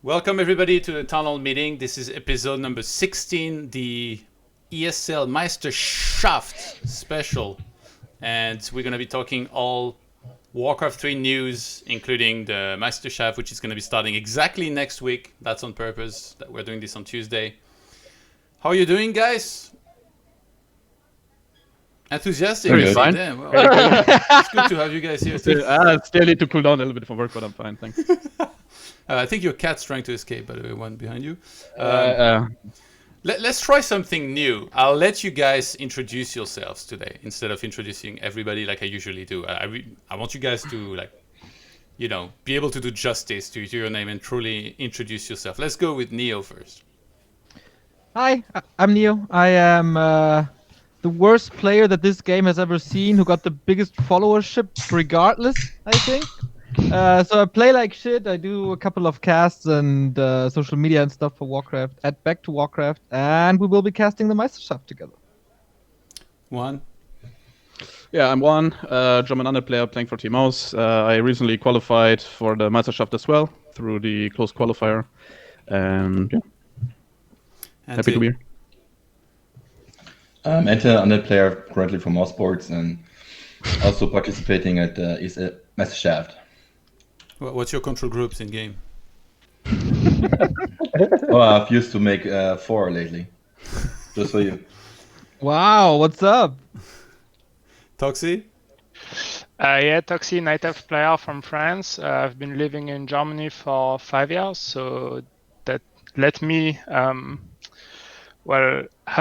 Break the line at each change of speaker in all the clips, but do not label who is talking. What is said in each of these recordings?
Welcome everybody to the town hall meeting. This is episode number 16, the ESL Meisterschaft special. And we're going to be talking all Warcraft 3 news, including the Meisterschaft, which is going to be starting exactly next week. That's on purpose, that we're doing this on Tuesday. How are you doing, guys? Enthusiastic?
Very fine.
Damn, well, it's good to have you guys here too.
Still need to cool down a little bit from work, but I'm fine, thanks.
I think your cat's trying to escape, by the way, one behind you. Let's try something new. I'll let you guys introduce yourselves today instead of introducing everybody like I usually do. I want you guys to, be able to do justice to your name and truly introduce yourself. Let's go with Neo first.
Hi, I'm Neo. I am the worst player that this game has ever seen, who got the biggest followership regardless, I think. So I play like shit. I do a couple of casts and social media and stuff for Warcraft. Add back to Warcraft, and we will be casting the Meisterschaft together.
Juan?
Yeah, I'm Juan, German Undead player playing for Team Mouse. I recently qualified for the Meisterschaft as well through the closed qualifier. And yeah, happy to be here.
I'm Enter, Undead player currently for Mouse Sports and also participating at the Meisterschaft.
What's your control groups in game?
Oh, I've used to make 4 lately, just for you.
Wow, what's up?
Toxie?
Yeah, Toxie, night elf player from France. I've been living in Germany for 5 years, so that let me have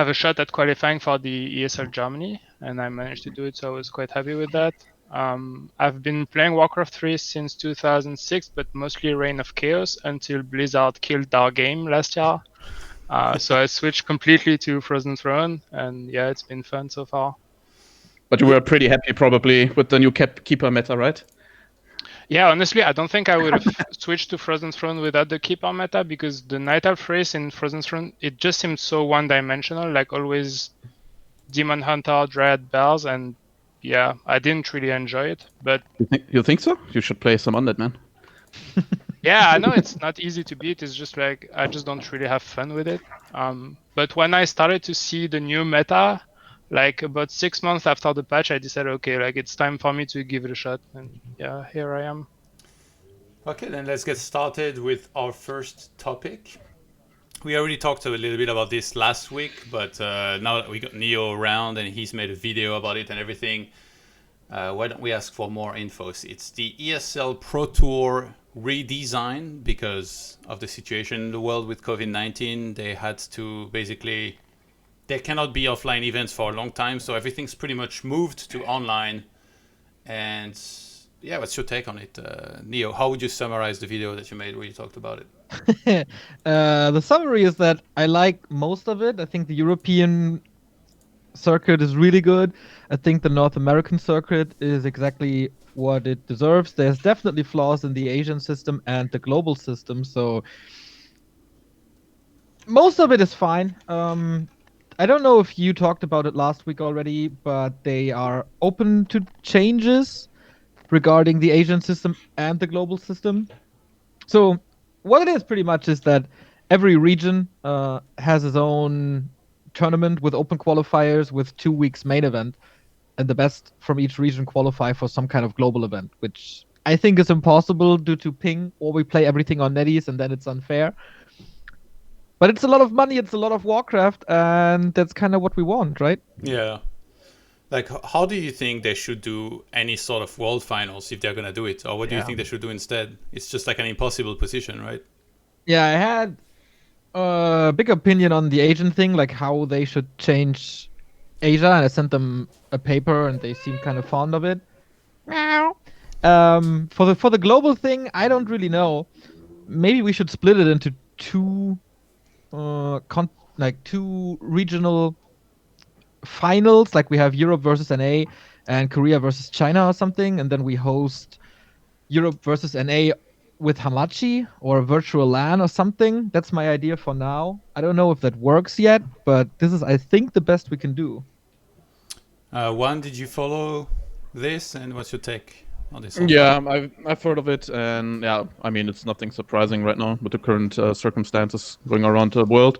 a shot at qualifying for the ESL Germany, and I managed to do it, so I was quite happy with that. I've been playing Warcraft 3 since 2006, but mostly Reign of Chaos until Blizzard killed our game last year. So I switched completely to Frozen Throne, and yeah, it's been fun so far.
But you were pretty happy probably with the new Keeper meta, right?
Yeah, honestly, I don't think I would have switched to Frozen Throne without the Keeper meta, because the Night Elf race in Frozen Throne, it just seemed so one-dimensional, like always Demon Hunter, Dryad Bears, and yeah, I didn't really enjoy it. But
You think so? You should play some Undead, man.
yeah, I know it's not easy to beat. It's just like I just don't really have fun with it. But when I started to see the new meta, like about 6 months after the patch, I decided, okay, like it's time for me to give it a shot. And yeah, here I am.
Okay, then let's get started with our first topic. We already talked a little bit about this last week, but now that we got Neo around and he's made a video about it and everything, why don't we ask for more info? It's the ESL Pro Tour redesign because of the situation in the world with COVID-19. They had to basically, there cannot be offline events for a long time, so everything's pretty much moved to online. And yeah, what's your take on it? Neo, how would you summarize the video that you made where you talked about it?
The summary is that I like most of it. I think the European circuit is really good. I think the North American circuit is exactly what it deserves. There's definitely flaws in the Asian system and the global system, so most of it is fine. I don't know if you talked about it last week already, but they are open to changes regarding the Asian system and the global system. So what it is pretty much is that every region has its own tournament with open qualifiers with 2 weeks main event, and the best from each region qualify for some kind of global event, which I think is impossible due to ping, or we play everything on netties and then it's unfair. But it's a lot of money, it's a lot of Warcraft, and that's kind of what we want, right?
Yeah. Like, how do you think they should do any sort of world finals if they're going to do it? Or what do you think they should do instead? It's just like an impossible position, right?
Yeah, I had a big opinion on the Asian thing, like how they should change Asia, and I sent them a paper and they seemed kind of fond of it. Meow. For the global thing, I don't really know. Maybe we should split it into two regional finals, like we have Europe versus NA and Korea versus China or something, and then we host Europe versus NA with Hamachi or a virtual LAN or something. That's my idea for now. I don't know if that works yet, but this is, I think, the best we can do.
Juan, did you follow this, and what's your take? on this?
Yeah, I've heard of it, and yeah, I mean it's nothing surprising right now with the current circumstances going around the world.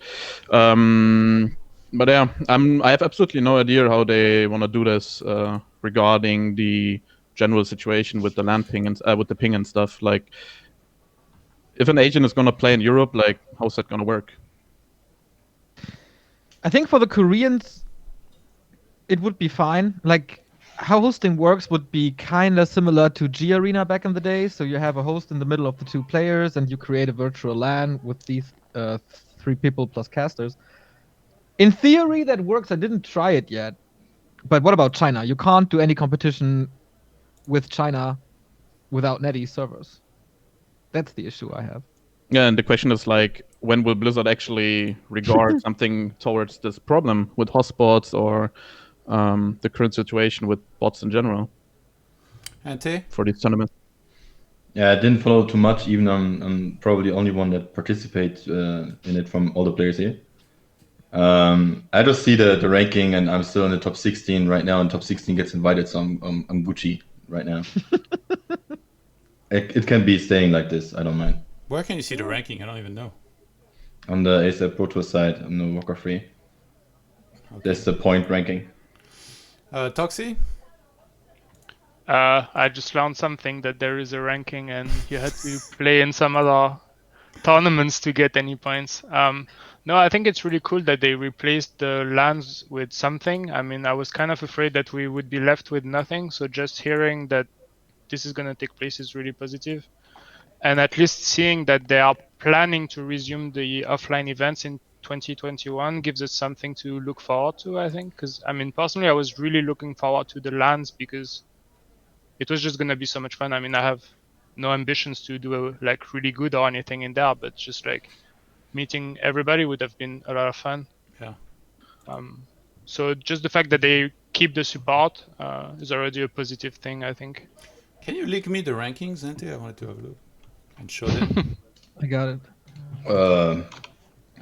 But yeah, I have absolutely no idea how they want to do this regarding the general situation with the land ping and with the ping and stuff. Like, if an agent is gonna play in Europe, like how's that gonna work?
I think for the Koreans, it would be fine. Like, how hosting works would be kind of similar to G Arena back in the day. So you have a host in the middle of the two players, and you create a virtual LAN with these 3 people plus casters. In theory, that works. I didn't try it yet. But what about China? You can't do any competition with China without NetEase servers. That's the issue I have.
Yeah, and the question is like, when will Blizzard actually regard something towards this problem with hotspots or the current situation with bots in general
Ante?
for these tournaments?
Yeah, I didn't follow too much. Even I'm probably the only one that participates in it from all the players here. I just see the ranking, and I'm still in the top 16 right now, and top 16 gets invited, so I'm Gucci right now. It can be staying like this. I don't mind.
Where can you see the ranking? I don't even know.
On the ASAP Pro Tour side, on the Warcraft 3.
Okay.
That's the point ranking.
Toxie?
I just learned something that there is a ranking and you had to play in some other tournaments to get any points. No, I think it's really cool that they replaced the LANs with something. I mean, I was kind of afraid that we would be left with nothing. So just hearing that this is going to take place is really positive. And at least seeing that they are planning to resume the offline events in 2021 gives us something to look forward to, I think. Because, I mean, personally, I was really looking forward to the LANs because it was just going to be so much fun. I mean, I have no ambitions to do like really good or anything in there, but just like meeting everybody would have been a lot of fun.
Yeah.
So just the fact that they keep the support is already a positive thing, I think.
Can you link me the rankings, Ante? I wanted to have a look and show them.
I got it.
Uh,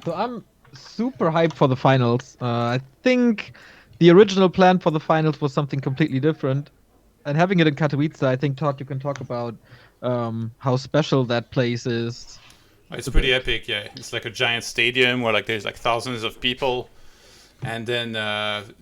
So I'm super hyped for the finals. I think the original plan for the finals was something completely different. And having it in Katowice, I think, Todd, you can talk about how special that place is.
It's pretty epic, yeah. It's like a giant stadium where like there's like thousands of people. And then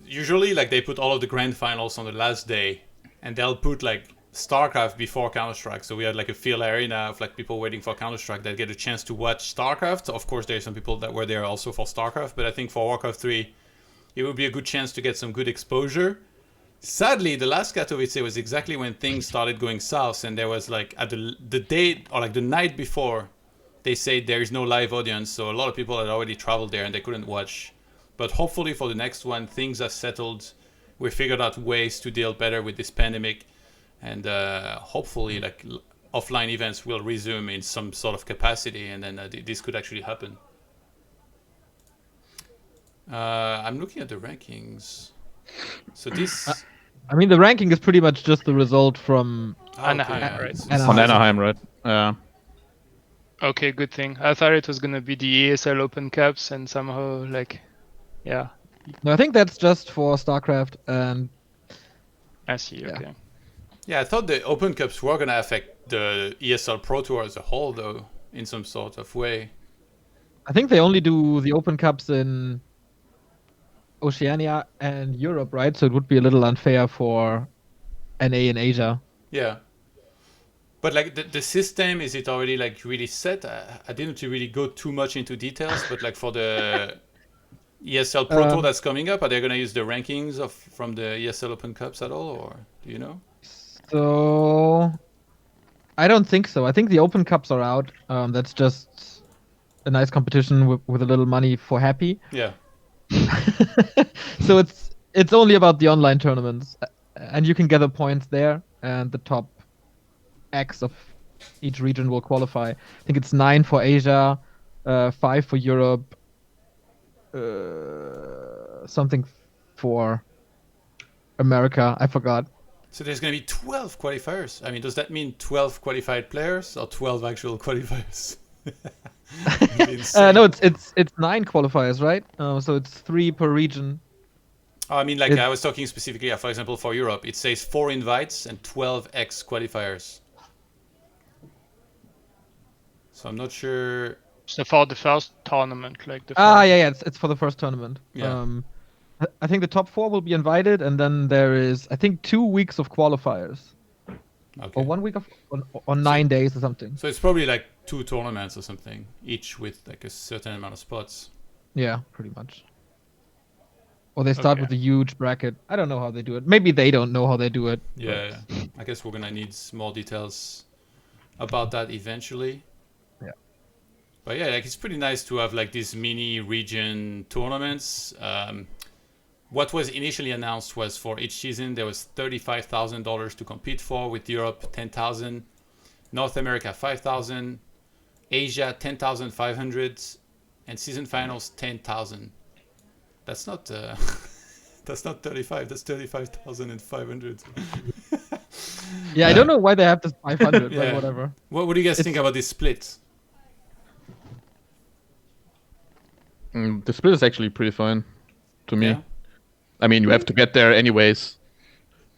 usually like they put all of the grand finals on the last day. And they'll put like StarCraft before Counter-Strike. So we had like a field arena of like people waiting for Counter-Strike that get a chance to watch StarCraft. Of course, there's some people that were there also for StarCraft. But I think for Warcraft 3, it would be a good chance to get some good exposure. Sadly, the last Katowice was exactly when things started going south. And there was like at the day or like the night before, they said there is no live audience. So a lot of people had already traveled there and they couldn't watch. But hopefully for the next one, things are settled. We figured out ways to deal better with this pandemic. And hopefully, like offline events will resume in some sort of capacity, and then this could actually happen. I'm looking at the rankings. So this,
I mean, the ranking is pretty much just the result from
Anaheim,
yeah,
right?
it's-
Anaheim.
On Anaheim, right? Yeah.
Okay, good thing. I thought it was going to be the ESL Open Cups and somehow like, yeah,
No, I think that's just for StarCraft and
I see,
Yeah.
okay.
Yeah, I thought the Open Cups were gonna affect the ESL Pro Tour as a whole, though, in some sort of way.
I think they only do the Open Cups in Oceania and Europe, right? So it would be a little unfair for NA in Asia.
Yeah. But like the system, is it already like really set? I didn't really go too much into details, but like for the ESL Pro Tour that's coming up, are they gonna use the rankings from the ESL Open Cups at all, or do you know?
So I don't think so. I think the Open Cups are out. That's just a nice competition with a little money for happy.
Yeah.
So it's only about the online tournaments, and you can gather points there, and the top X of each region will qualify. I think it's 9 for Asia, 5 for Europe, something for America. I forgot.
So there's going to be 12 qualifiers. I mean, does that mean 12 qualified players or 12 actual qualifiers?
No, it's 9 qualifiers, right? So it's 3 per region.
I mean, like I was talking specifically, for example, for Europe, it says 4 invites and 12 X qualifiers. So I'm not sure.
So for the first tournament, like the
yeah, it's for the first tournament.
Yeah.
I think the top 4 will be invited, and then there is, I think, 2 weeks of qualifiers.
Okay.
Or 1 week of, or 9 days or something.
So it's probably like 2 tournaments or something, each with like a certain amount of spots.
Yeah, pretty much. Or they start with a huge bracket. I don't know how they do it. Maybe they don't know how they do it.
Yeah, I guess we're gonna need more details about that eventually.
Yeah.
But yeah, like it's pretty nice to have like these mini region tournaments. What was initially announced was for each season there was $35,000 to compete for, with Europe 10,000, North America 5,000, Asia 10,500, and season finals 10,000. That's not that's not 35. That's 35,500.
Yeah, I don't know why they have this 500,
Yeah.
but whatever.
What do you guys think about this split?
The split is actually pretty fine to me.
Yeah.
I mean, you have to get there anyways,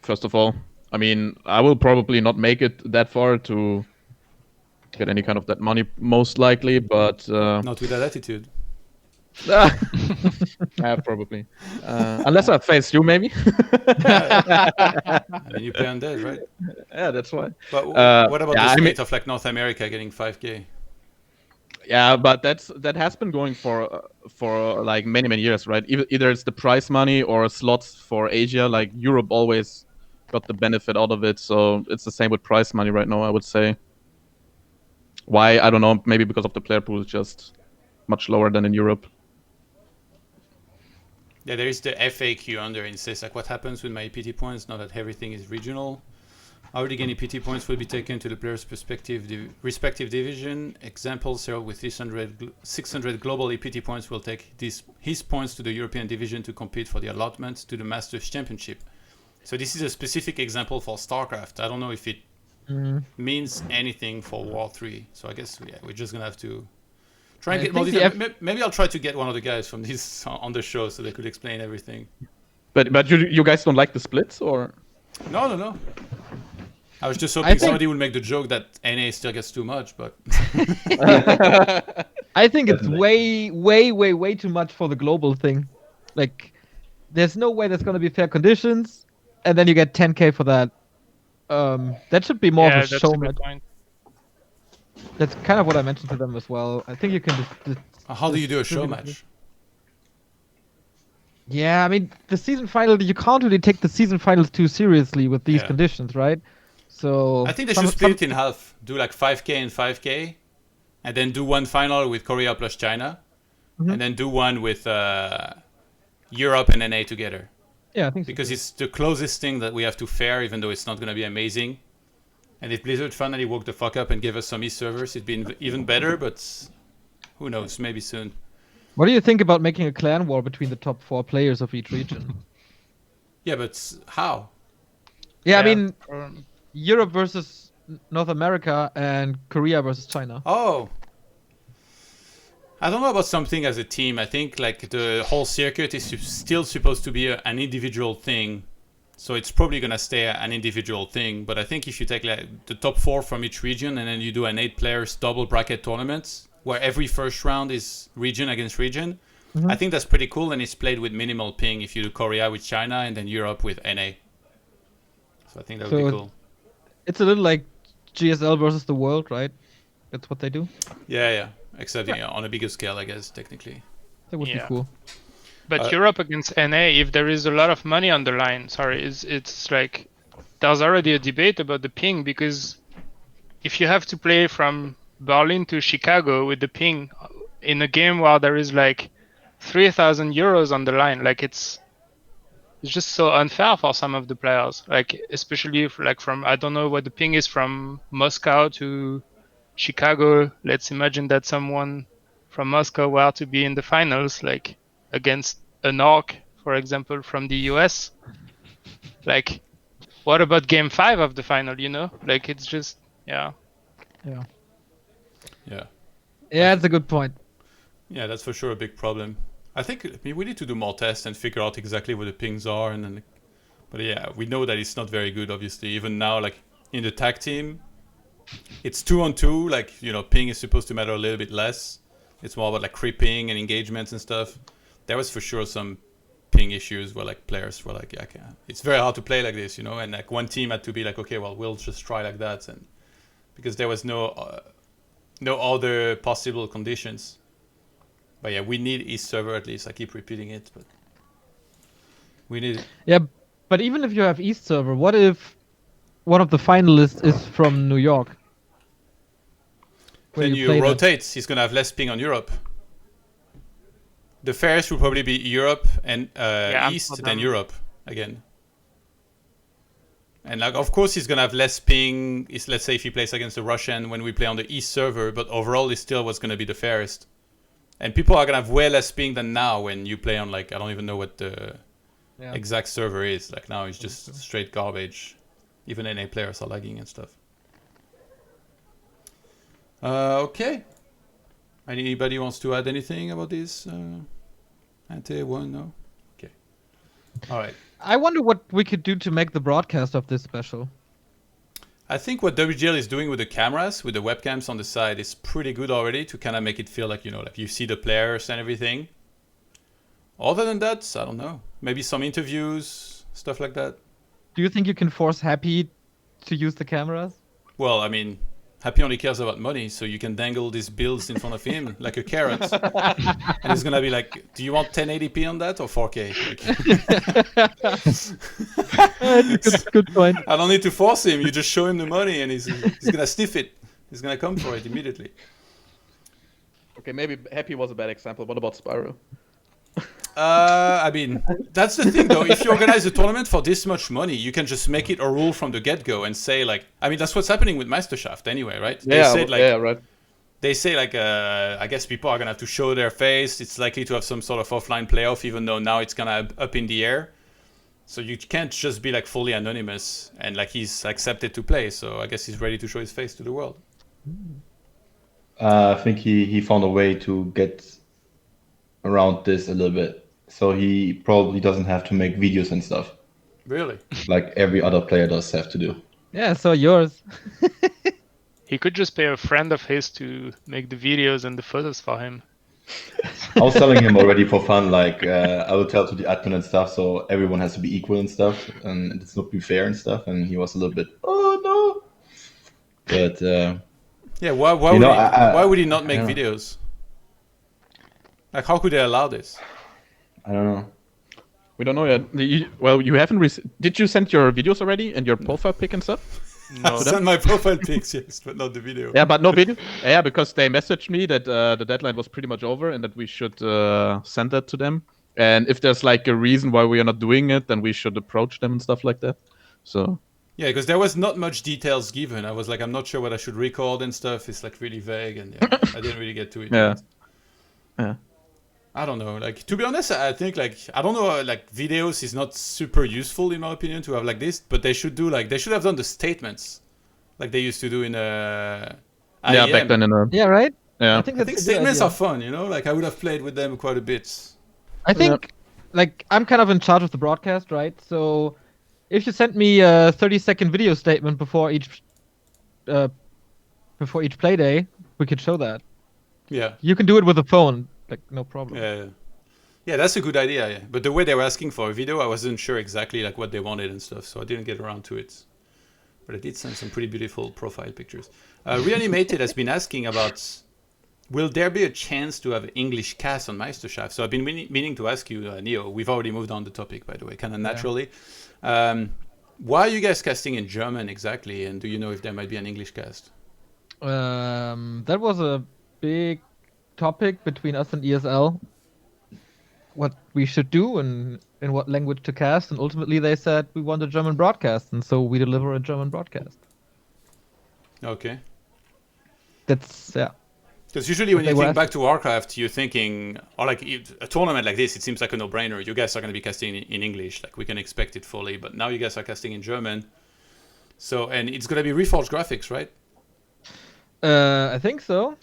first of all. I mean, I will probably not make it that far to get any kind of that money, most likely, but...
Not with that attitude.
Yeah, probably. Unless I face you, maybe.
And then you play Undead, right?
Yeah, that's why.
But what about the split of like North America getting 5K?
Yeah, but that has been going for like many years, right? Either it's the prize money or slots for Asia. Like Europe always got the benefit out of it, so it's the same with prize money right now, I would say. Why? I don't know. Maybe because of the player pool is just much lower than in Europe.
Yeah, there is the FAQ under, and it says like, what happens with my PT points now that everything is regional? Already any PT points will be taken to the player's respective division. Example, Cyril with 600 global PT points will take his points to the European division to compete for the allotment to the Masters Championship. So this is a specific example for StarCraft. I don't know if it means anything for War 3. So I guess we're just going to have to try and get more details. Maybe I'll try to get one of the guys from this on the show so they could explain everything.
But you guys don't like the splits, or?
No. I was just hoping somebody would make the joke that NA still gets too much, but...
I think it's way too much for the global thing. Like, there's no way there's going to be fair conditions, and then you get 10k for that. That should be more of a show match. That's kind of what I mentioned to them as well. I think you can just
how do you do a show match?
Yeah, I mean, the season final, you can't really take the season finals too seriously with these conditions, right? So
I think they should split it in half. Do like 5k and 5k, and then do one final with Korea plus China, and then do one with Europe and NA together.
Yeah, I think so.
Because it's the closest thing that we have to fair, even though it's not going to be amazing. And if Blizzard finally woke the fuck up and gave us some e-servers, it'd be even better, but who knows, maybe soon.
What do you think about making a clan war between the top 4 players of each region?
Yeah, but how?
Yeah, I mean, Europe versus North America and Korea versus China.
Oh. I don't know about something as a team. I think like the whole circuit is still supposed to be an individual thing. So it's probably going to stay an individual thing. But I think if you take like the top 4 from each region and then you do an 8 players double bracket tournament where every first round is region against region, I think that's pretty cool. And it's played with minimal ping if you do Korea with China and then Europe with NA. So I think that would be cool.
It's a little like GSL versus the world, right? That's what they do.
Yeah. Except on a bigger scale, I guess, technically.
That would be cool.
But Europe against NA, if there is a lot of money on the line, it's like there's already a debate about the ping, because if you have to play from Berlin to Chicago with the ping in a game where there is like 3,000 euros on the line, like it's just so unfair for some of the players. Like especially if, like from, I don't know what the ping is from Moscow to Chicago. Let's imagine that someone from Moscow were to be in the finals, like against an orc, for example, from the US. Like, what about game 5 of the final, you know? Like, it's just,
Yeah,
Yeah,
that's a good point.
Yeah, that's for sure a big problem. I think we need to do more tests and figure out exactly what the pings are, and then. But yeah, we know that it's not very good. Obviously, even now, like in the tag team, it's 2-on-2. Like ping is supposed to matter a little bit less. It's more about like creeping and engagements and stuff. There was for sure some ping issues where like players were like, yeah, it's very hard to play like this, and like one team had to be like, okay, well, we'll just try like that, and because there was no other possible conditions. But yeah, we need East server at least. I keep repeating it, but we need it.
Yeah, but even if you have East server, what if one of the finalists is from New York?
Then you rotate. He's gonna have less ping on Europe. The fairest will probably be Europe and East than Europe again. And like, of course, he's gonna have less ping. Let's say if he plays against a Russian when we play on the East server, but overall, it's still what's gonna be the fairest. And people are gonna have way less ping than now when you play on like I don't even know what the exact server is. Like now, it's just straight garbage. Even NA players are lagging and stuff. Okay. Anybody wants to add anything about this? Ante, one, no? Okay. All right.
I wonder what we could do to make the broadcast of this special.
I think what WGL is doing with the cameras, with the webcams on the side, is pretty good already to kind of make it feel like, like you see the players and everything. Other than that, I don't know. Maybe some interviews, stuff like that.
Do you think you can force Happy to use the cameras?
Well, I mean, Happy only cares about money, so you can dangle these bills in front of him like a carrot. And he's going to be like, do you want 1080p on that or 4K?
Good point.
I don't need to force him. You just show him the money and he's going to sniff it. He's going to come for it immediately.
Okay, maybe Happy was a bad example. What about Spyro?
I mean, that's the thing though. If you organize a tournament for this much money, you can just make it a rule from the get-go and say like, I mean, that's what's happening with Meisterschaft anyway, right?
Right.
They say like, I guess people are gonna have to show their face. It's likely to have some sort of offline playoff, even though now it's kind of up in the air. So you can't just be like fully anonymous and like he's accepted to play. So I guess he's ready to show his face to the world.
I think he found a way to get around this a little bit. So he probably doesn't have to make videos and stuff.
Really?
Like every other player does have to do.
Yeah, so yours.
He could just pay a friend of his to make the videos and the photos for him.
I was telling him already for fun, like I will tell to the admin and stuff, so everyone has to be equal and stuff, and it's not be fair and stuff. And he was a little bit, oh no. But
yeah, why would he not make videos? Like, how could they allow this?
I don't know.
We don't know yet. You haven't. Did you send your videos already and your profile pic and stuff?
No. I sent my profile pics, yes, but not the video.
Yeah, but no video. Yeah, because they messaged me that the deadline was pretty much over and that we should send that to them. And if there's like a reason why we are not doing it, then we should approach them and stuff like that. So.
Yeah, because there was not much details given. I was like, I'm not sure what I should record and stuff. It's like really vague, and I didn't really get to it.
Yeah. Yeah.
I don't know. Like, to be honest, I think like I don't know. Like, videos is not super useful in my opinion to have like this, but they should have done the statements like they used to do in
yeah, back then in
yeah, right.
Yeah,
I think
statements are fun. Like I would have played with them quite a bit.
I think like I'm kind of in charge of the broadcast, right? So if you send me a 30-second video statement before each play day, we could show that.
Yeah.
You can do it with a phone. Like, no problem.
Yeah, that's a good idea. Yeah. But the way they were asking for a video, I wasn't sure exactly like what they wanted and stuff, so I didn't get around to it. But I did send some pretty beautiful profile pictures. Reanimated has been asking about, will there be a chance to have English cast on Meisterschaft? So I've been meaning to ask you, Neo. We've already moved on the topic, by the way, kind of naturally. Why are you guys casting in German exactly? And do you know if there might be an English cast?
That was a big topic between us and ESL, what we should do and in what language to cast, and ultimately they said we want a German broadcast, and so we deliver a German broadcast.
Okay.
That's
because usually when you think back to Warcraft, you're thinking, or like a tournament like this, it seems like a no-brainer. You guys are going to be casting in English, like we can expect it fully, but now you guys are casting in German. So, and it's going to be Reforged graphics, right?
I think so.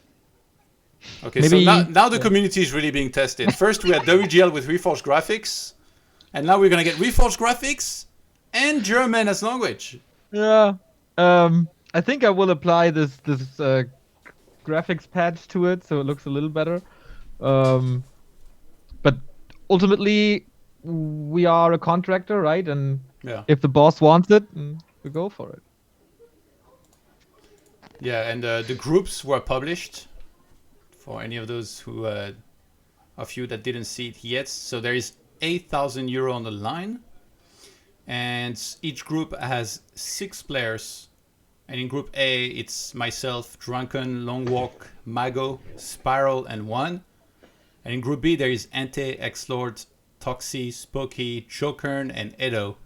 Okay,
Maybe-
so now the community is really being tested. First, we had WGL with Reforged graphics, and now we're gonna get Reforged graphics and German as language.
Yeah. I think I will apply this graphics patch to it so it looks a little better. But ultimately, we are a contractor, right? And
Yeah.
if the boss wants it, we go for it.
Yeah, and the groups were published for any of those who, of you that didn't see it yet. So there is €8,000 on the line, and each group has 6 players. And in Group A, it's myself, Drunken, Longwalk, Mago, Spiral, and One. And in Group B, there is Ante, X-Lord, Toxie, Spooky, Jokern, and Edo.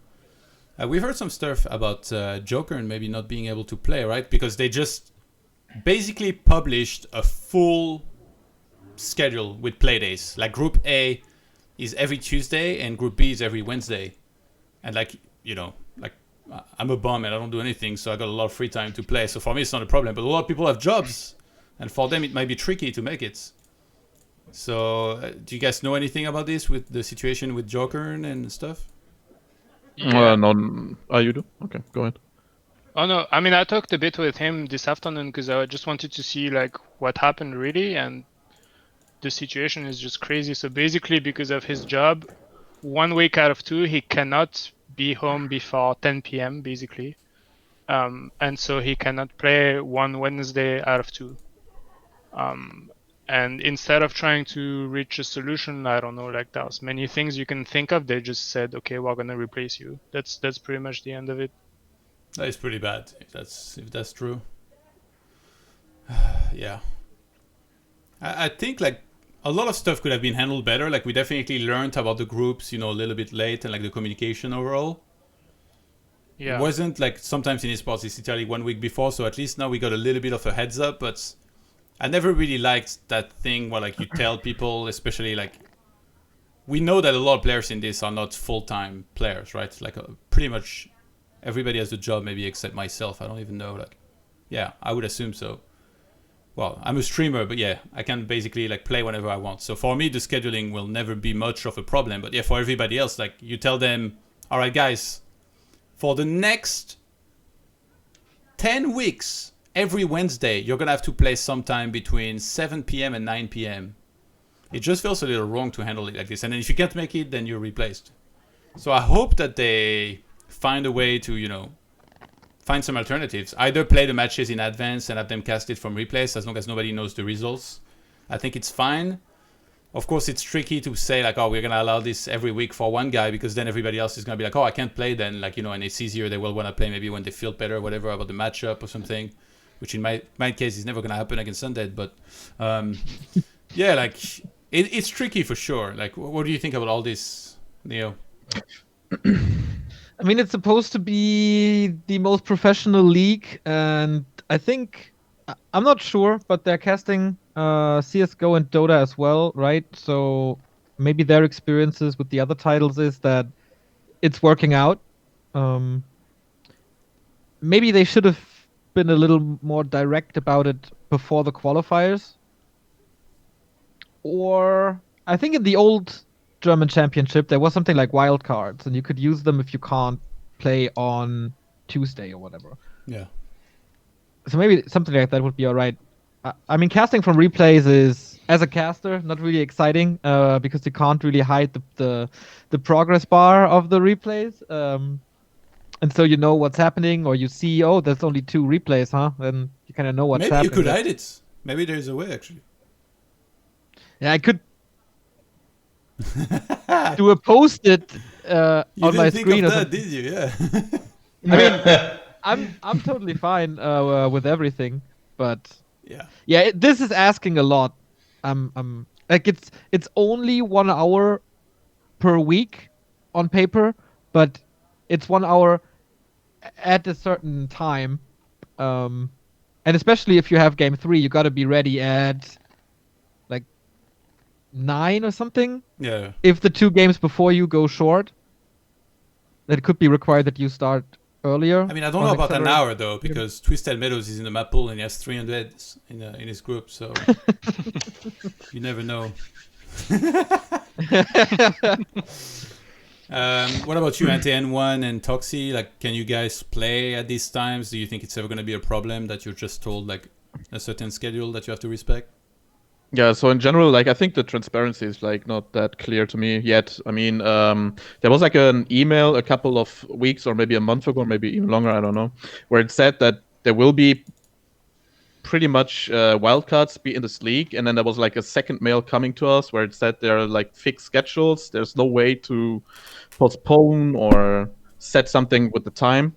We've heard some stuff about Jokern maybe not being able to play, right? Because they just basically published a full schedule with play days. Like Group A is every Tuesday and Group B is every Wednesday. And like, you know, like I'm a bum and I don't do anything, so I got a lot of free time to play. So for me, it's not a problem. But a lot of people have jobs, and for them, it might be tricky to make it. So do you guys know anything about this with the situation with Jokern and stuff?
No. You do? Okay, go ahead.
Oh no, I mean I talked a bit with him this afternoon because I just wanted to see like what happened really, and the situation is just crazy. So basically, because of his job, 1 week out of 2 he cannot be home before 10 p.m. basically, and so he cannot play 1 Wednesday out of 2. And instead of trying to reach a solution, I don't know, like there's many things you can think of. They just said, okay, we're gonna replace you. That's pretty much the end of it.
That is pretty bad if that's true. Yeah, I think like a lot of stuff could have been handled better. Like we definitely learned about the groups, you know, a little bit late, and like the communication overall.
Yeah.
It wasn't like sometimes in esports it's literally 1 week before, so at least now we got a little bit of a heads up. But I never really liked that thing where like you tell people, especially like we know that a lot of players in this are not full-time players, right? Like pretty much everybody has a job, maybe except myself. I don't even know. Like, yeah, I would assume so. Well, I'm a streamer, but yeah, I can basically like play whenever I want. So for me, the scheduling will never be much of a problem. But yeah, for everybody else, like you tell them, all right, guys, for the next 10 weeks, every Wednesday, you're going to have to play sometime between 7 p.m. and 9 p.m. It just feels a little wrong to handle it like this. And then if you can't make it, then you're replaced. So I hope that they find a way to, you know, find some alternatives. Either play the matches in advance and have them cast it from replays as long as nobody knows the results. I think it's fine. Of course, it's tricky to say like, oh, we're going to allow this every week for one guy, because then everybody else is going to be like, oh, I can't play then. Like, you know, and it's easier. They will want to play maybe when they feel better or whatever about the matchup or something, which in my case is never going to happen against Undead. But yeah, like it's tricky for sure. Like, what do you think about all this, Neo?
I mean, it's supposed to be the most professional league, and I think I'm not sure, but they're casting CS:GO and Dota as well, right? So maybe their experiences with the other titles is that it's working out. Maybe they should have been a little more direct about it before the qualifiers. Or I think in the old German championship there was something like wildcards, and you could use them if you can't play on Tuesday or whatever.
Yeah.
So maybe something like that would be alright. I mean, casting from replays is, as a caster, not really exciting because you can't really hide the progress bar of the replays. And so you know what's happening, or you see, oh, there's only 2 replays, huh? Then you kind of know what's
Maybe
happening.
you could hide it. Maybe there's a way, actually.
Yeah, I could do a post-it on my screen or something.
Did you? Yeah.
I mean, I'm totally fine with everything, but yeah, this is asking a lot. I'm like it's only 1 hour per week on paper, but it's 1 hour at a certain time, and especially if you have game 3, you got to be ready at like 9 or something.
Yeah.
If the 2 games before you go short, then it could be required that you start earlier.
I mean, I don't
on
know about an
Accelerate.
hour though, because Twisted Meadows is in the map pool and he has 300 in his group, so you never know. What about you, Anti-N1 and Toxie? Like, can you guys play at these times? Do you think it's ever going to be a problem that you're just told like a certain schedule that you have to respect?
Yeah, so in general, like I think the transparency is like not that clear to me yet. I mean, there was like an email a couple of weeks or maybe a month ago, or maybe even longer, I don't know, where it said that there will be pretty much wildcards be in this league, and then there was like a second mail coming to us where it said there are like fixed schedules. There's no way to postpone or set something with the time.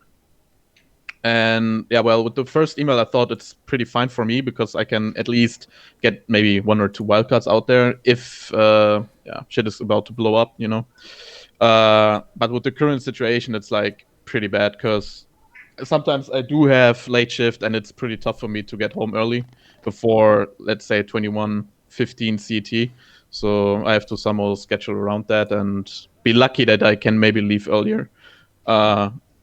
And yeah, well, with the first email, I thought it's pretty fine for me because I can at least get maybe 1 or 2 wildcards out there if shit is about to blow up, you know. But with the current situation, it's like pretty bad because sometimes I do have late shift and it's pretty tough for me to get home early before, let's say, 21:15 CT. So I have to somehow schedule around that and be lucky that I can maybe leave earlier.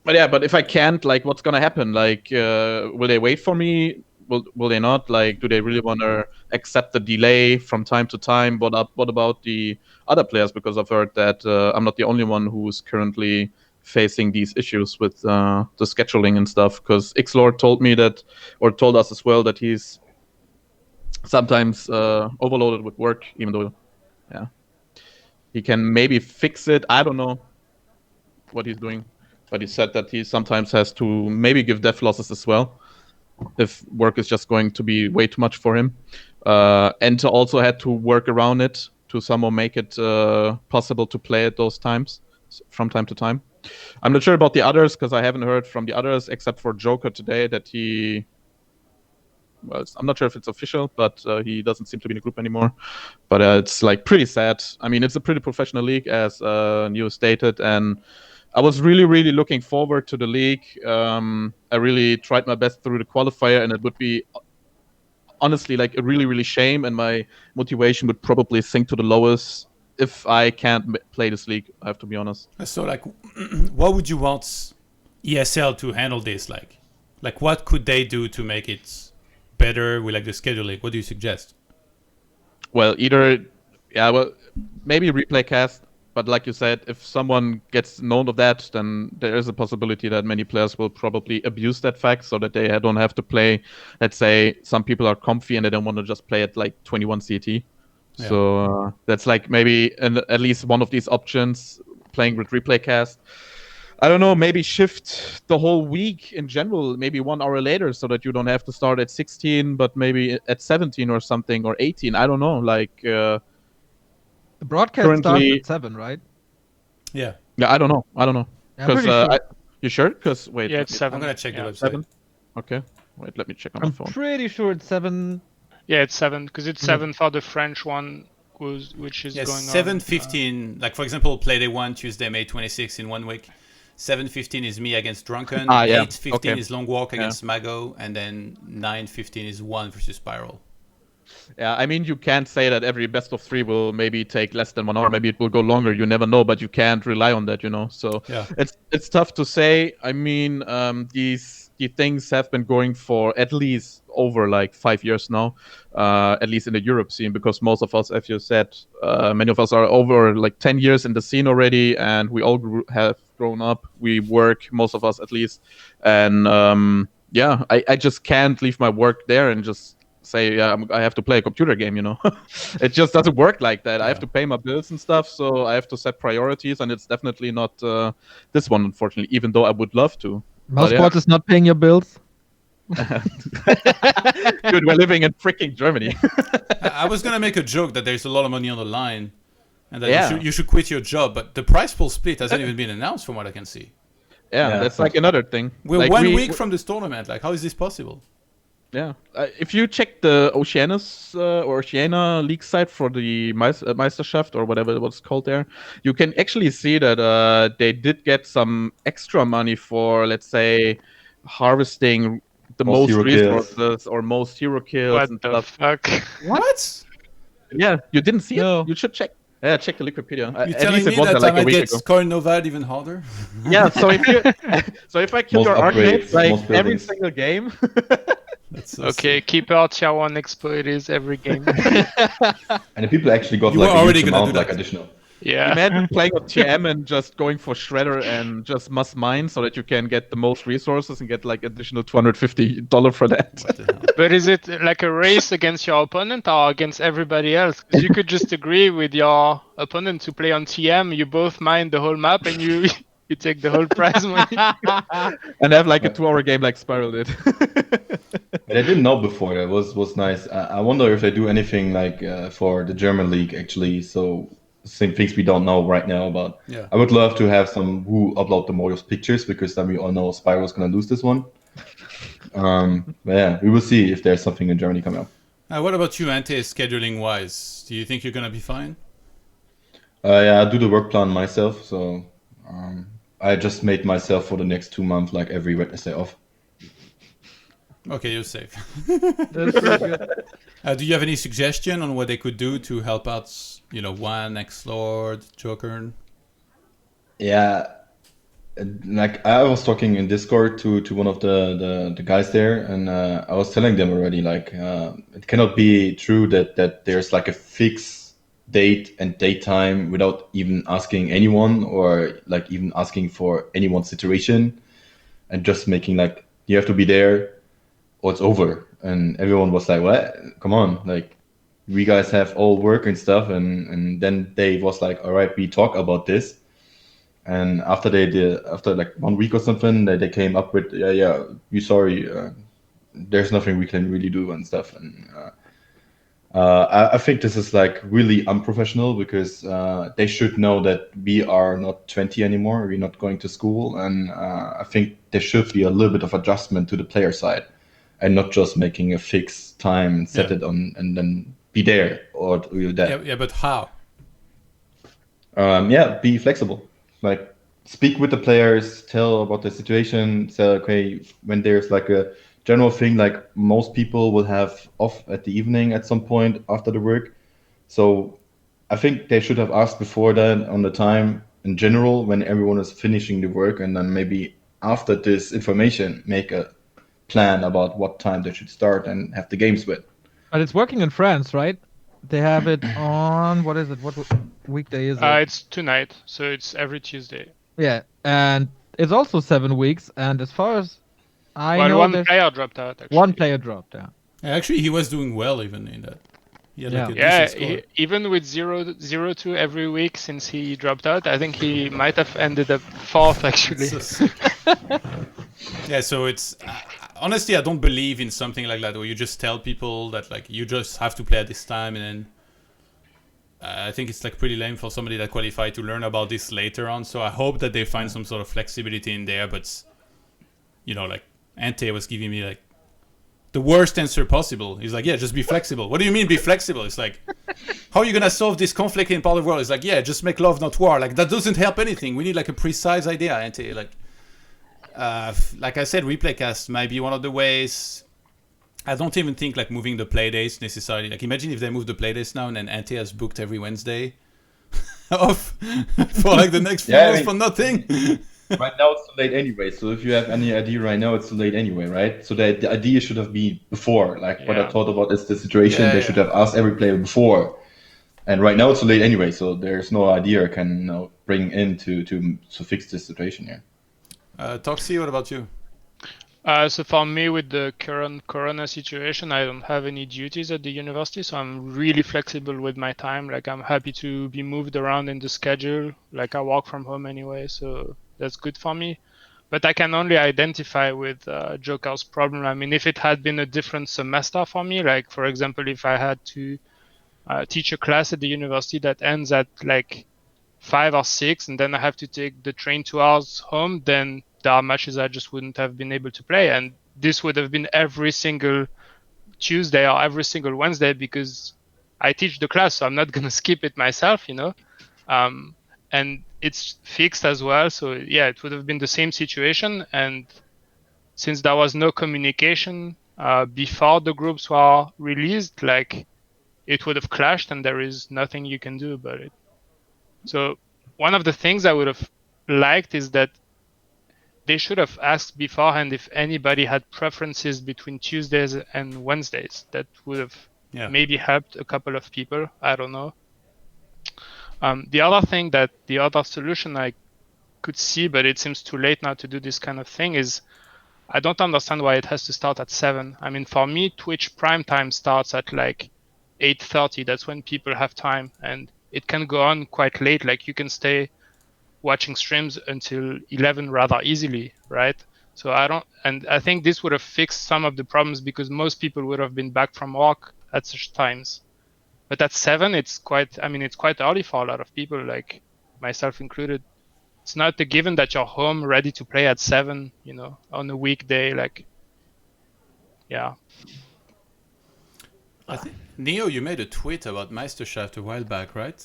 But if I can't, like, what's gonna happen? Like, will they wait for me? Will they not? Like, do they really want to accept the delay from time to time? What about the other players? Because I've heard that I'm not the only one who's currently facing these issues with the scheduling and stuff. Because Xlord told me that, or told us as well, that he's sometimes overloaded with work, even though, yeah, he can maybe fix it. I don't know what he's doing. But he said that he sometimes has to maybe give death losses as well if work is just going to be way too much for him. And also had to work around it to somehow make it possible to play at those times from time to time. I'm not sure about the others because I haven't heard from the others except for Joker today that he... Well, I'm not sure if it's official, but he doesn't seem to be in the group anymore. But it's like pretty sad. I mean, it's a pretty professional league, as Neo stated, and I was really, really looking forward to the league. I really tried my best through the qualifier, and it would be honestly like a really, really shame, and my motivation would probably sink to the lowest if I can't play this league. I have to be honest.
So, like, what would you want ESL to handle this? Like, what could they do to make it better with like the scheduling? What do you suggest?
Well, maybe replay cast. But like you said, if someone gets known of that, then there is a possibility that many players will probably abuse that fact so that they don't have to play. Let's say some people are comfy and they don't want to just play at like 21 CT. Yeah. So that's like maybe at least one of these options, playing with replay cast. I don't know, maybe shift the whole week in general, maybe 1 hour later so that you don't have to start at 16, but maybe at 17 or something, or 18. I don't know, like...
The broadcast starts at 7, right?
Yeah.
Yeah, I don't know.
Yeah, I'm pretty sure.
You sure? Because wait.
Yeah, it's 7.
I'm gonna check the website.
7. Okay. Wait, let me check on my phone.
I'm pretty sure it's 7.
Yeah, it's 7 because it's 7 for the French one, which is going
7:15.
on.
Like for example, Play Day 1, Tuesday, May 26th in 1 week. 7:15 is me against Drunken. 8:15 is Long Walk against Mago, and then 9:15 is 1 versus Spiral.
Yeah, I mean, you can't say that every best of 3 will maybe take less than 1 hour. Maybe it will go longer. You never know, but you can't rely on that, you know. So it's tough to say. I mean, these things have been going for at least over like 5 years now, at least in the Europe scene, because most of us, as you said, many of us are over like 10 years in the scene already, and we all have grown up. We work, most of us at least, and I just can't leave my work there and just say I have to play a computer game, you know. It just doesn't work like that. I have to pay my bills and stuff, so I have to set priorities, and it's definitely not this one, unfortunately, even though I would love to.
Mouseport is not paying your bills.
Dude, we're living in freaking Germany.
I was gonna make a joke that there's a lot of money on the line and that you should quit your job, but the prize pool split hasn't even been announced from what I can see.
Yeah, that's like another thing.
We're
like
1 week from this tournament. Like, how is this possible?
Yeah, if you check the Oceania league site for the Meisterschaft or whatever it was called there, you can actually see that they did get some extra money for, let's say, harvesting the most resources or most hero kills and stuff.
What the fuck?
What?
Yeah, you didn't see it? You should check. Yeah, check the Wikipedia.
You're
At
telling
least
me
it was
that
like
I
a
might
week
get
ago.
Score Novad even harder?
Yeah, so if you, so if I kill
Most
your arcade,
upgrades,
like
most
every
buildings.
single game.
That's so
Okay,
sick.
keep our tier 1 exploiters every game.
And the people actually got
You
like
were
a
already
huge
gonna
amount,
do
like
that.
additional.
Yeah.
Imagine playing a TM and just going for Shredder and just must mine so that you can get the most resources and get like additional $250 for that.
What the hell?
But is it like a race against your opponent or against everybody else? Because you could just agree with your opponent to play on TM, you both mine the whole map and you you take the whole prize money.
And have like a 2-hour game like Spiral did.
But I didn't know before. That was nice. I wonder if they do anything like for the German league actually. So same things we don't know right now about.
Yeah.
I would love to have some who upload the most pictures because then we all know Spiral's gonna lose this one. But yeah, we will see if there's something in Germany coming up.
What about you, Ante, scheduling wise? Do you think you're gonna be fine?
Yeah, I do the work plan myself. So I just made myself for the next 2 months like every Wednesday off.
Okay, you're safe.
That's pretty good.
Do you have any suggestion on what they could do to help out, One, X-Lord, Joker?
Yeah, like I was talking in Discord to one of the guys there, and I was telling them already like it cannot be true that there's like a fixed date and daytime without even asking anyone or like even asking for anyone's situation, and just making like you have to be there or it's over. And everyone was like, "What? Come on, like." We guys have all work and stuff, and then Dave was like, "All right, we talk about this." And after after like 1 week or something, they came up with, yeah, we sorry, there's nothing we can really do and stuff. And I think this is like really unprofessional because they should know that we are not 20 anymore. We're not going to school, and I think there should be a little bit of adjustment to the player side, and not just making a fixed time and set it on and then be there or do that.
Yeah, but how?
Be flexible. Like speak with the players, tell about the situation. So okay, when there's like a general thing, like most people will have off at the evening at some point after the work. So I think they should have asked before that on the time in general when everyone is finishing the work, and then maybe after this information make a plan about what time they should start and have the games with.
But it's working in France, right? They have it on, what is it? What weekday is it?
It's tonight, so it's every Tuesday.
Yeah, and it's also 7 weeks. And as far as I
Well,
know,
one
there's
player dropped out. Actually.
one player dropped. Yeah.
Actually, he was doing well even in that. He had like a
Yeah,
decent score.
even with 0-2 every week since he dropped out, I think he might have ended up 4th actually.
So sick. Yeah, so it's honestly, I don't believe in something like that where you just tell people that like you just have to play at this time, and then I think it's like pretty lame for somebody that qualified to learn about this later on. So I hope that they find some sort of flexibility in there. But like Ante was giving me like the worst answer possible. He's like, yeah, just be flexible. What do you mean be flexible? It's like, how are you gonna solve this conflict in part of the world? It's like, yeah, just make love, not war. Like that doesn't help anything. We need like a precise idea, Ante. Like I said, replaycast might be one of the ways. I don't even think like moving the playdates necessarily. Like imagine if they move the playdates now and then Ante has booked every Wednesday off for like the next few months for nothing.
Right now it's too late anyway. So if you have any idea right now, it's too late anyway, right? So the idea should have been before. Like what I thought about is the situation. They should have asked every player before. And right now it's too late anyway. So there's no idea I can bring in to fix this situation here.
Toxie, what about you?
So for me, with the current Corona situation, I don't have any duties at the university, so I'm really flexible with my time. Like I'm happy to be moved around in the schedule. Like I work from home anyway, so that's good for me. But I can only identify with Joker's problem. I mean, if it had been a different semester for me, like for example, if I had to teach a class at the university that ends at like 5 or 6, and then I have to take the train 2 hours home, then there are matches I just wouldn't have been able to play. And this would have been every single Tuesday or every single Wednesday because I teach the class, so I'm not going to skip it myself, and it's fixed as well. So yeah, it would have been the same situation. And since there was no communication before the groups were released, like it would have clashed and there is nothing you can do about it. So one of the things I would have liked is that they should have asked beforehand if anybody had preferences between Tuesdays and Wednesdays. That would have maybe helped a couple of people. I don't know. The other solution I could see, but it seems too late now to do this kind of thing, is I don't understand why it has to start at 7. I mean, for me, Twitch prime time starts at like 8:30. That's when people have time, and it can go on quite late. Like you can stay watching streams until 11 rather easily, right? So I think this would have fixed some of the problems because most people would have been back from work at such times. But at 7, it's quite early for a lot of people, like myself included. It's not a given that you're home ready to play at 7, on a weekday. Like, yeah.
I think Neo, you made a tweet about Meisterschaft a while back, right?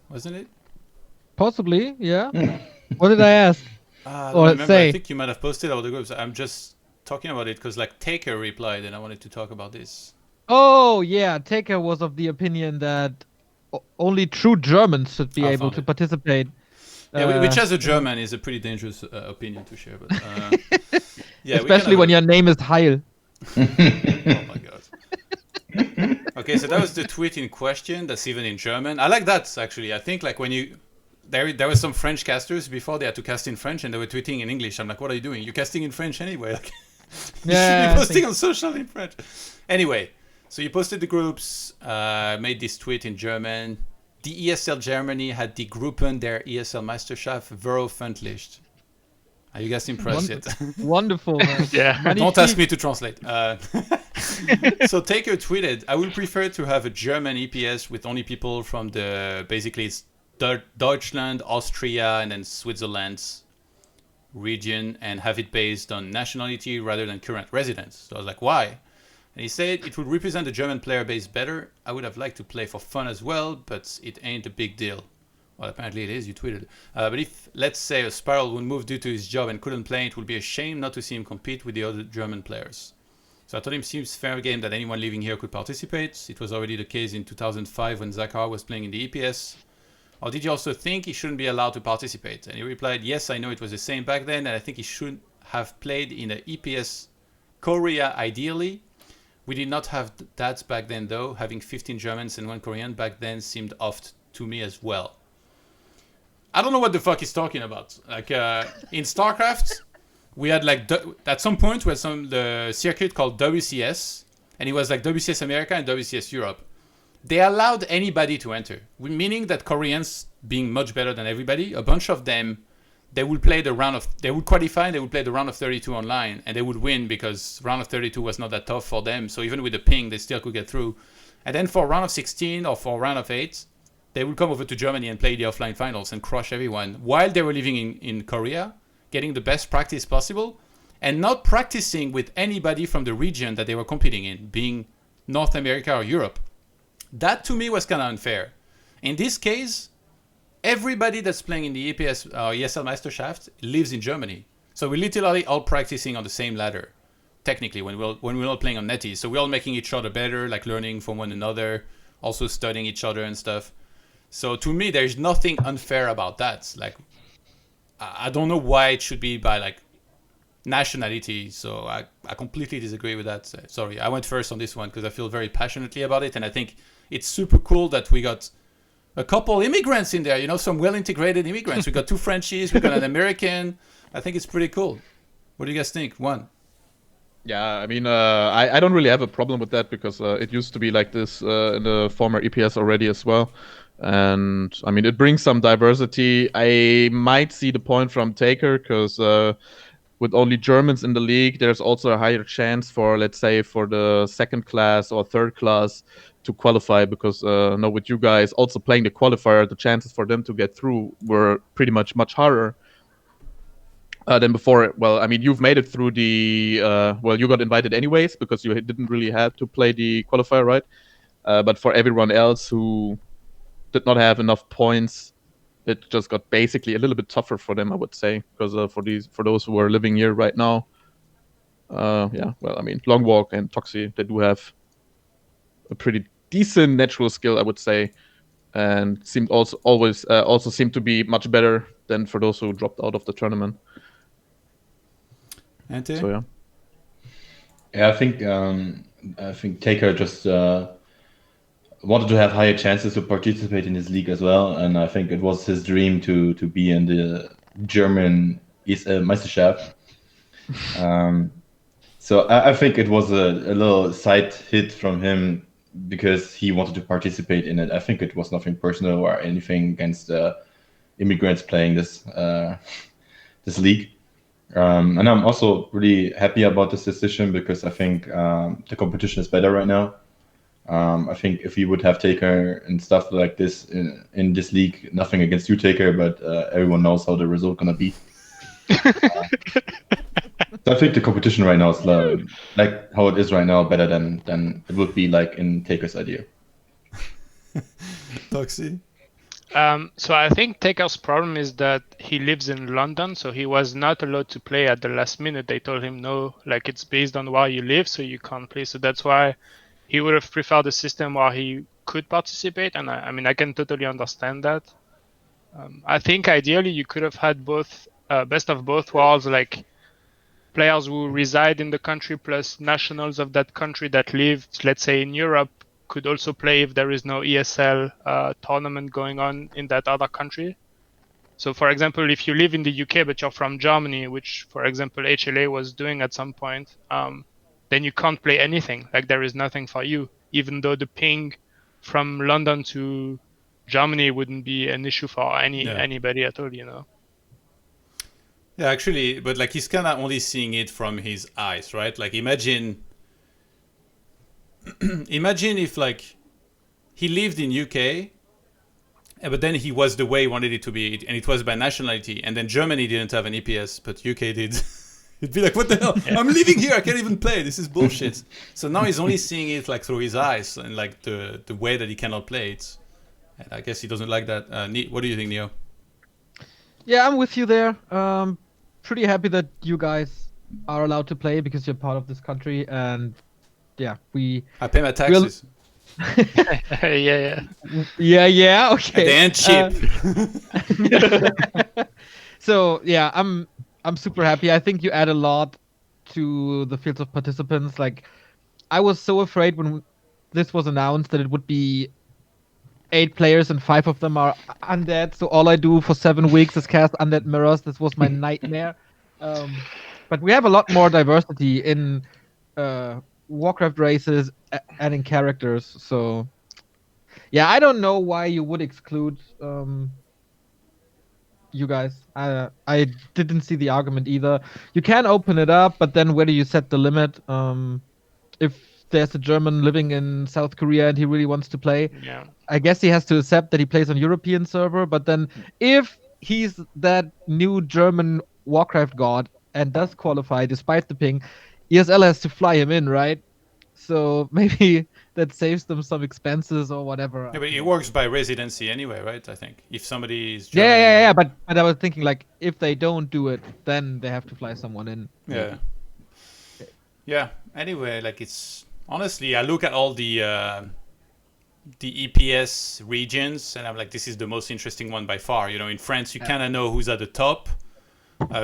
Wasn't it?
Possibly, yeah. What did I ask?
I don't remember. I think you might have posted about the groups. I'm just talking about it because like Taker replied, and I wanted to talk about this.
Oh yeah, Taker was of the opinion that only true Germans should be able to participate.
Yeah, which as a German is a pretty dangerous opinion to share. But
yeah, especially when your name is Heil.
Oh my god. Okay, so that was the tweet in question. That's even in German. I like that actually. I think like when you there were some French casters before they had to cast in French and they were tweeting in English. I'm like, what are you doing? You're casting in French anyway. Like, you should be posting on social in French. Anyway, so you posted the groups, made this tweet in German. Die ESL Germany hat die Gruppen der ESL Meisterschaft veröffentlicht. Are you guys impressed yet?
Wonderful, man.
Yeah.
Don't ask me to translate. So Taker tweeted, I would prefer to have a German EPS with only people from basically it's Deutschland, Austria, and then Switzerland's region and have it based on nationality rather than current residence. So I was like, why? And he said it would represent the German player base better. I would have liked to play for fun as well, but it ain't a big deal. Well, apparently it is. You tweeted. But if, let's say, a Spiral would move due to his job and couldn't play, it would be a shame not to see him compete with the other German players. So I told him it seems fair game that anyone living here could participate. It was already the case in 2005 when Zakar was playing in the EPS. Or did you also think he shouldn't be allowed to participate? And he replied, yes, I know it was the same back then, and I think he should have played in the EPS Korea ideally. We did not have that back then, though. Having 15 Germans and 1 Korean back then seemed off to me as well. I don't know what the fuck he's talking about. Like in StarCraft, we had like at some point we had the circuit called WCS, and it was like WCS America and WCS Europe. They allowed anybody to enter, meaning that Koreans, being much better than everybody, a bunch of them, they would qualify and they would play the round of 32 online, and they would win because round of 32 was not that tough for them. So even with the ping, they still could get through. And then for round of 16 or for round of 8, they would come over to Germany and play the offline finals and crush everyone while they were living in Korea, getting the best practice possible, and not practicing with anybody from the region that they were competing in, being North America or Europe. That to me was kind of unfair. In this case, everybody that's playing in the EPS ESL Meisterschaft lives in Germany. So we're literally all practicing on the same ladder, technically, when we're all playing on NetEase. So we're all making each other better, like learning from one another, also studying each other and stuff. So to me, there's nothing unfair about that. Like, I don't know why it should be by like nationality. So I completely disagree with that. Sorry, I went first on this one because I feel very passionately about it. And I think it's super cool that we got a couple immigrants in there, some well-integrated immigrants. We got 2 Frenchies, we got an American. I think it's pretty cool. What do you guys think? One.
Yeah, I mean, I don't really have a problem with that because it used to be like this in the former EPS already as well. And I mean, it brings some diversity. I might see the point from Taker because with only Germans in the league, there's also a higher chance for, let's say, for the second class or third class to qualify because with you guys also playing the qualifier, the chances for them to get through were pretty much harder than before. Well, I mean, you've made it through the you got invited anyways because you didn't really have to play the qualifier, right? But for everyone else who did not have enough points, it just got basically a little bit tougher for them, I would say, because for those who are living here right now, I mean, Longwalk and Toxi, they do have a pretty decent natural skill, I would say, and seemed also seemed to be much better than for those who dropped out of the tournament.
Ante?
So yeah.
Yeah, I think Taker just wanted to have higher chances to participate in this league as well, and I think it was his dream to be in the German Meisterschaft. So I think it was a little side hit from him because he wanted to participate in it. I think it was nothing personal or anything against immigrants playing this this league. And I'm also really happy about this decision because I think the competition is better right now. I think if you would have Taker and stuff like this in this league, nothing against you, Taker, but everyone knows how the result gonna be. So I think the competition right now is like how it is right now, better than it would be like in Taker's idea.
Toxie?
So I think Taker's problem is that he lives in London, so he was not allowed to play at the last minute. They told him no, like it's based on where you live, so you can't play. So that's why he would have preferred a system where he could participate, and I mean I can totally understand that. I think ideally you could have had both best of both worlds, like players who reside in the country plus nationals of that country that live, let's say, in Europe, could also play if there is no ESL tournament going on in that other country. So, for example, if you live in the UK but you're from Germany, which, for example, HLA was doing at some point, then you can't play anything. Like there is nothing for you, even though the ping from London to Germany wouldn't be an issue for anybody at all, you know.
Yeah, actually, but like he's kind of only seeing it from his eyes, right? Like imagine if like he lived in UK, but then he was the way he wanted it to be, and it was by nationality, and then Germany didn't have an EPS, but UK did. He'd be like, what the hell? I'm living here, I can't even play, this is bullshit. So now he's only seeing it like through his eyes and like the way that he cannot play it. And I guess he doesn't like that. What do you think, Neo?
Yeah, I'm with you there. Pretty happy that you guys are allowed to play because you're part of this country, and yeah,
I pay my taxes.
Yeah.
Yeah. Okay.
And cheap.
So yeah, I'm super happy. I think you add a lot to the fields of participants. Like, I was so afraid when this was announced that it would be 8 players and 5 of them are undead. So all I do for 7 weeks is cast undead mirrors. This was my nightmare. But we have a lot more diversity in Warcraft races and in characters. So yeah, I don't know why you would exclude you guys. I didn't see the argument either. You can open it up, but then where do you set the limit? If there's a German living in South Korea and he really wants to play, I guess he has to accept that he plays on European server. But then if he's that new German Warcraft god and does qualify despite the ping, ESL has to fly him in, right? So maybe that saves them some expenses or whatever.
Yeah, but it works by residency anyway, right? I think if somebody is German,
yeah. But I was thinking, like, if they don't do it, then they have to fly someone in.
Yeah. Anyway, like it's honestly, I look at all the EPS regions, and I'm like, this is the most interesting one by far. You know, in France, you kind of know who's at the top.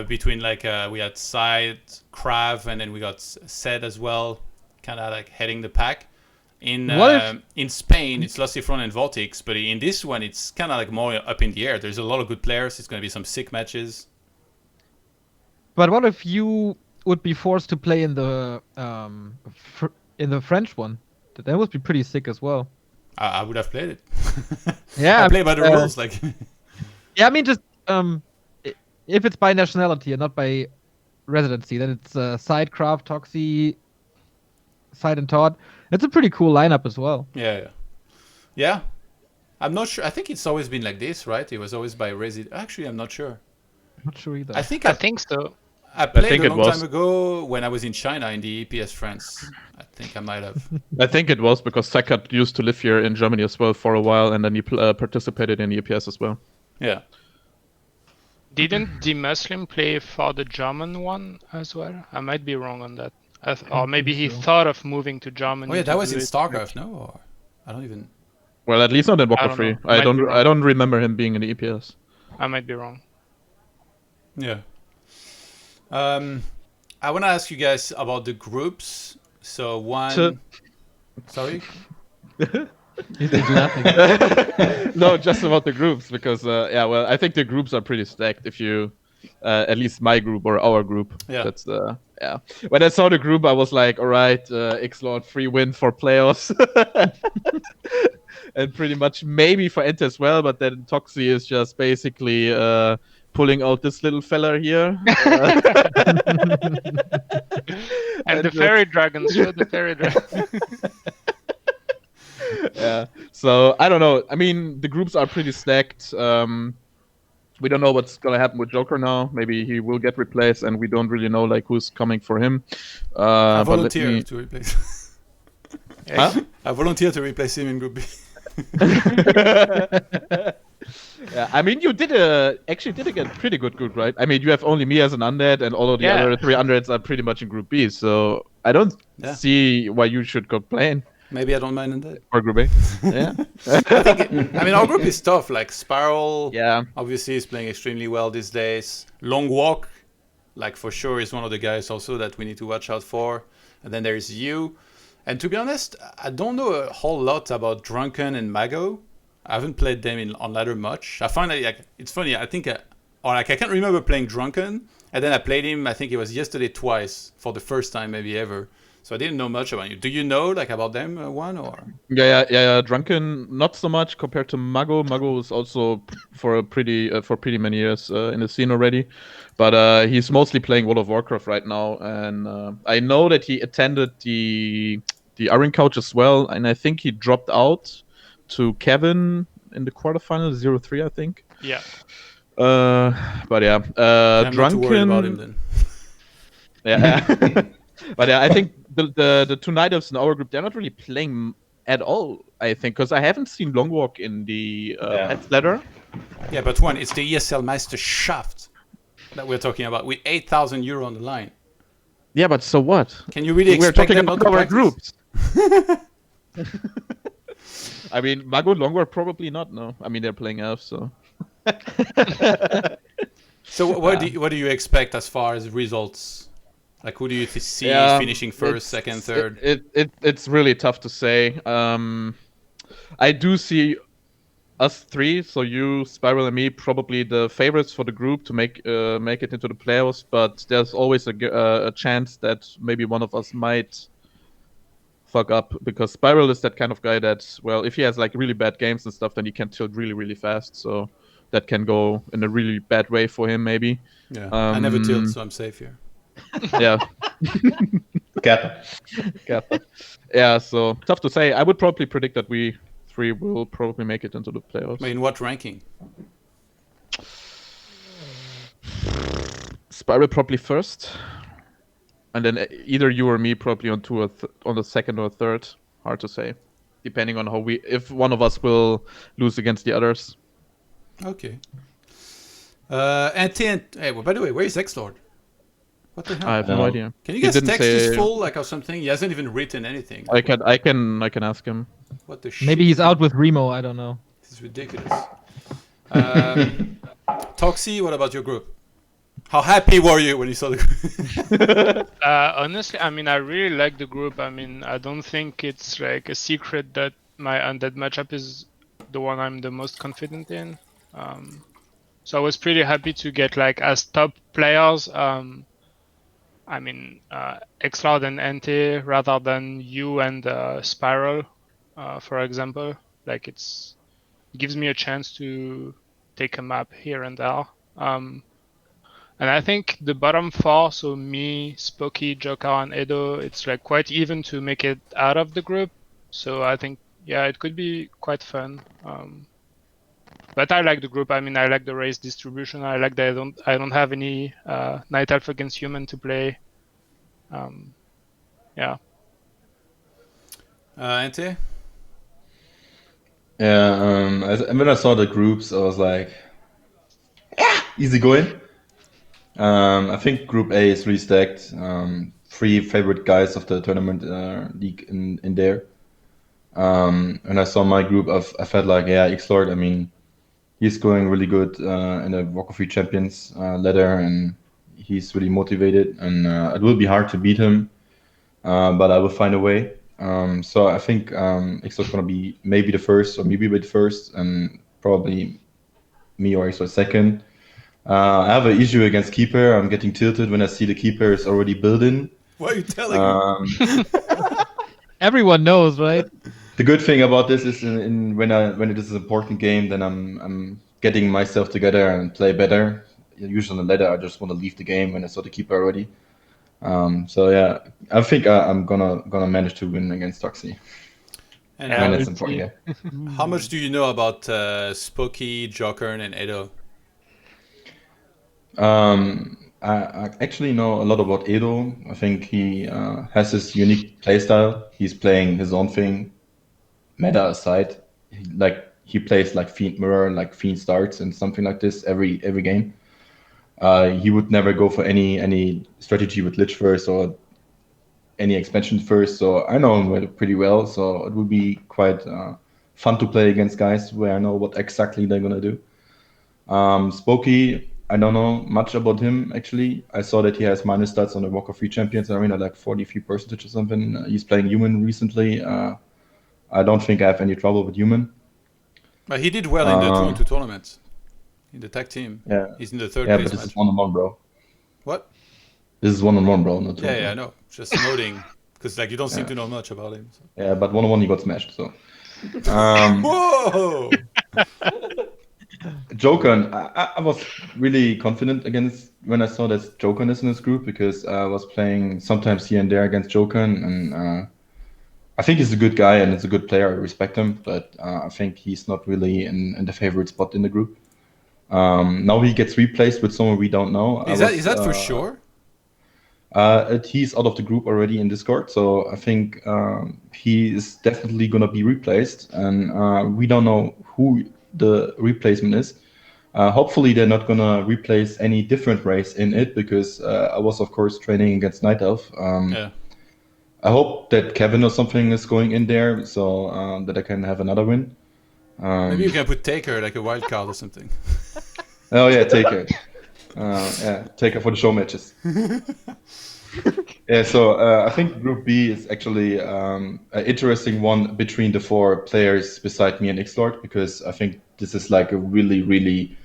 Between like we had Side, Krav, and then we got Sed as well, kind of like heading the pack. In Spain, it's Lucifron and Vortex, but in this one, it's kind of like more up in the air. There's a lot of good players. It's going to be some sick matches.
But what if you would be forced to play in the French one? That would be pretty sick as well.
I would have played it.
Yeah,
I play by the rules, like.
Yeah, I mean, just if it's by nationality and not by residency, then it's Sidecraft, Toxie, Side and Todd. It's a pretty cool lineup as well.
Yeah. I'm not sure. I think it's always been like this, right? It was always by resident. Actually, I'm not sure.
I'm not sure either.
I think so.
I played a long time ago when I was in China in the EPS France. I think I might have.
I think it was because Sakat used to live here in Germany as well for a while, and then he participated in EPS as well.
Yeah.
Didn't the Muslim play for the German one as well? I might be wrong on that. Or maybe he thought of moving to Germany.
Oh yeah, that was in StarCraft, no? Or I don't even.
Well, at least not in
I
Warcraft
don't
3.
know. Might be
I
wrong.
don't remember him being in the EPS.
I might be wrong.
Yeah. I want to ask you guys about the groups. So one. Sorry.
He's laughing.
No, just about the groups because well, I think the groups are pretty stacked. If you, at least my group or our group.
Yeah.
That's yeah. When I saw the group, I was like, all right, Xlord free win for playoffs, and pretty much maybe for Ent as well. But then Toxi is just basically pulling out this little fella here.
And the fairy dragons, show the fairy dragons.
Yeah. So I don't know. I mean, the groups are pretty stacked. We don't know what's gonna happen with Joker now. Maybe he will get replaced, and we don't really know like who's coming for him.
I
But let
volunteer
me...
to replace.
Huh?
I volunteer to replace him in Group B.
Yeah, I mean, you actually did a pretty good group, right? I mean, you have only me as an undead, and all of the
Yeah.
other 3 undeads are pretty much in Group B. So I don't
Yeah.
see why you should complain
Maybe I don't mind Undead.
for Group A. Yeah.
I mean, our group is tough. Like Spiral,
Yeah.
obviously, is playing extremely well these days. Long Walk, like for sure, is one of the guys also that we need to watch out for. And then there's you. And to be honest, I don't know a whole lot about Drunken and Mago. I haven't played them on ladder much. I find that like, it's funny. I think, I can't remember playing Drunken, and then I played him. I think it was yesterday twice for the first time, maybe ever. So I didn't know much about you. Do you know like about them, one or?
Yeah. Drunken, not so much compared to Mago. Mago is also for pretty many years in the scene already, but he's mostly playing World of Warcraft right now. And I know that he attended the Iron Couch as well, and I think he dropped out to Kevin in the quarterfinals, 0-3, I think.
Yeah.
But yeah,
I'm not too
Drunken.
worried about him then.
Yeah. But yeah, I think the 2 night elves in our group, they're not really playing at all, I think, because I haven't seen Long Walk in the Pets ladder.
Yeah, but one, it's the ESL Meisterschaft that we're talking about with 8,000 euro on the line.
Yeah, but so what?
Can you really
We're
expect
talking
them not
about
to
our
practice?
groups. I mean, Mago and Long Walk probably not, no. I mean, they're playing elves, so...
So what do you expect as far as results? Like, who do you see finishing first, second, third?
It's really tough to say. I do see us 3, so you, Spiral, and me, probably the favorites for the group to make it into the playoffs. But there's always a chance that maybe one of us might fuck up, because Spiral is that kind of guy that, well, if he has like really bad games and stuff, then he can tilt really, really fast. So that can go in a really bad way for him, maybe.
Yeah, I never tilt, so I'm safe here.
Yeah.
Kappa.
Yeah, so tough to say. I would probably predict that we 3 will probably make it into the playoffs.
I mean, what ranking?
Spiral probably first, and then either you or me probably on on the second or third. Hard to say, depending on if one of us will lose against the others.
Okay. Hey, well, by the way, where is Xlord? What the hell?
I have no idea.
Can you
He
guys
didn't
text
say-
his full like or something? He hasn't even written anything.
I can ask him.
What the shit?
Maybe he's out with Remo. I don't know.
This is ridiculous. Toxi, what about your group? How happy were you when you saw the group?
Honestly, I mean, I really like the group. I mean, I don't think it's like a secret that my Undead matchup is the one I'm the most confident in. So I was pretty happy to get like as top players. I mean, Xlord and Ente rather than you and Spiral, for example. Like it gives me a chance to take a map here and there. And I think the bottom 4, so me, Spooky, Joker, and Edo, it's like quite even to make it out of the group. So I think, yeah, it could be quite fun. But I like the group. I mean, I like the race distribution. I like that I don't have any Night Elf against Human to play. Yeah.
Ante?
Yeah, when I saw the groups, I was like, yeah, easy going. I think Group A is really stacked. 3 favorite guys of the tournament league in there. And I saw my group, I felt like, yeah, Xlord, I mean, he's going really good in the Warcraft 3 Champions ladder, and he's really motivated, and it will be hard to beat him, but I will find a way. So I think Xlord's going to be maybe the first, or maybe the first, and probably me or Xlord second. I have an issue against Keeper. I'm getting tilted when I see the Keeper is already built in.
What are you telling me?
Everyone knows, right?
The good thing about this is when it is an important game, then I'm getting myself together and play better. Usually on the ladder, I just want to leave the game when I saw the Keeper already. So yeah, I think I'm gonna manage to win against Toxie.
And
When it's important, yeah.
how much do you know about Spooky, Jokern, and Edo?
I actually know a lot about Edo. I think he has his unique playstyle. He's playing his own thing, meta aside. He plays like Fiend Mirror, like Fiend starts, and something like this every game. He would never go for any strategy with Lich first or any expansion first. So I know him pretty well. So it would be quite fun to play against guys where I know what exactly they're gonna do. Spooky, I don't know much about him actually. I saw that he has minus stats on the Warcraft 3 Champions Arena, like 43% or something. He's playing human recently. I don't think I have any trouble with human.
But he did well in the 2-on-2 tournament. In the tag team.
Yeah.
He's in the third
Yeah,
place
but this
match.
is one-on-one, bro.
What?
This is one-on-one, bro. Not
Yeah,
two-on-two.
I know. Just noting. Because like you don't seem to know much about him. So.
Yeah, but one-on-one he got smashed. So.
Whoa!
Jokern, I was really confident against when I saw that Jokern is in this group because I was playing sometimes here and there against Jokern, and I think he's a good guy and he's a good player. I respect him, but I think he's not really in the favorite spot in the group. Now he gets replaced with someone we don't know.
Is that for sure?
He's out of the group already in Discord, so I think he is definitely gonna be replaced, and we don't know who the replacement is. Hopefully they're not gonna replace any different race in it, because I was of course training against Night Elf.
Yeah.
I hope that Kevin or something is going in there, so that I can have another win.
Maybe you can put Taker like a wild card or something.
Oh yeah, Taker. Yeah, Taker for the show matches. Yeah, so I think Group B is actually an interesting one between the four players beside me and Xlord, because I think this is like a really, really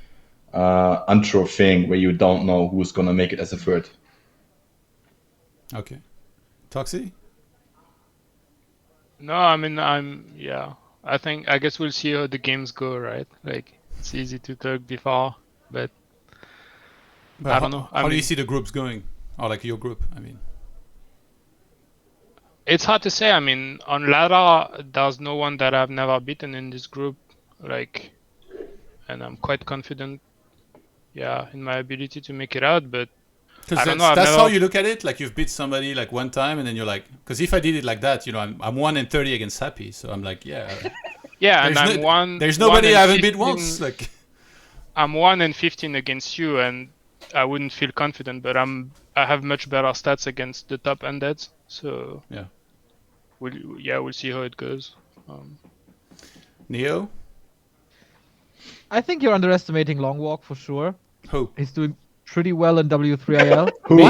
unsure thing where you don't know who's gonna make it as a third.
Okay. Toxie?
No, I mean I guess we'll see how the games go, right? Like it's easy to talk before, but I don't know.
How do you see the groups going? Or like your group, I mean.
It's hard to say. I mean, on ladder, there's no one that I've never beaten in this group, like, and I'm quite confident, in my ability to make it out. But I don't know.
That's how you look at it. Like you've beat somebody like one time, and then you're like, because if I did it like that, I'm 1-30 against Happy, so I'm like, yeah.
Yeah, and I'm one.
There's nobody I haven't
1-15
beat once. Like
I'm 1-15 against you, and I wouldn't feel confident, but I have much better stats against the top undeads. So
yeah.
We'll see how it goes.
Neo?
I think you're underestimating Long Walk for sure.
Who?
He's doing pretty well in W3IL.
Who?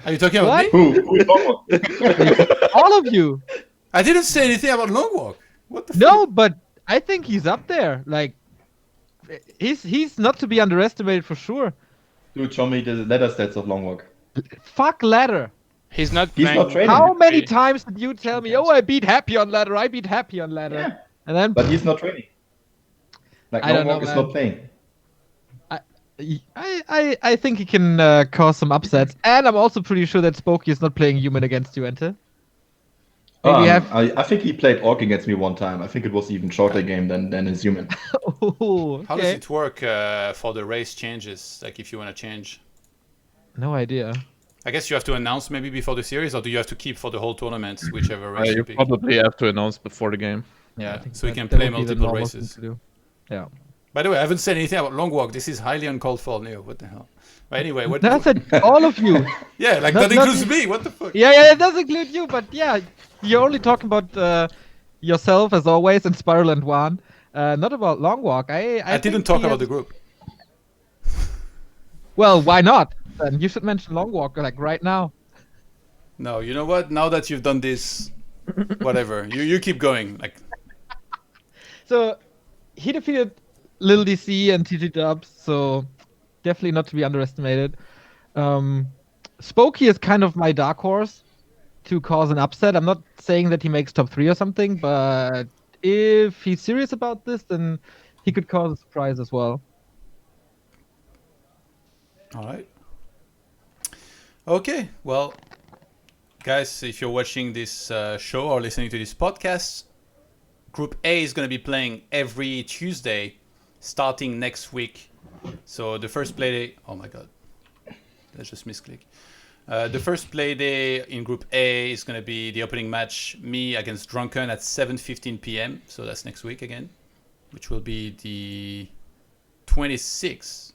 Are you talking about
What?
me?
Who?
All of you.
I didn't say anything about Long Walk. What the
No, but I think he's up there. Like, he's not to be underestimated for sure.
Dude, show me the ladder stats of Long Walk.
Fuck ladder.
He's not
He's
playing.
not training.
How many times did you tell me, oh, I beat Happy on ladder, I beat Happy on ladder?
Yeah.
And then
But he's not training. Like
I don't
Long Walk
know,
is
man.
not playing.
I think he can cause some upsets. And I'm also pretty sure that Spooky is not playing human against you, Ente.
I think he played Orc against me one time. I think it was even shorter game than his human.
Oh,
How does
okay.
it work for the race changes? Like if you want to change?
No idea.
I guess you have to announce maybe before the series, or do you have to keep for the whole tournament, whichever race
You
you pick?
probably have to announce before the game.
Yeah,
I think
so you
that
can
that
play
would be the
multiple
normal thing
races.
to do. Yeah.
By the way, I haven't said anything about Long Walk. This is highly uncalled for, Neo. What the hell? But anyway, what?
That's it. All of you.
Yeah, like
Not-
that
not-
includes me. What the fuck?
Yeah, it does include you, but yeah, you're only talking about yourself as always and Spiral and Juan, not about Long Walk.
I didn't
think
talk
he
about
has-
the group.
Well, why not? Then you should mention Long Walk like right now.
No, you know what? Now that you've done this, whatever. You keep going. Like,
So he defeated Lil DC and TG Dubs, so definitely not to be underestimated. Spooky is kind of my dark horse to cause an upset. I'm not saying that he makes top 3 or something, but if he's serious about this, then he could cause a surprise as well.
all right. Okay. Well, guys, if you're watching this show or listening to this podcast, Group A is going to be playing every Tuesday, starting next week. So the first play day. Oh my god, let's just misclick. The first play day in Group A is going to be the opening match, me against Drunken at 7:15 p.m. So that's next week again, which will be the 26th.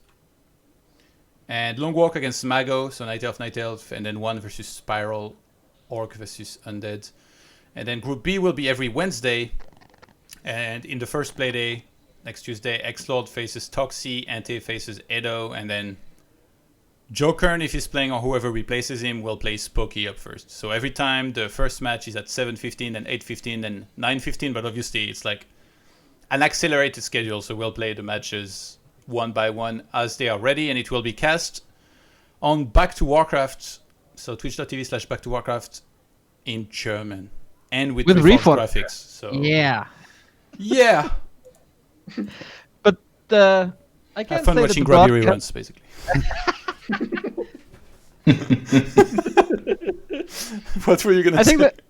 And Long Walk against Mago, so Night Elf, and then 1 versus Spiral, Orc versus Undead. And then Group B will be every Wednesday. And in the first play day, next Tuesday, X-Lord faces Toxie, Ante faces Edo, and then Jokern, if he's playing or whoever replaces him, will play Spooky up first. So every time the first match is at 7:15, then 8:15, then 9:15, but obviously it's like an accelerated schedule, so we'll play the matches one by one as they are ready, and it will be cast on Back to Warcraft, so twitch.tv/Back to Warcraft in German, and with Reforged
Reforged
graphics. So
Yeah.
yeah,
But I can't
have fun
say
watching
that the
grubby
broadcast-
reruns, basically. What were you gonna
I
say?
think that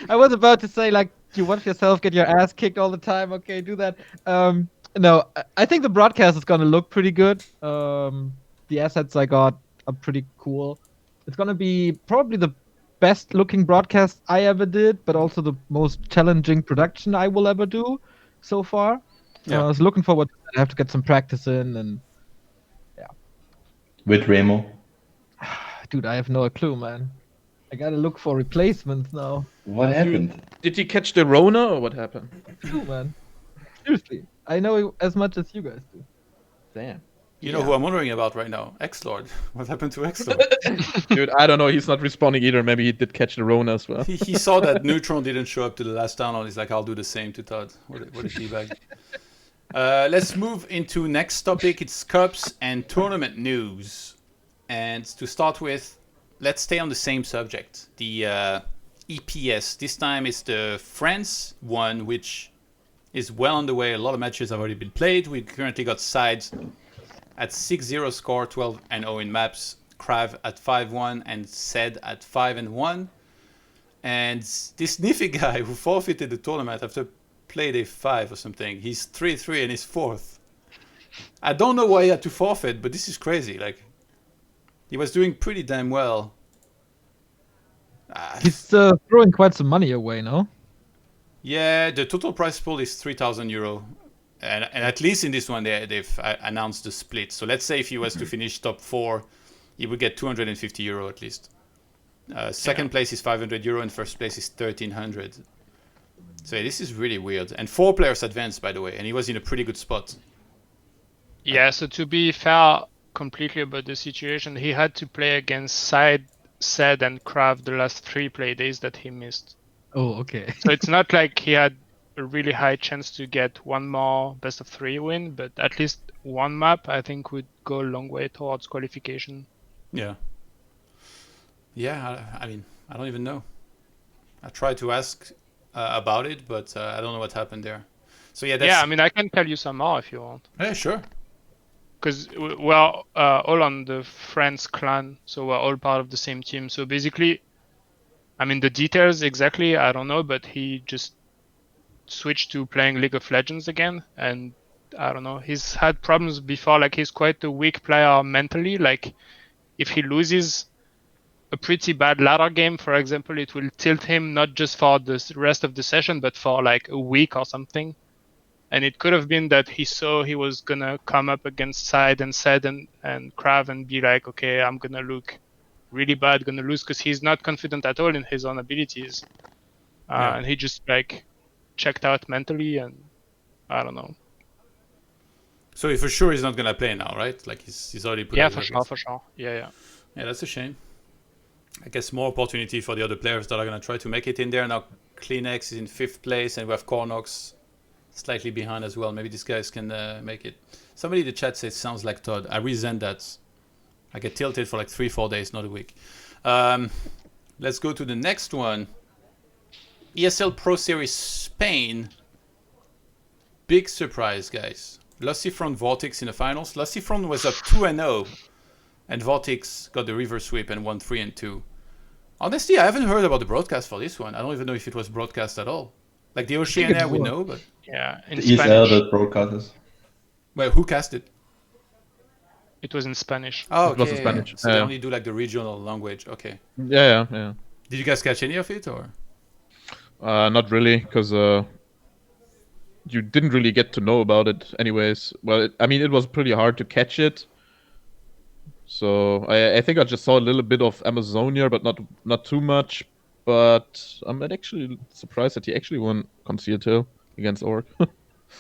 I was about to say, like, you watch yourself get your ass kicked all the time. Okay, do that. No, I think the broadcast is gonna look pretty good. The assets I got are pretty cool. It's gonna be probably the best looking broadcast I ever did, but also the most challenging production I will ever do so far.
Yeah.
I was looking forward to that. I have to get some practice in, and
With Remo.
dude, I have no clue, man. I gotta look for replacements now.
What happened?
Did he catch the Rona or what happened?
True, man. Seriously, I know as much as you guys do.
Damn.
You know who I'm wondering about right now? X-Lord. What happened to X-Lord?
Dude, I don't know. He's not responding either. Maybe he did catch the Rona as well.
he saw that Neutron didn't show up to the last download. He's like, I'll do the same to Todd. What a teabag. Let's move into next topic. It's Cups and tournament news. And to start with, let's stay on the same subject. The EPS. This time it's the France one, which is well on the way. A lot of matches have already been played. We currently got sides at 6-0 score, 12-0 in maps. Krav at 5-1 and Sed at 5-1. And this Nifty guy who forfeited the tournament after play day 5 or something, he's 3-3 and he's 4th. I don't know why he had to forfeit, but this is crazy. Like, he was doing pretty damn well.
He's throwing quite some money away, no?
Yeah, the total prize pool is €3,000. And at least in this one, they've announced the split. So let's say if he was to finish top 4, he would get €250 at least. Second place is €500 and first place is 1,300. So yeah, this is really weird. And 4 players advanced, by the way, and he was in a pretty good spot.
Yeah, so to be fair completely about the situation, he had to play against Side, Sed, and Krav the last 3 play days that he missed.
Oh, okay.
So it's not like he had a really high chance to get one more best of 3 win, but at least one map I think would go a long way towards qualification.
Yeah. Yeah, I mean, I don't even know. I tried to ask about it, but I don't know what happened there. So yeah, that's...
Yeah, I mean, I can tell you some more if you want.
Yeah, sure.
Because we're all on the France clan, so we're all part of the same team. So basically, I mean, the details exactly, I don't know, but he just switched to playing League of Legends again. And I don't know, he's had problems before. Like, he's quite a weak player mentally. Like, if he loses a pretty bad ladder game, for example, it will tilt him not just for the rest of the session, but for like a week or something. And it could have been that he saw he was gonna come up against Side and Sed and Krav and be like, okay, I'm gonna look really bad, gonna lose, because he's not confident at all in his own abilities. And he just like checked out mentally, and I don't know.
So for sure he's not gonna play now, right? Like he's already put.
Yeah, for sure. Yeah.
Yeah, that's a shame. I guess more opportunity for the other players that are gonna try to make it in there. Now Kleenex is in 5th place, and we have Cornox slightly behind as well. Maybe these guys can make it. Somebody in the chat says sounds like Todd. I resent that. I get tilted for like 3-4 days, not a week. Let's go to the next one. ESL Pro Series Spain. Big surprise, guys. Lucifron Vortex in the finals. Lucifron was up 2-0, and Vortex got the reverse sweep and won 3-2. Honestly, I haven't heard about the broadcast for this one. I don't even know if it was broadcast at all. Like the Oceania, we know, but
yeah, in
The
Spanish.
ESL, the broadcasters.
well, who cast it?
It was in Spanish.
Oh,
It was
okay.
in Spanish.
So they only do like the regional language. Okay.
Yeah.
Did you guys catch any of it, or?
Not really, because you didn't really get to know about it anyways. Well, I mean, it was pretty hard to catch it. So I think I just saw a little bit of Amazonia, but not too much. But I'm actually surprised that he actually won Concealed Hill against Orc.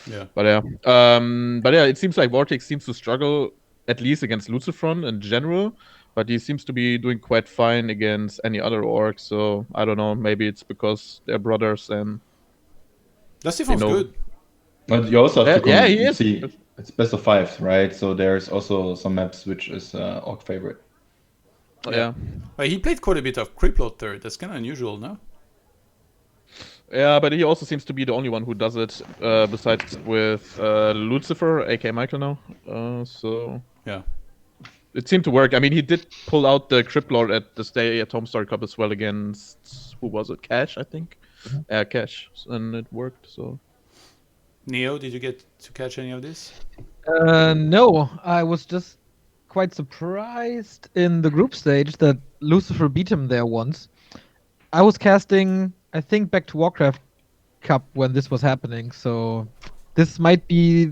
Yeah.
But yeah, it seems like Vortex seems to struggle at least against Lucifron in general. But he seems to be doing quite fine against any other Orc. So I don't know. Maybe it's because they're brothers and.
Lucifron's
know.
good.
But you also have to
Yeah, he is.
see it's best of 5, right? So there's also some maps which is Orc favorite.
Yeah.
Well, he played quite a bit of Crippler third. That's kind of unusual, no?
Yeah, but he also seems to be the only one who does it, besides with Lucifer, aka Michael now. So
Yeah.
it seemed to work. I mean, he did pull out the Crippler at the Stay at Home Star Cup as well against, who was it? Cash, I think. Cash, and it worked. So.
Neo, did you get to catch any of this?
No, I was just quite surprised in the group stage that Lucifer beat him there once. I was casting, I think, back to Warcraft Cup when this was happening, so this might be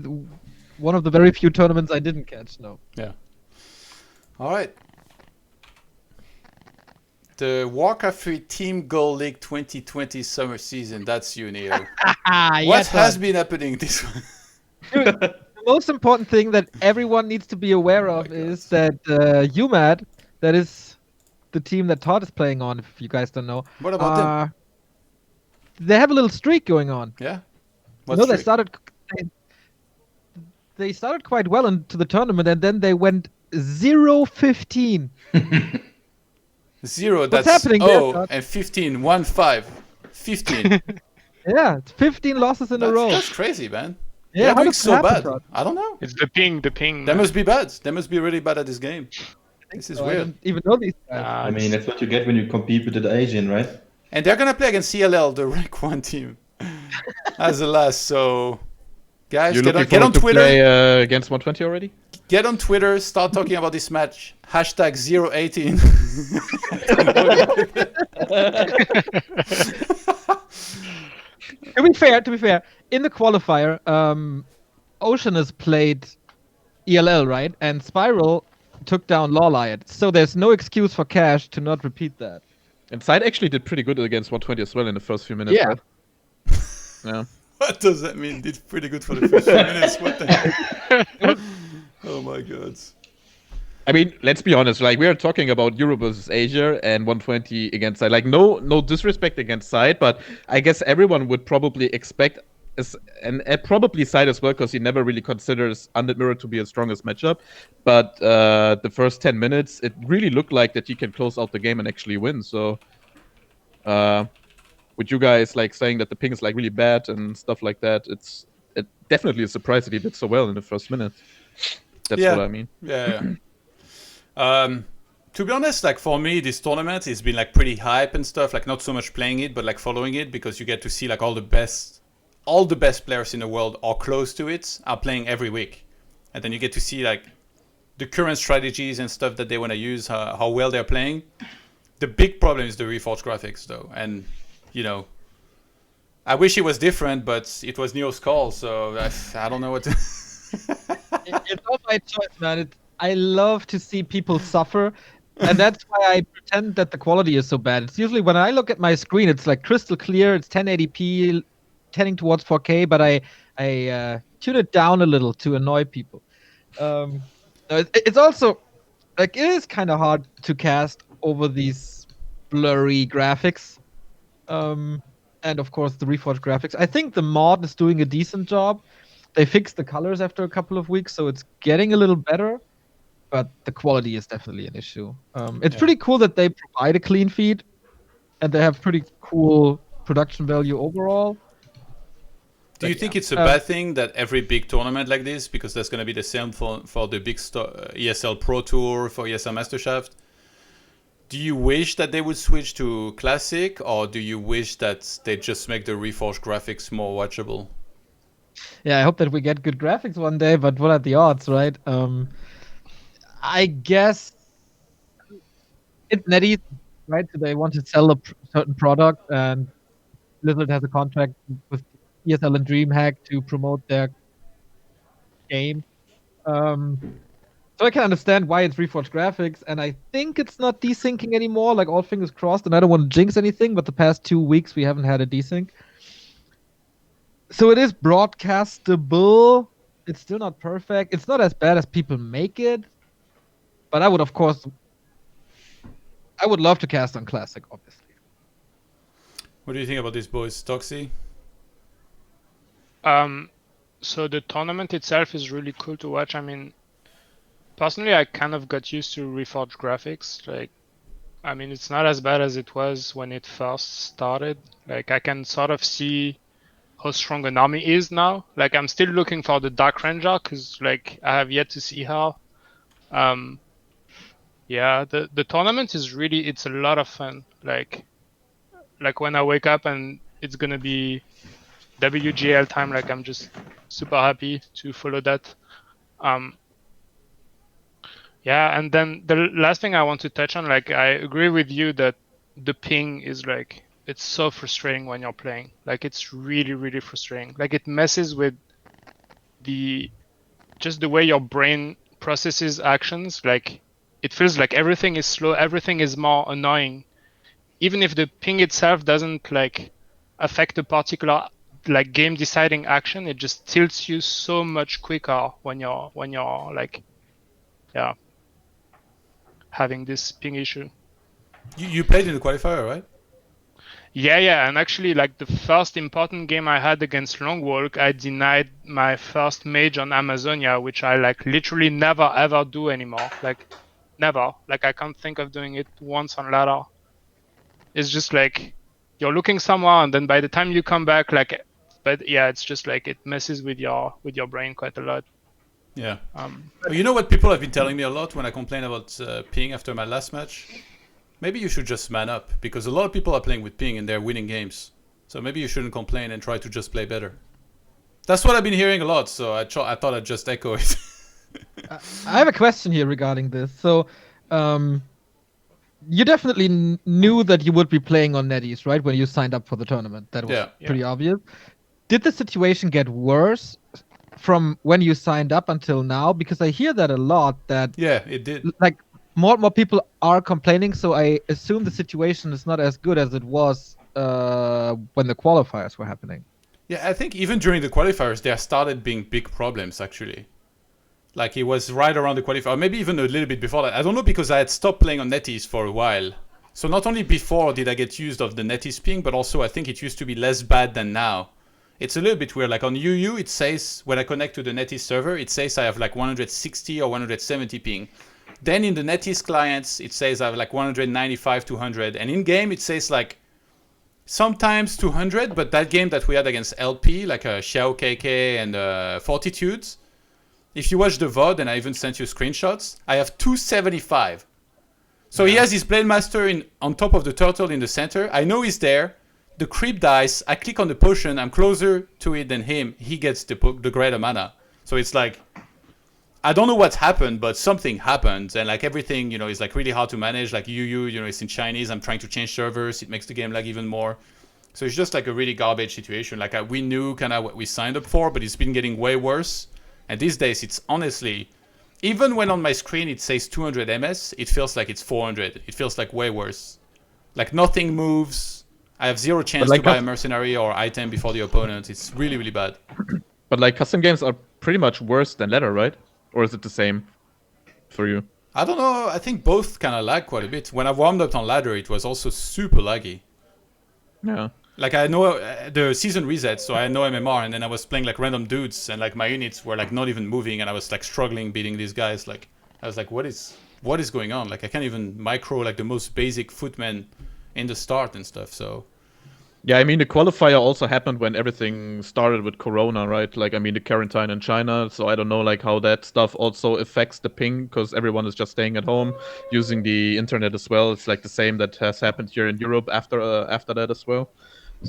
one of the very few tournaments I didn't catch. No.
Yeah. All right. The Warcraft 3 Team Goal League 2020 summer season. That's you, Neo. What has been happening this one?
Dude, the most important thing that everyone needs to be aware of is that UMAD, that is the team that Todd is playing on, if you guys don't know.
What about them?
They have a little streak going on.
Yeah.
No, they started quite well into the tournament, and then they went 0-15.
0.
What's
That's
happening there, Todd?
and 15. 1-5. 15.
Yeah, it's 15 losses in a row.
That's crazy, man.
Yeah,
They're
how
doing
does
so
that happen,
bad.
Todd?
I don't know.
It's the ping.
They must be bad. They must be really bad at this game. This is
I
weird.
don't even know these guys.
I mean, that's what you get when you compete with the Asian, right?
And they're gonna play against CLL, the rank 1 team, as the last. So, guys,
You
get
looking
on
forward to
Twitter.
play against 120 already?
Get on Twitter. Start talking about this match. Hashtag 018.
To be fair, in the qualifier, Ocean has played ELL, right? And Spiral took down Lawliot. So there's no excuse for Cash to not repeat that.
And Side actually did pretty good against 120 as well in the first few minutes.
Yeah.
Right? Yeah.
What does that mean? Did pretty good for the first few minutes. What the heck? Oh my god.
I mean, let's be honest. Like, we are talking about Europe versus Asia and 120 against Side. Like, no disrespect against Side, but I guess everyone would probably expect, and probably Side as well, because he never really considers Undead Mirror to be his strongest matchup. But the first 10 minutes, it really looked like that he can close out the game and actually win. So, with you guys like saying that the ping is like really bad and stuff like that, it definitely a surprise that he did so well in the first minute. That's what I mean.
Yeah. To be honest, like for me, this tournament has been like pretty hype and stuff. Like not so much playing it, but like following it, because you get to see like all the best players in the world or close to it are playing every week, and then you get to see like the current strategies and stuff that they want to use, how well they're playing. The big problem is the Reforged graphics, though, and you know, I wish it was different, but it was Neo's call, so I don't know what to...
It's not my choice, man. I love to see people suffer, and that's why I pretend that the quality is so bad. It's usually when I look at my screen, it's like crystal clear. It's 1080p, tending towards 4K, but I tune it down a little to annoy people. It's also like it is kind of hard to cast over these blurry graphics. And of course the Reforged graphics. I think the mod is doing a decent job. They fixed the colors after a couple of weeks, so it's getting a little better. But the quality is definitely an issue. It's pretty cool that they provide a clean feed, and they have pretty cool production value overall.
Do you think it's a bad thing that every big tournament like this, because that's going to be the same for the big ESL Pro Tour, for ESL Meisterschaft, do you wish that they would switch to Classic, or do you wish that they just make the Reforged graphics more watchable?
Yeah, I hope that we get good graphics one day, but what are the odds, right? I guess it's NetEase, right? So they want to sell a certain product, and Blizzard has a contract with ESL and DreamHack to promote their game. So I can understand why it's Reforged graphics, and I think it's not desyncing anymore, like all fingers crossed, and I don't want to jinx anything, but the past 2 weeks we haven't had a desync. So it is broadcastable. It's still not perfect. It's not as bad as people make it, but I would love to cast on Classic, obviously.
What do you think about this, boys? Toxie?
So the tournament itself is really cool to watch. I mean, personally, I kind of got used to Reforged graphics. Like, I mean, it's not as bad as it was when it first started. Like, I can sort of see how strong an army is now. Like, I'm still looking for the Dark Ranger because, like, I have yet to see her. Yeah, the tournament is really, it's a lot of fun. Like when I wake up and it's gonna be WGL time, like I'm just super happy to follow that. Yeah, and then the last thing I want to touch on, like I agree with you that the ping is like, it's so frustrating when you're playing. Like it's really, really frustrating. Like it messes with just the way your brain processes actions. Like it feels like everything is slow, everything is more annoying. Even if the ping itself doesn't like affect a particular like game deciding action, it just tilts you so much quicker when you're like, yeah, having this ping issue.
You played in the qualifier, right?
Yeah, and actually, like the first important game I had against Longwalk, I denied my first mage on Amazonia, which I like literally never ever do anymore. Like, never. Like I can't think of doing it once on ladder. It's just like you're looking somewhere, and then by the time you come back, like, but yeah, it's just like it messes with your brain quite a lot.
Yeah. You know what people have been telling me a lot when I complain about ping after my last match? Maybe you should just man up, because a lot of people are playing with ping and they're winning games. So maybe you shouldn't complain and try to just play better. That's what I've been hearing a lot, so I thought I'd just echo it.
I have a question here regarding this. So, you definitely knew that you would be playing on NetEase, right? When you signed up for the tournament. That was pretty obvious. Did the situation get worse from when you signed up until now? Because I hear that a lot, that...
Yeah, it did.
Like, more and more people are complaining, so I assume the situation is not as good as it was when the qualifiers were happening.
Yeah, I think even during the qualifiers, there started being big problems, actually. Like, it was right around the qualifier, or maybe even a little bit before that. I don't know, because I had stopped playing on NetEase for a while. So not only before did I get used of the NetEase ping, but also I think it used to be less bad than now. It's a little bit weird. Like on UU, it says, when I connect to the NetEase server, it says I have like 160 or 170 ping. Then in the NetEase clients, it says I have like 195, 200. And in game, it says like sometimes 200. But that game that we had against LP, like Xiao KK and Fortitudes, if you watch the VOD, and I even sent you screenshots, I have 275. So he has his Blade Master on top of the turtle in the center. I know he's there. The creep dies. I click on the potion. I'm closer to it than him. He gets the greater mana. So it's like, I don't know what's happened, but something happened, and like everything, you know, is like really hard to manage. Like UU, you know, it's in Chinese. I'm trying to change servers. It makes the game lag even more. So it's just like a really garbage situation. Like we knew kind of what we signed up for, but it's been getting way worse. And these days, it's honestly, even when on my screen it says 200 MS, it feels like it's 400. It feels like way worse. Like nothing moves. I have zero chance
like
to buy a mercenary or item before the opponent. It's really, really bad.
But like custom games are pretty much worse than ladder, right? Or is it the same for you?
I don't know. I think both kind of lag quite a bit. When I warmed up on ladder, it was also super laggy.
Yeah.
Like I know the season reset, so I know MMR, and then I was playing like random dudes, and like my units were like not even moving, and I was like struggling beating these guys. Like I was like, what is going on? Like I can't even micro like the most basic footman in the start and stuff. So
Yeah, I mean the qualifier also happened when everything started with Corona, right? Like I mean the quarantine in China, so I don't know like how that stuff also affects the ping because everyone is just staying at home using the internet as well. It's like the same that has happened here in Europe after that as well.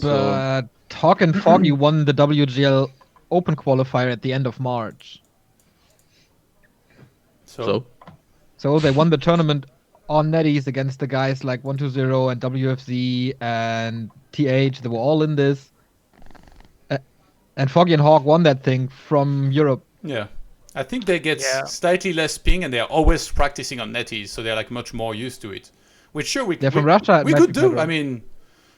But Hawk and Foggy won the WGL Open qualifier at the end of March.
So
So they won the tournament on NetEase against the guys like 120 and WFZ and TH. They were all in this. And Foggy and Hawk won that thing from Europe.
yeah, I think they get slightly less ping, and they are always practicing on NetEase, so they're like much more used to it. Which sure
They're from Russia.
We could do. I mean,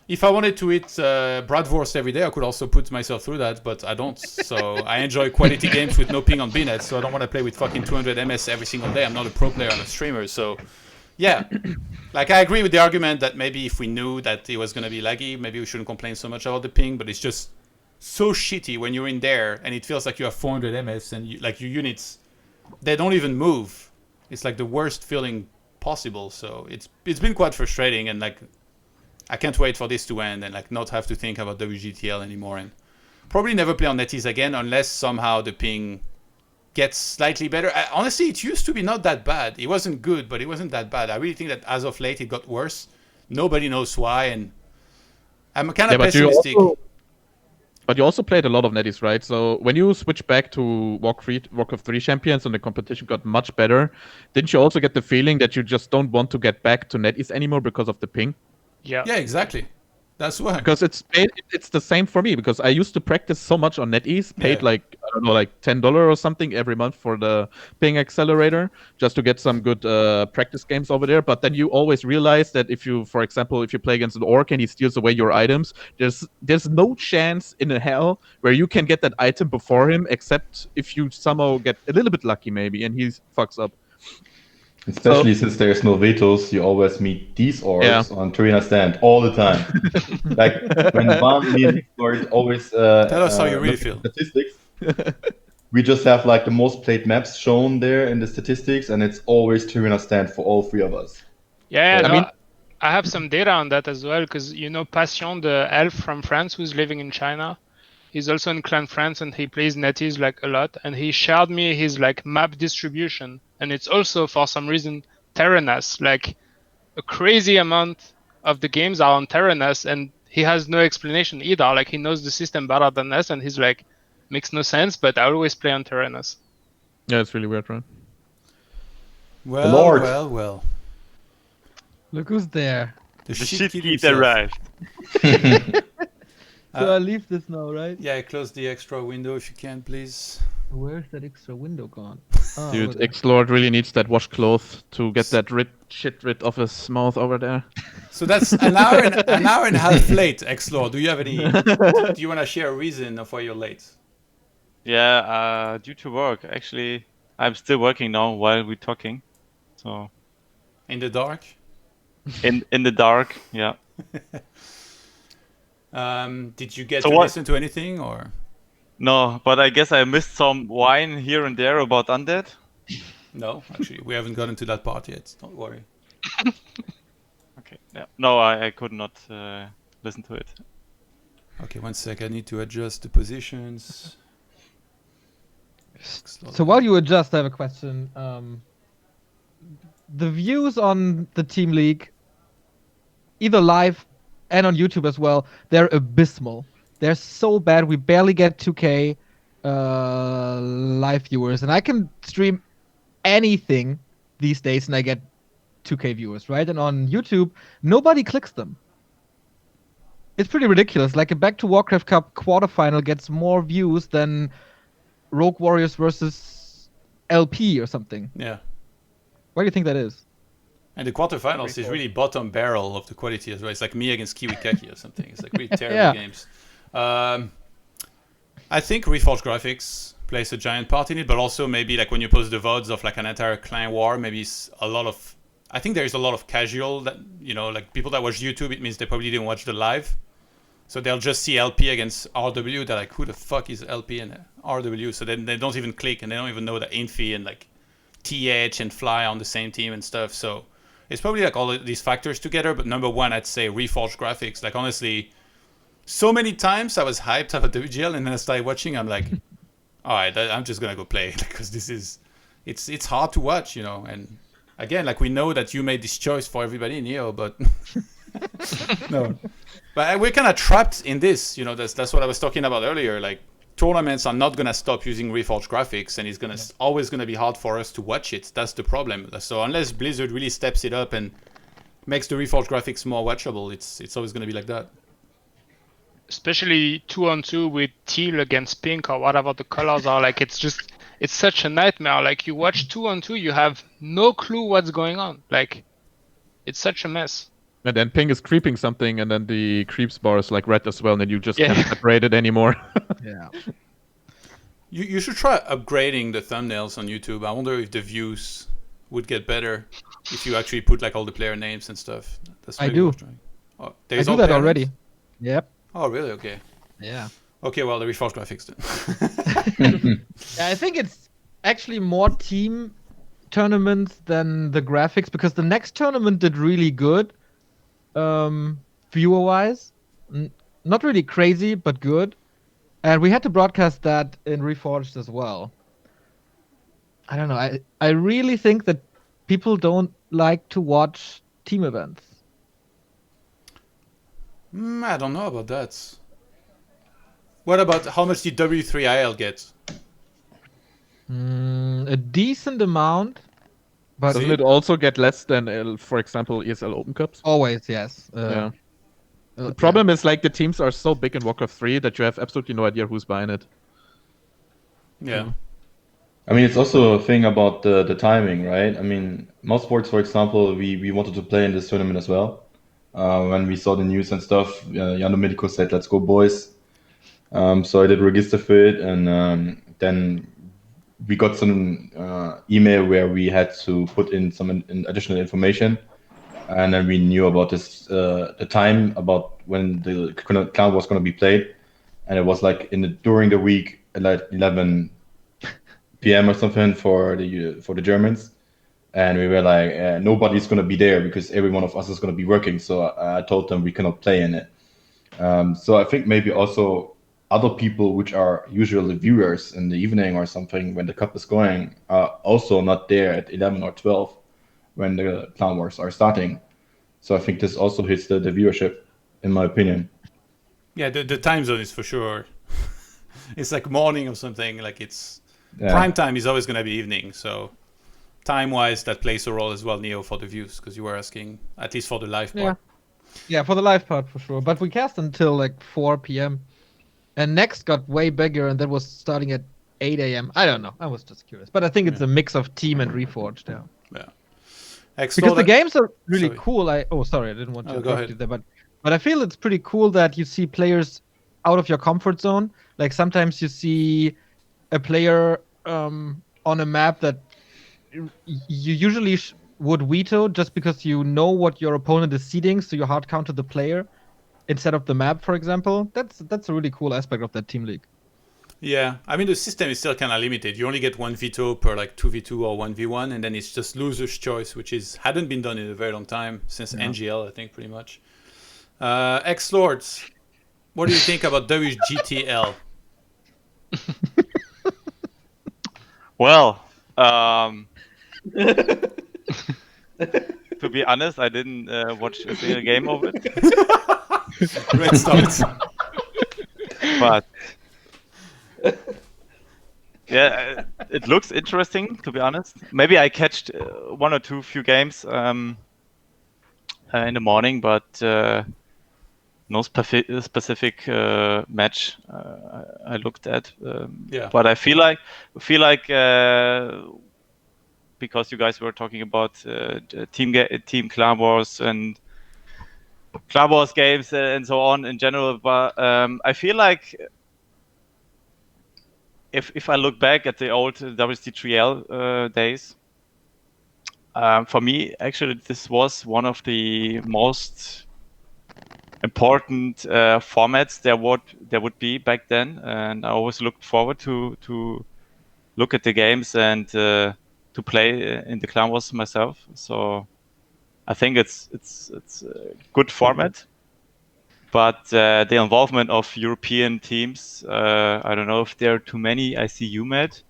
if I wanted to eat bratwurst every day, I could also put myself through that, but I don't. So I enjoy quality games with no ping on BNet, so I don't want to play with fucking 200 MS every single day. I'm not a pro player, I'm a streamer, so yeah. Like I agree with the argument that maybe if we knew that it was going to be laggy, maybe we shouldn't complain so much about the ping, but it's just so shitty when you're in there and it feels like you have 400 MS and like your units, they don't even move. It's like the worst feeling possible, so it's been quite frustrating, and like I can't wait for this to end and like not have to think about WGTL anymore, and probably never play on NetEase again unless somehow the ping gets slightly better. Honestly, it used to be not that bad. It wasn't good, but it wasn't that bad. I really think that as of late it got worse. Nobody knows why, and I'm kind of pessimistic.
But you also played a lot of NetEase, right? So when you switched back to Warcraft 3 Champions and the competition got much better, didn't you also get the feeling that you just don't want to get back to NetEase anymore because of the ping?
Yeah.
Yeah, exactly. That's why.
Because it's the same for me, because I used to practice so much on NetEase, paid like, I don't know, like $10 or something every month for the ping accelerator, just to get some good practice games over there. But then you always realize that if you, for example, if you play against an orc and he steals away your items, there's no chance in hell where you can get that item before him, except if you somehow get a little bit lucky maybe and he fucks up.
Especially since there's no vetoes, you always meet these orcs on Torina Stand all the time. Like when me and Explore always
tell us how you really feel.
Statistics. We just have like the most played maps shown there in the statistics, and it's always Torina Stand for all three of us.
Yeah, no, I have some data on that as well, because you know Passion, the elf from France who's living in China, he's also in Clan France and he plays NetEase like a lot, and he shared me his like map distribution, and it's also for some reason Terranas. Like a crazy amount of the games are on Terranas, and he has no explanation either. Like he knows the system better than us, and he's like, makes no sense, but I always play on Terranas.
Yeah, it's really weird, right?
Well.
Look who's there.
The
shit
kid
heat
himself.
arrived.
So I leave this now, right?
Yeah, close the extra window if you can, please.
Where's that extra window gone? Oh,
Dude, X-Lord really needs that washcloth to get that shit rid of his mouth over there.
So that's an hour and a half late, X-Lord. Do you have any? Do you want to share a reason of why you're late?
Yeah, due to work. Actually, I'm still working now while we're talking. So
In the dark?
in the dark, yeah.
Did you get to listen to anything or?
No, but I guess I missed some wine here and there about Undead.
No, actually, we haven't gotten to that part yet. Don't worry.
Okay. Yeah. No, I could not listen to it.
Okay, one sec. I need to adjust the positions.
So while you adjust, I have a question. The views on the Team League, either live and on YouTube as well, they're abysmal. They're so bad. We barely get 2K live viewers, and I can stream anything these days and I get 2K viewers, right? And on YouTube, nobody clicks them. It's pretty ridiculous. Like a Back to Warcraft Cup quarterfinal gets more views than Rogue Warriors versus LP or something.
Yeah.
Why do you think that is?
And the quarterfinals is really bottom barrel of the quality as well. It's like me against Kiwikeki or something. It's like really terrible
Yeah.
games. I think Reforged graphics plays a giant part in it, but also maybe like when you post the VODs of like an entire clan war, maybe it's a lot of. I think there is a lot of casual that like people that watch YouTube. It means they probably didn't watch the live, so they'll just see LP against RW. They're like, who the fuck is LP and RW? So then they don't even click and they don't even know that Infi and like TH and Fly on the same team and stuff. So it's probably like all of these factors together. But number one, I'd say Reforged graphics. Like honestly, so many times I was hyped up at WGL and then I started watching. I'm like, all right, I'm just gonna go play because this is, it's hard to watch, And again, like we know that you made this choice for everybody, Neo, but no. But we're kind of trapped in this, That's what I was talking about earlier. Like tournaments are not gonna stop using Reforged graphics, and it's always gonna be hard for us to watch it. That's the problem. So unless Blizzard really steps it up and makes the Reforged graphics more watchable, it's always gonna be like that.
Especially 2-on-2 with teal against pink or whatever the colors are. Like it's such a nightmare. Like you watch 2-on-2, you have no clue what's going on. Like it's such a mess.
And then pink is creeping something, and then the creeps bar is like red as well, and then you just can't separate it anymore.
Yeah.
You should try upgrading the thumbnails on YouTube. I wonder if the views would get better if you actually put like all the player names and stuff. That's
I do.
Oh,
I do that already. Yep.
Oh, really? Okay.
Yeah.
Okay, well, the Reforged graphics then.
Yeah, I think it's actually more team tournaments than the graphics, because the next tournament did really good, viewer-wise. Not really crazy, but good. And we had to broadcast that in Reforged as well. I don't know. I really think that people don't like to watch team events.
I don't know about that. What about how much did W3IL get?
A decent amount, but
Doesn't it also get less than, for example, ESL Open Cups?
always, yes.
Yeah. The problem is like the teams are so big in Warcraft 3 that you have absolutely no idea who's buying it.
Yeah.
I mean, it's also a thing about the timing, right? I mean, Mouse Sports, for example, we wanted to play in this tournament as well. When we saw the news and stuff, Jan Medico said, "Let's go, boys." So I did register for it, and then we got some email where we had to put in some additional information, and then we knew about this the time about when the clan was going to be played, and it was like during the week at like 11 p.m. or something for the Germans. And we were like, nobody's going to be there because every one of us is going to be working. So I told them we cannot play in it. So I think maybe also other people, which are usually viewers in the evening or something when the cup is going, are also not there at 11 or 12 when the Clan Wars are starting. So I think this also hits the viewership, in my opinion.
Yeah, the time zone is for sure. It's like morning or something. Like prime time is always going to be evening. So time-wise, that plays a role as well, Neo, for the views, because you were asking, at least for the live part.
Yeah, for the live part, for sure. But we cast until like 4 p.m. And next got way bigger, and that was starting at 8 a.m. I don't know. I was just curious. But I think it's a mix of team and Reforged, yeah. Because the games are really cool. Sorry, I didn't want to interrupt you there. But I feel it's pretty cool that you see players out of your comfort zone. Like sometimes you see a player on a map that you usually would veto just because you know what your opponent is seeding, so you hard counter the player instead of the map, for example. That's a really cool aspect of that team league.
Yeah, I mean the system is still kind of limited. You only get one veto per like 2v2 or 1v1, and then it's just loser's choice, which hadn't been done in a very long time since NGL, I think, pretty much. X-Lords, what do you think about WGTL?
Well, to be honest, I didn't watch a single game of it.
Great start.
But yeah, it looks interesting, to be honest. Maybe I catched one or few games in the morning, but no specific match I looked at.
Yeah.
But I feel like because you guys were talking about team Clan Wars and Clan Wars games and so on in general, but I feel like if I look back at the old WC3L days, for me, actually, this was one of the most important formats there would be back then, and I always looked forward to look at the games and to play in the Clan Wars myself. So I think it's a good format, but the involvement of European teams, I don't know if there are too many. I see you, Matt.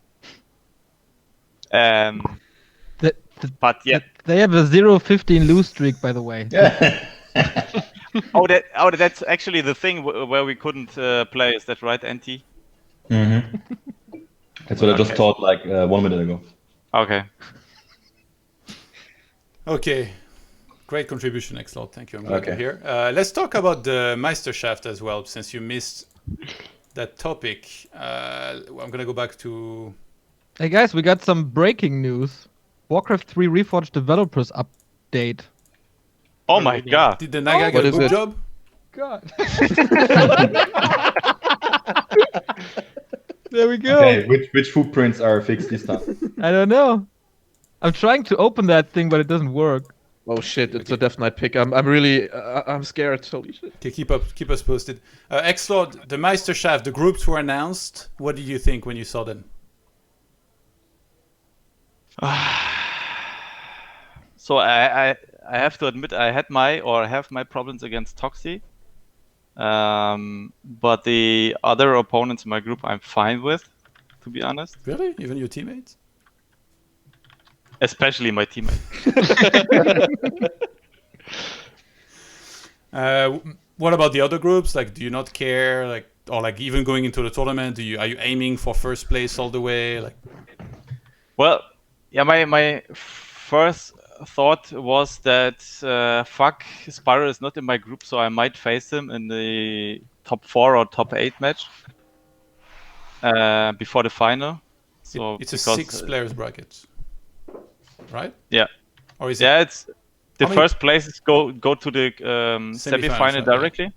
But yeah,
They have a 0-15 lose streak, by the way.
that's actually the thing where we couldn't play. Is that right, NT?
Mm-hmm. That's what I just thought like 1 minute ago.
Okay.
Okay. Great contribution, Xlord. Thank you. I'm glad to hear. Let's talk about the Meisterschaft as well, since you missed that topic. I'm going to go back to...
Hey guys, we got some breaking news. Warcraft 3 Reforged developers update.
Oh my god.
Did the Naga get a good job?
God. There we go.
Okay, which footprints are fixed this time?
I don't know. I'm trying to open that thing, but it doesn't work.
Oh shit! It's a Death Knight pick. I'm really I'm scared. Holy shit!
Okay, keep us posted. Xlord, the Meisterschaft, the groups were announced. What did you think when you saw them?
So I have to admit I have my problems against Toxie. But the other opponents in my group I'm fine with, to be honest.
Really? Even your teammates?
Especially my teammate.
What about the other groups? Like, do you not care? Like, or like even going into the tournament, are you aiming for first place all the way? Like,
well, yeah, my first thought was that fuck, Spyro is not in my group, so I might face him in the top 4 or top 8 match before the final. So
it's a 6 players bracket, right?
Yeah.
Or is
it?
It's
the first places go to the semi-final directly.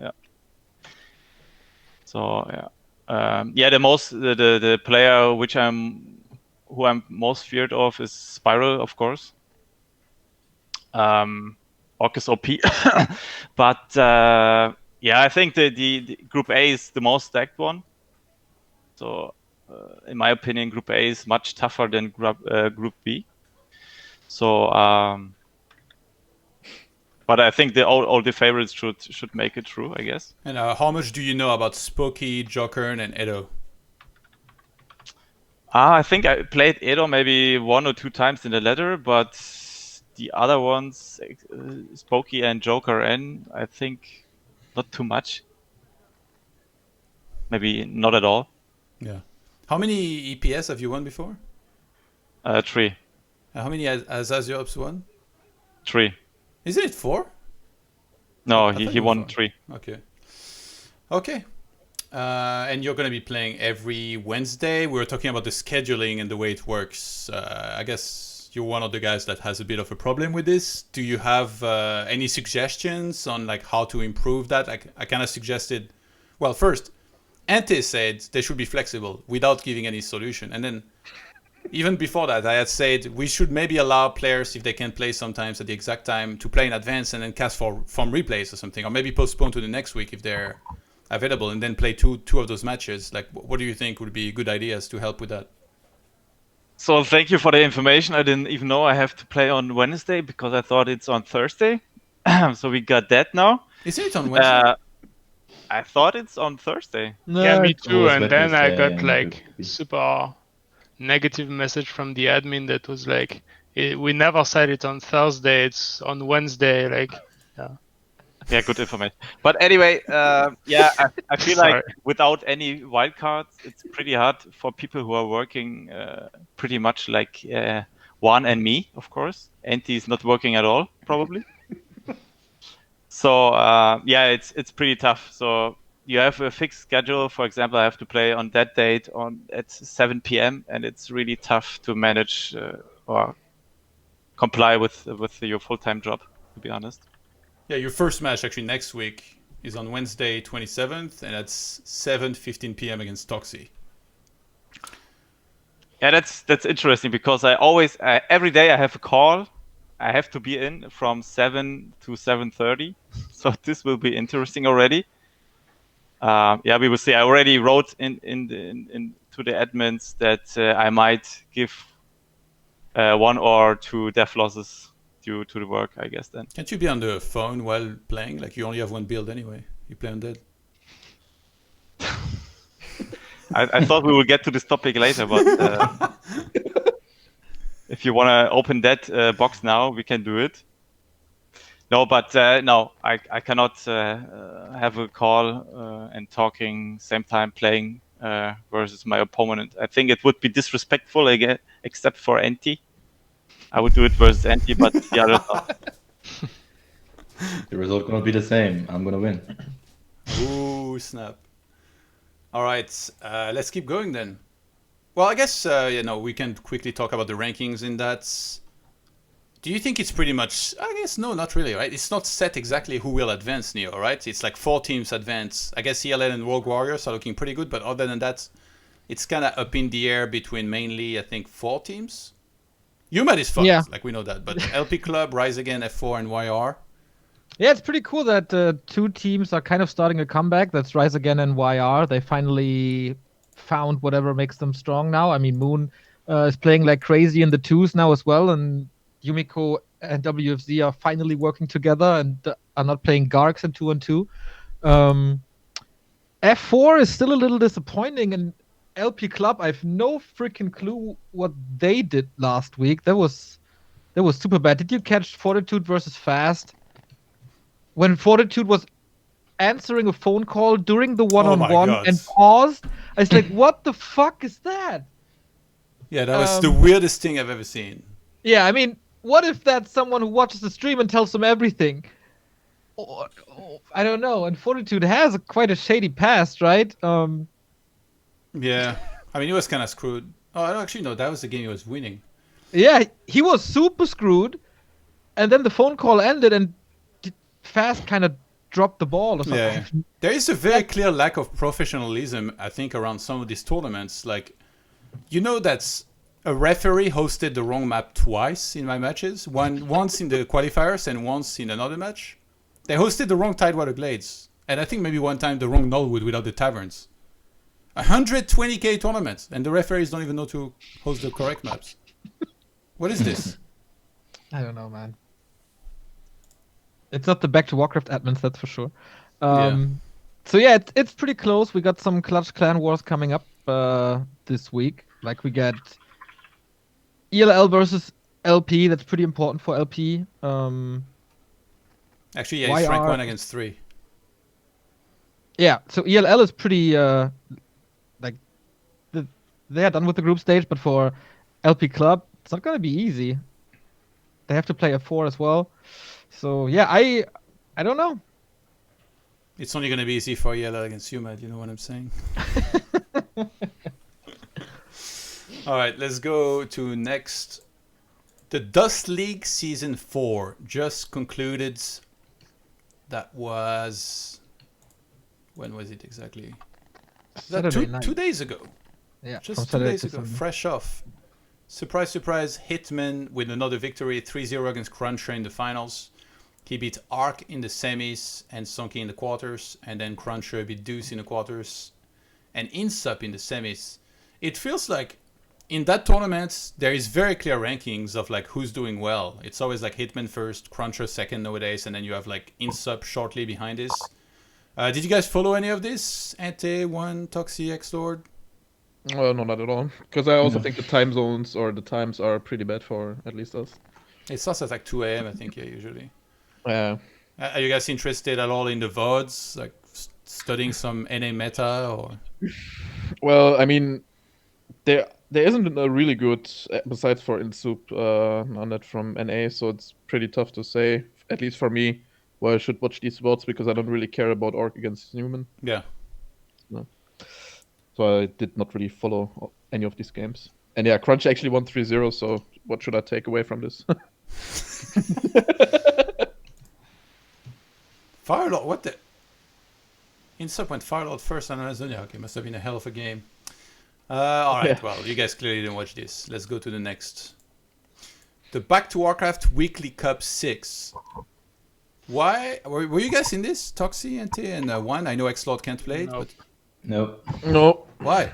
Yeah. So yeah, the player who I'm most feared of is Spyro, of course. Orc is OP, but yeah, I think the Group A is the most stacked one. So, in my opinion, Group A is much tougher than Group B. So, but I think all the favorites should make it through, I guess.
And how much do you know about Spooky, Jokern, and Edo?
I think I played Edo maybe 1 or 2 times in the ladder, but the other ones, Spooky and Joker N, I think not too much. Maybe not at all.
Yeah. How many EPS have you won before?
3.
How many has Aziops won?
3.
Isn't it 4?
No, he won 3.
Okay. And you're going to be playing every Wednesday. We were talking about the scheduling and the way it works. I guess you're one of the guys that has a bit of a problem with this. Do you have any suggestions on like how to improve that? I kind of suggested, well, first, Ante said they should be flexible without giving any solution. And then even before that, I had said we should maybe allow players, if they can play sometimes at the exact time, to play in advance and then cast from replays or something, or maybe postpone to the next week if they're available, and then play two of those matches. Like, what do you think would be good ideas to help with that?
So thank you for the information. I didn't even know I have to play on Wednesday because I thought it's on Thursday. So we got that now.
Isn't it on Wednesday?
I thought it's on Thursday.
No, yeah, me too. And then I got like super negative message from the admin that was like, we never said it's on Thursday, it's on Wednesday. Like, yeah.
Yeah, good information. But anyway, yeah, I feel like without any wildcards, it's pretty hard for people who are working pretty much like Juan and me, of course. Antti is not working at all, probably. So yeah, it's pretty tough. So you have a fixed schedule. For example, I have to play on that date at 7 p.m. and it's really tough to manage or comply with your full-time job, to be honest.
Yeah, your first match actually next week is on Wednesday 27th, and it's 7:15 p.m. against Toxie.
Yeah, that's interesting because I always every day I have a call. I have to be in from 7 to 7:30, so this will be interesting already. Yeah, we will see. I already wrote in to the admins that I might give 1 or 2 death losses due to the work, I guess. Then
Can't you be on the phone while playing? Like you only have one build anyway. You play Undead.
I thought we will get to this topic later, but if you want to open that box now, we can do it. No, but no, I cannot have a call and talking same time playing versus my opponent. I think it would be disrespectful again, except for Anti. I would do it versus Anti, but the others not.
The result gonna be the same. I'm gonna win.
Ooh, snap. All right, let's keep going then. Well, I guess we can quickly talk about the rankings in that. Do you think it's pretty much? I guess no, not really, right? It's not set exactly who will advance, Neo, right? It's like 4 teams advance. I guess ELN and Rogue Warriors are looking pretty good, but other than that, it's kind of up in the air between mainly, I think, 4 teams. UMAD is fucked,
Yeah.
like we know that, but LP Club, Rise Again, F4, and YR.
Yeah, it's pretty cool that 2 teams are kind of starting a comeback. That's Rise Again and YR. They finally found whatever makes them strong now. I mean, Moon is playing like crazy in the 2s now as well, and Yumiko and WFZ are finally working together and are not playing Garks in 2-on-2. F4 is still a little disappointing, and LP Club, I have no freaking clue what they did last week. That was super bad. Did you catch Fortitude versus Fast? When Fortitude was answering a phone call during the one-on-one
God.
and paused, I was like, what the fuck is that?
Yeah, that was the weirdest thing I've ever seen.
Yeah, I mean, what if that's someone who watches the stream and tells them everything? Or, I don't know. And Fortitude has quite a shady past, right?
Yeah, I mean, he was kind of screwed. Oh, actually, no, that was the game he was winning.
Yeah, he was super screwed, and then the phone call ended, and Fast kind of dropped the ball or something.
Yeah, there is a very clear lack of professionalism, I think, around some of these tournaments. Like, that's a referee hosted the wrong map twice in my matches. Once in the qualifiers and once in another match. They hosted the wrong Tidewater Glades, and I think maybe one time the wrong Nullwood without the taverns. 120k tournaments, and the referees don't even know to host the correct maps. What is this?
I don't know, man. It's not the Back to Warcraft admins, that's for sure.
Yeah.
So yeah, it's pretty close. We got some clutch clan wars coming up this week. Like we get ELL versus LP. That's pretty important for LP.
Actually, yeah, it's rank 1 against 3.
Yeah, so ELL is pretty they are done with the group stage, but for LP Club, it's not gonna be easy. They have to play F4 as well. So yeah, I don't know.
It's only going to be easy for ELL against UMAD, you know what I'm saying? All right, let's go to next. The Dust League Season 4 just concluded. That was... When was it exactly?
Saturday night.
2 days ago.
Yeah,
Just 2 days ago, fresh off. Surprise, surprise, Hitman with another victory, 3-0 against Cruncher in the finals. He beat Ark in the semis and Sonky in the quarters, and then Cruncher beat Deuce in the quarters, and Insup in the semis. It feels like in that tournament, there is very clear rankings of like who's doing well. It's always like Hitman first, Cruncher second nowadays, and then you have like Insup shortly behind this. Did you guys follow any of this? Ante, One, Toxie, X-Lord?
No, not at all. Because I also think the time zones or the times are pretty bad for at least us.
It starts at like 2 a.m. I think, yeah, usually.
Yeah.
Are you guys interested at all in the VODs, like studying some NA meta or?
Well, I mean, there isn't a really good, besides for Insup, Undead from NA, so it's pretty tough to say, at least for me. why I should watch these votes because I don't really care about Orc against Human.
Yeah.
So I did not really follow any of these games. And yeah, Crunch actually won 3-0, so what should I take away from this?
Firelord, what the? Insub went Firelord first on Amazonia. Okay, must have been a hell of a game. Alright,
Yeah.
well, you guys clearly didn't watch this. Let's go to the next. The Back to Warcraft Weekly Cup 6. Why? Were you guys in this? Toxie, NT, and One? I know Xlord can't play it,
No.
but
Nope.
No.
why?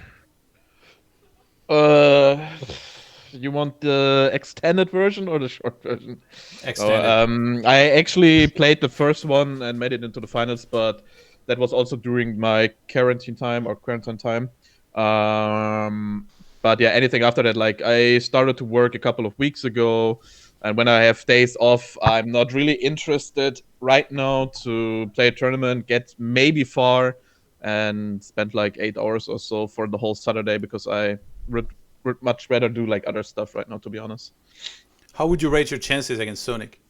You want the extended version or the short version?
Extended.
I actually played the first one and made it into the finals, but that was also during my quarantine time. But yeah, anything after that, like I started to work a couple of weeks ago, and when I have days off, I'm not really interested right now to play a tournament, get maybe far, and spend like 8 hours or so for the whole Saturday because I would much rather do like other stuff right now, to be honest.
How would you rate your chances against Sonic?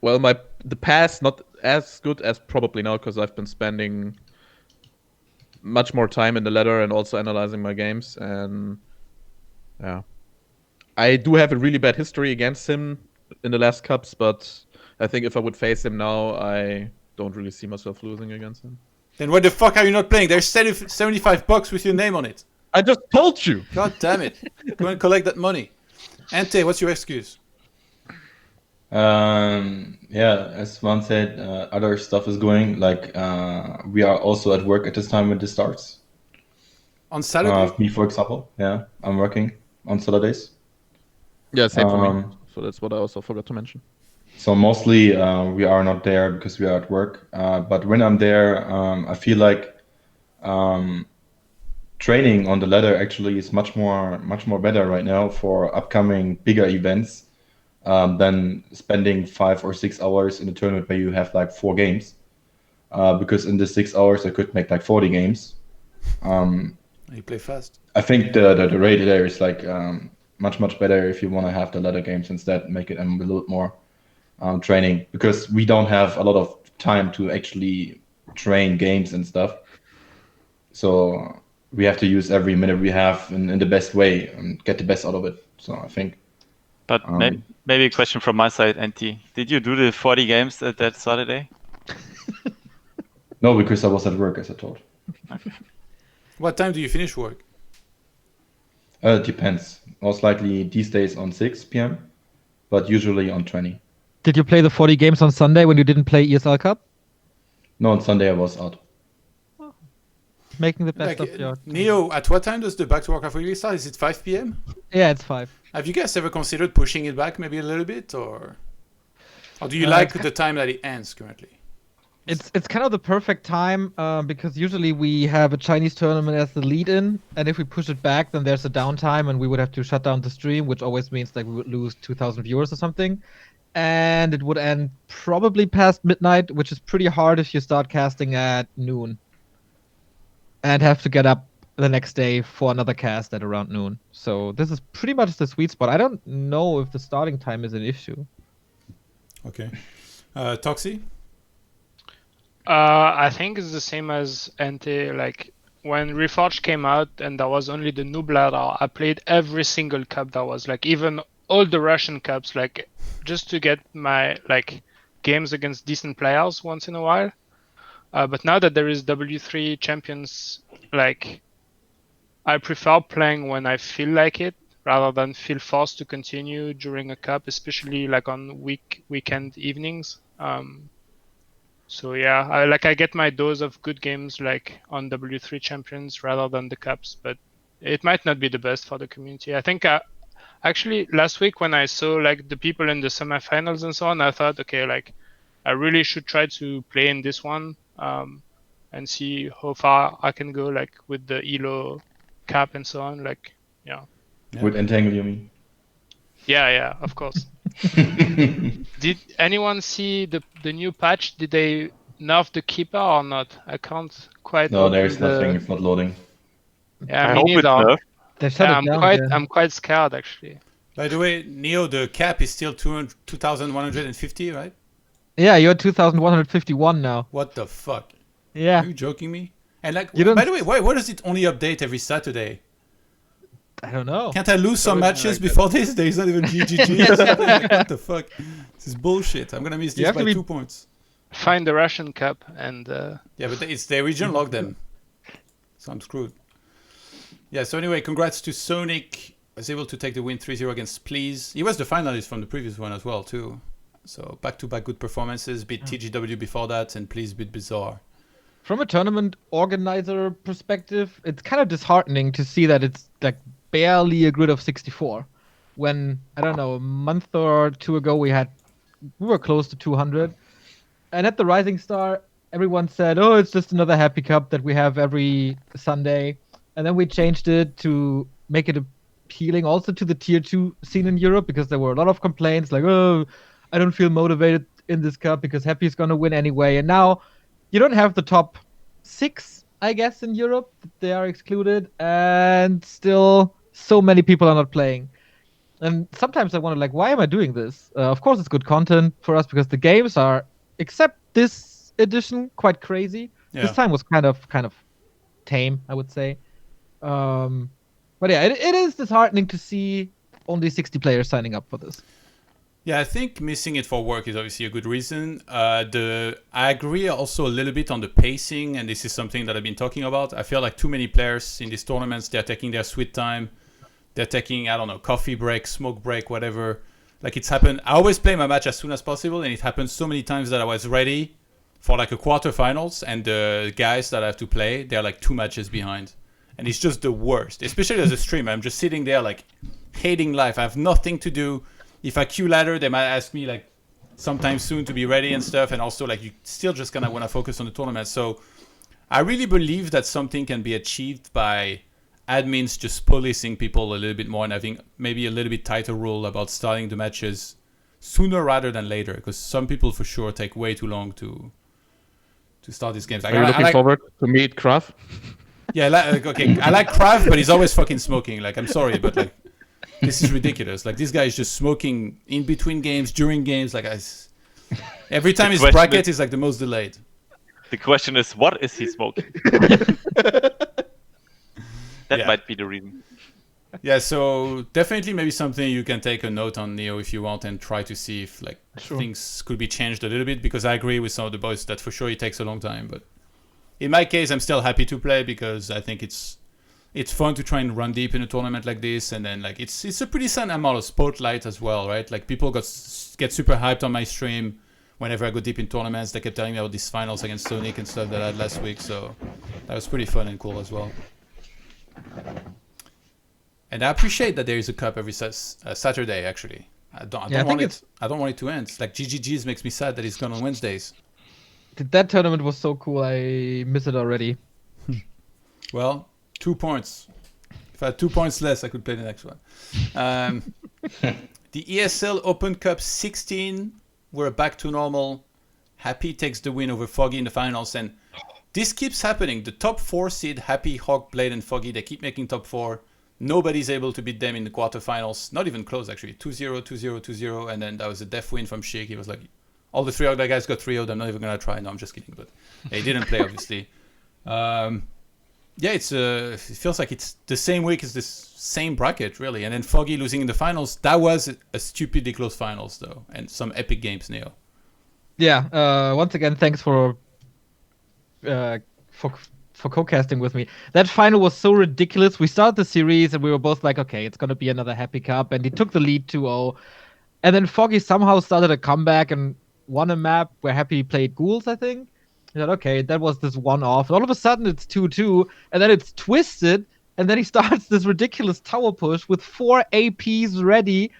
Well, the past not as good as probably now because I've been spending much more time in the ladder and also analyzing my games, and yeah, I do have a really bad history against him in the last cups, but I think if I would face him now, I don't really see myself losing against him.
Then what the fuck are you not playing? There's $75 with your name on it.
I just told you.
God damn it. Go and collect that money. Ante, what's your excuse?
Yeah, as Juan said, other stuff is going. Like we are also at work at this time when this starts.
On Saturday?
Me, for example. Yeah, I'm working on Saturdays.
Yeah, same for me.
Um,
So that's what I also forgot to mention.
So mostly we are not there because we are at work. But when I'm there, I feel like training on the ladder actually is much more better right now for upcoming bigger events than spending 5 or 6 hours in a tournament where you have like 4 games. Because in the 6 hours I could make like 40 games.
You play fast.
I think the rate there is like much better if you want to have the ladder games instead, make it a little bit more training, because we don't have a lot of time to actually train games and stuff. So we have to use every minute we have in the best way and get the best out of it. So I think.
But maybe a question from my side, NT. Did you do the 40 games at that Saturday?
No, because I was at work, as I told.
What time do you finish work?
It depends. Most likely these days on 6 p.m., but usually on 20.
Did you play the 40 games on Sunday when you didn't play ESL Cup?
No, on Sunday I was out.
Making the best
Like,
of your...
Neo, at what time does the Back to Warcraft really start? Is it 5 p.m.?
Yeah, it's 5.
Have you guys ever considered pushing it back maybe a little bit, or do you like the time that it ends currently?
It's kind of the perfect time because usually we have a Chinese tournament as the lead-in, and if we push it back, then there's a downtime and we would have to shut down the stream, which always means like we would lose 2,000 viewers or something, and it would end probably past midnight, which is pretty hard if you start casting at noon and have to get up the next day for another cast at around noon. So this is pretty much the sweet spot. I don't know if the starting time is an issue.
Okay. Toxie?
I think it's the same as NT. Like when Reforged came out and there was only the noob ladder, I played every single cup that was, like even all the Russian cups, like just to get my like games against decent players once in a while. But now that there is W3 champions, like I prefer playing when I feel like it rather than feel forced to continue during a cup, especially like on weekend evenings. So yeah, I get my dose of good games like on W3 champions rather than the cups, but it might not be the best for the community. I think actually last week when I saw like the people in the semifinals and so on, I thought, okay, like I really should try to play in this one and see how far I can go, like with the ELO cap and so on. Like, yeah.
With Entangle, you mean?
Yeah, of course. Did anyone see the new patch? Did they nerf the keeper or not? I can't quite.
No, there's nothing. It's not loading.
Yeah,
I
me
hope it's
neither.
nerfed.
They shut it down.
I'm quite scared actually.
By the way, Neo, the cap is still 2,150, right?
Yeah, you're 2,151 now.
What the fuck?
Yeah.
Are you joking me? And like,
You don't-
by the way, why does it only update every Saturday?
I don't know.
Can't I lose some
Always been
matches
like that.
before this? There is not even GGG or something. Like, what the fuck? This is bullshit. I'm gonna miss
You
this
have to
by
be-
2 points.
Find the Russian cup and
Yeah, but it's the region locked them. So I'm screwed. Yeah, so anyway, congrats to Sonic. Was able to take the win 3-0 against Please. He was the finalist from the previous one as well, too. So back-to-back good performances. Beat TGW before that, and Please beat Bizarre.
From a tournament organizer perspective, it's kind of disheartening to see that it's like barely a grid of 64. When, I don't know, a month or two ago we were close to 200. And at the Rising Star, everyone said, oh, it's just another Happy Cup that we have every Sunday. And then we changed it to make it appealing also to the tier 2 scene in Europe, because there were a lot of complaints like, oh, I don't feel motivated in this cup because Happy is going to win anyway. And now you don't have the top 6, I guess, in Europe. They are excluded, and still so many people are not playing. And sometimes I wonder, like, why am I doing this? Of course, it's good content for us because the games are, except this edition, quite crazy.
Yeah.
This time was kind of tame, I would say. But yeah, it is disheartening to see only 60 players signing up for this.
Yeah, I think missing it for work is obviously a good reason. I agree also a little bit on the pacing, and this is something that I've been talking about. I feel like too many players in these tournaments, they're taking their sweet time. They're taking, I don't know, coffee break, smoke break, whatever. Like it's happened. I always play my match as soon as possible, and it happened so many times that I was ready for like a quarterfinals, and the guys that I have to play, they're like 2 matches behind. And it's just the worst, especially as a streamer. I'm just sitting there like hating life. I have nothing to do. If I queue ladder, they might ask me like sometime soon to be ready and stuff. And also like you still just kind of want to focus on the tournament. So I really believe that something can be achieved by admins just policing people a little bit more and having maybe a little bit tighter rule about starting the matches sooner rather than later. Because some people for sure take way too long to start these games.
Are you looking forward to meet Krav?
Yeah, okay. I like Krav, but he's always fucking smoking. Like, I'm sorry, but like, this is ridiculous. Like, this guy is just smoking in between games, during games. Like, every time his bracket is like the most delayed.
The question is, what is he smoking? That
Yeah.
might be the reason.
Yeah, so definitely maybe something you can take a note on, Neo, if you want, and try to see if like things could be changed a little bit. Because I agree with some of the boys that for sure it takes a long time, but. In my case, I'm still happy to play because I think it's fun to try and run deep in a tournament like this, and then like it's a pretty decent amount of spotlight as well, right? Like people get super hyped on my stream whenever I go deep in tournaments. They kept telling me about these finals against Sonic and stuff that I had last week, so that was pretty fun and cool as well. And I appreciate that there is a cup every Saturday. Actually, I don't want it to end. Like GGGs makes me sad that it's gone on Wednesdays.
That tournament was so cool. I miss it already.
Well, 2 points. If I had 2 points less, I could play the next one. The ESL Open Cup 16, we're back to normal. Happy takes the win over Foggy in the finals, and this keeps happening. The top 4 seed, Happy, Hawk, Blade, and Foggy, they keep making top 4. Nobody's able to beat them in the quarterfinals. Not even close, actually. 2-0, 2-0, 2-0, and then that was a def win from Sheik. He was like, all the 3 other guys got 3-0'd. I'm not even going to try. No, I'm just kidding. But he didn't play, obviously. Yeah, it feels like it's the same week as this same bracket, really. And then Foggy losing in the finals. That was a stupidly close finals, though. And some epic games, Neo.
Yeah, once again, thanks for co-casting with me. That final was so ridiculous. We started the series and we were both like, okay, it's going to be another Happy Cup. And he took the lead 2-0. And then Foggy somehow started a comeback and won a map where Happy played Ghouls, I think. He said, okay, that was this one-off. All of a sudden, it's 2-2, and then it's twisted, and then he starts this ridiculous tower push with 4 APs ready,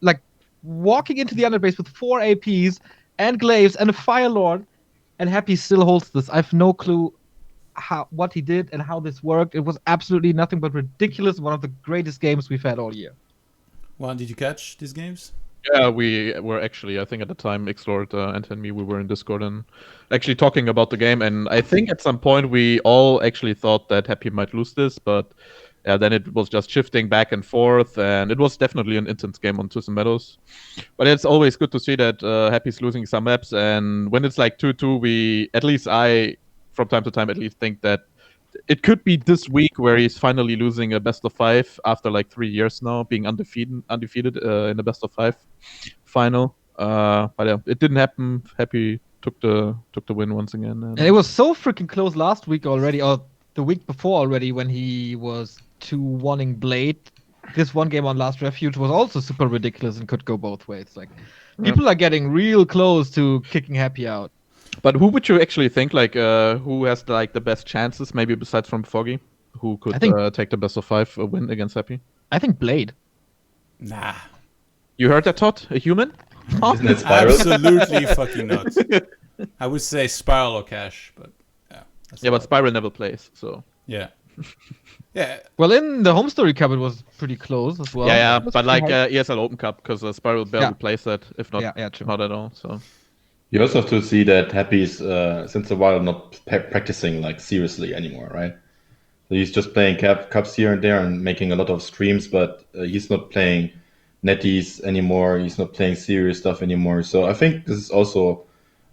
like walking into the underbase with 4 APs and glaives and a Fire Lord, and Happy still holds this. I have no clue what he did and how this worked. It was absolutely nothing but ridiculous. One of the greatest games we've had all year.
Juan, did you catch these games?
Yeah, we were actually, I think at the time, Xlord, Ant and me, we were in Discord and actually talking about the game. And I think at some point we all actually thought that Happy might lose this, but then it was just shifting back and forth, and it was definitely an intense game on Tucson Meadows. But it's always good to see that Happy's losing some maps, and when it's like 2-2, at least I, from time to time at least, think that it could be this week where he's finally losing a best of 5 after like 3 years now, being undefeated in the best of 5 final. But yeah, it didn't happen. Happy took the win once again.
And it was so freaking close last week already, or the week before already, when he was 2-1ing Blade. This one game on Last Refuge was also super ridiculous and could go both ways. Like, people are getting real close to kicking Happy out.
But who would you actually think, like, who has like the best chances, maybe besides from Foggy, who could take the best of 5 win against Happy?
I think Blade.
Nah.
You heard that, Todd? A human?
Isn't it Spiral?
Absolutely fucking not. I would say Spiral or Cash, but yeah.
Yeah, but Spiral never plays, so.
Yeah. Yeah.
Well, in the Home Story Cup, it was pretty close as well.
Yeah, but like ESL Open Cup, because Spiral barely plays that, if not,
true.
not at all. So.
You also have to see that Happy's since a while not practicing like seriously anymore, right? So he's just playing cups here and there and making a lot of streams, but he's not playing netties anymore. He's not playing serious stuff anymore. So I think this is also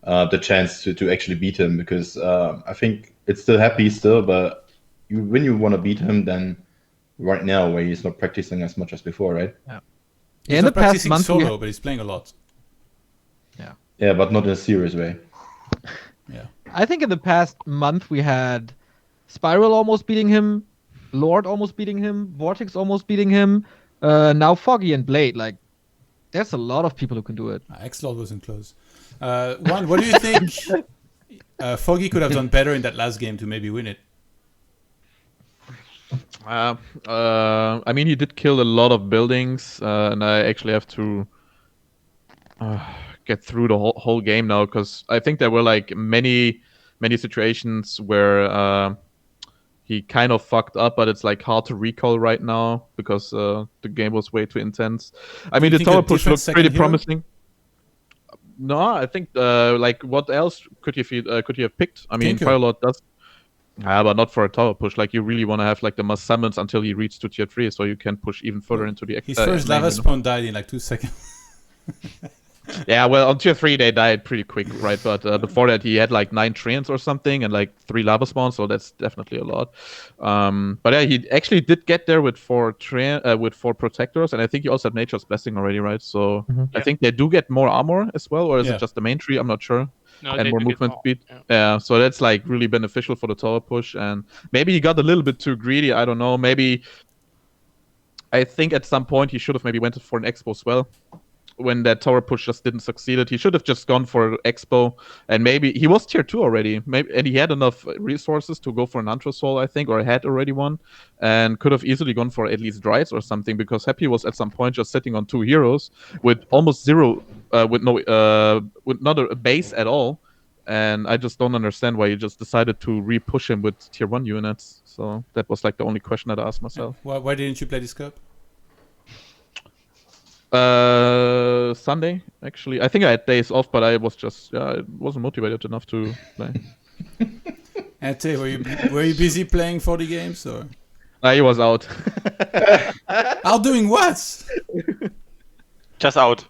the chance to actually beat him, because I think it's still Happy still, but when you want to beat him, then right now where he's not practicing as much as before, right?
Yeah.
He's
in
not
the past
practicing
month,
solo, but he's playing a lot.
Yeah, but not in a serious way.
Yeah.
I think in the past month we had Spiral almost beating him, Lord almost beating him, Vortex almost beating him, now Foggy and Blade. Like, there's a lot of people who can do it.
X-Lord wasn't close. What do you think Foggy could have done better in that last game to maybe win it?
I mean, he did kill a lot of buildings, and I actually have to get through the whole game now, because I think there were like many situations where he kind of fucked up, but it's like hard to recall right now because the game was way too intense. I mean, the tower push looked pretty promising. No, I think like what else could you have picked? I mean, Firelord does. But not for a tower push. Like, you really want to have like the must summons until he reaches to tier 3, so you can push even further into the.
His first lava spawn died in like 2 seconds.
Yeah, well, on tier 3 they died pretty quick, right? But before that he had like 9 treants or something and like 3 lava spawns, so that's definitely a lot. But yeah, he actually did get there with 4 protectors, and I think he also had Nature's Blessing already, right? So I think they do get more armor as well, or is it just the main tree? I'm not sure.
No,
and more movement speed. Yeah, so that's like really beneficial for the tower push. And maybe he got a little bit too greedy. I don't know. Maybe I think at some point he should have maybe went for an expo as well. When that tower push just didn't succeed, he should have just gone for expo, and maybe he was tier 2 already. Maybe, and he had enough resources to go for an Ultra Soul, I think, or had already one, and could have easily gone for at least Drives or something, because Happy was at some point just sitting on 2 heroes with almost zero, with not a base at all. And I just don't understand why you just decided to re-push him with tier 1 units. So that was like the only question that I asked myself.
Why didn't you play this cup?
Sunday, actually. I think I had days off, but I was just I wasn't motivated enough to play.
Ante, were you busy playing 40 games or?
He was out.
Out doing what?
Just out.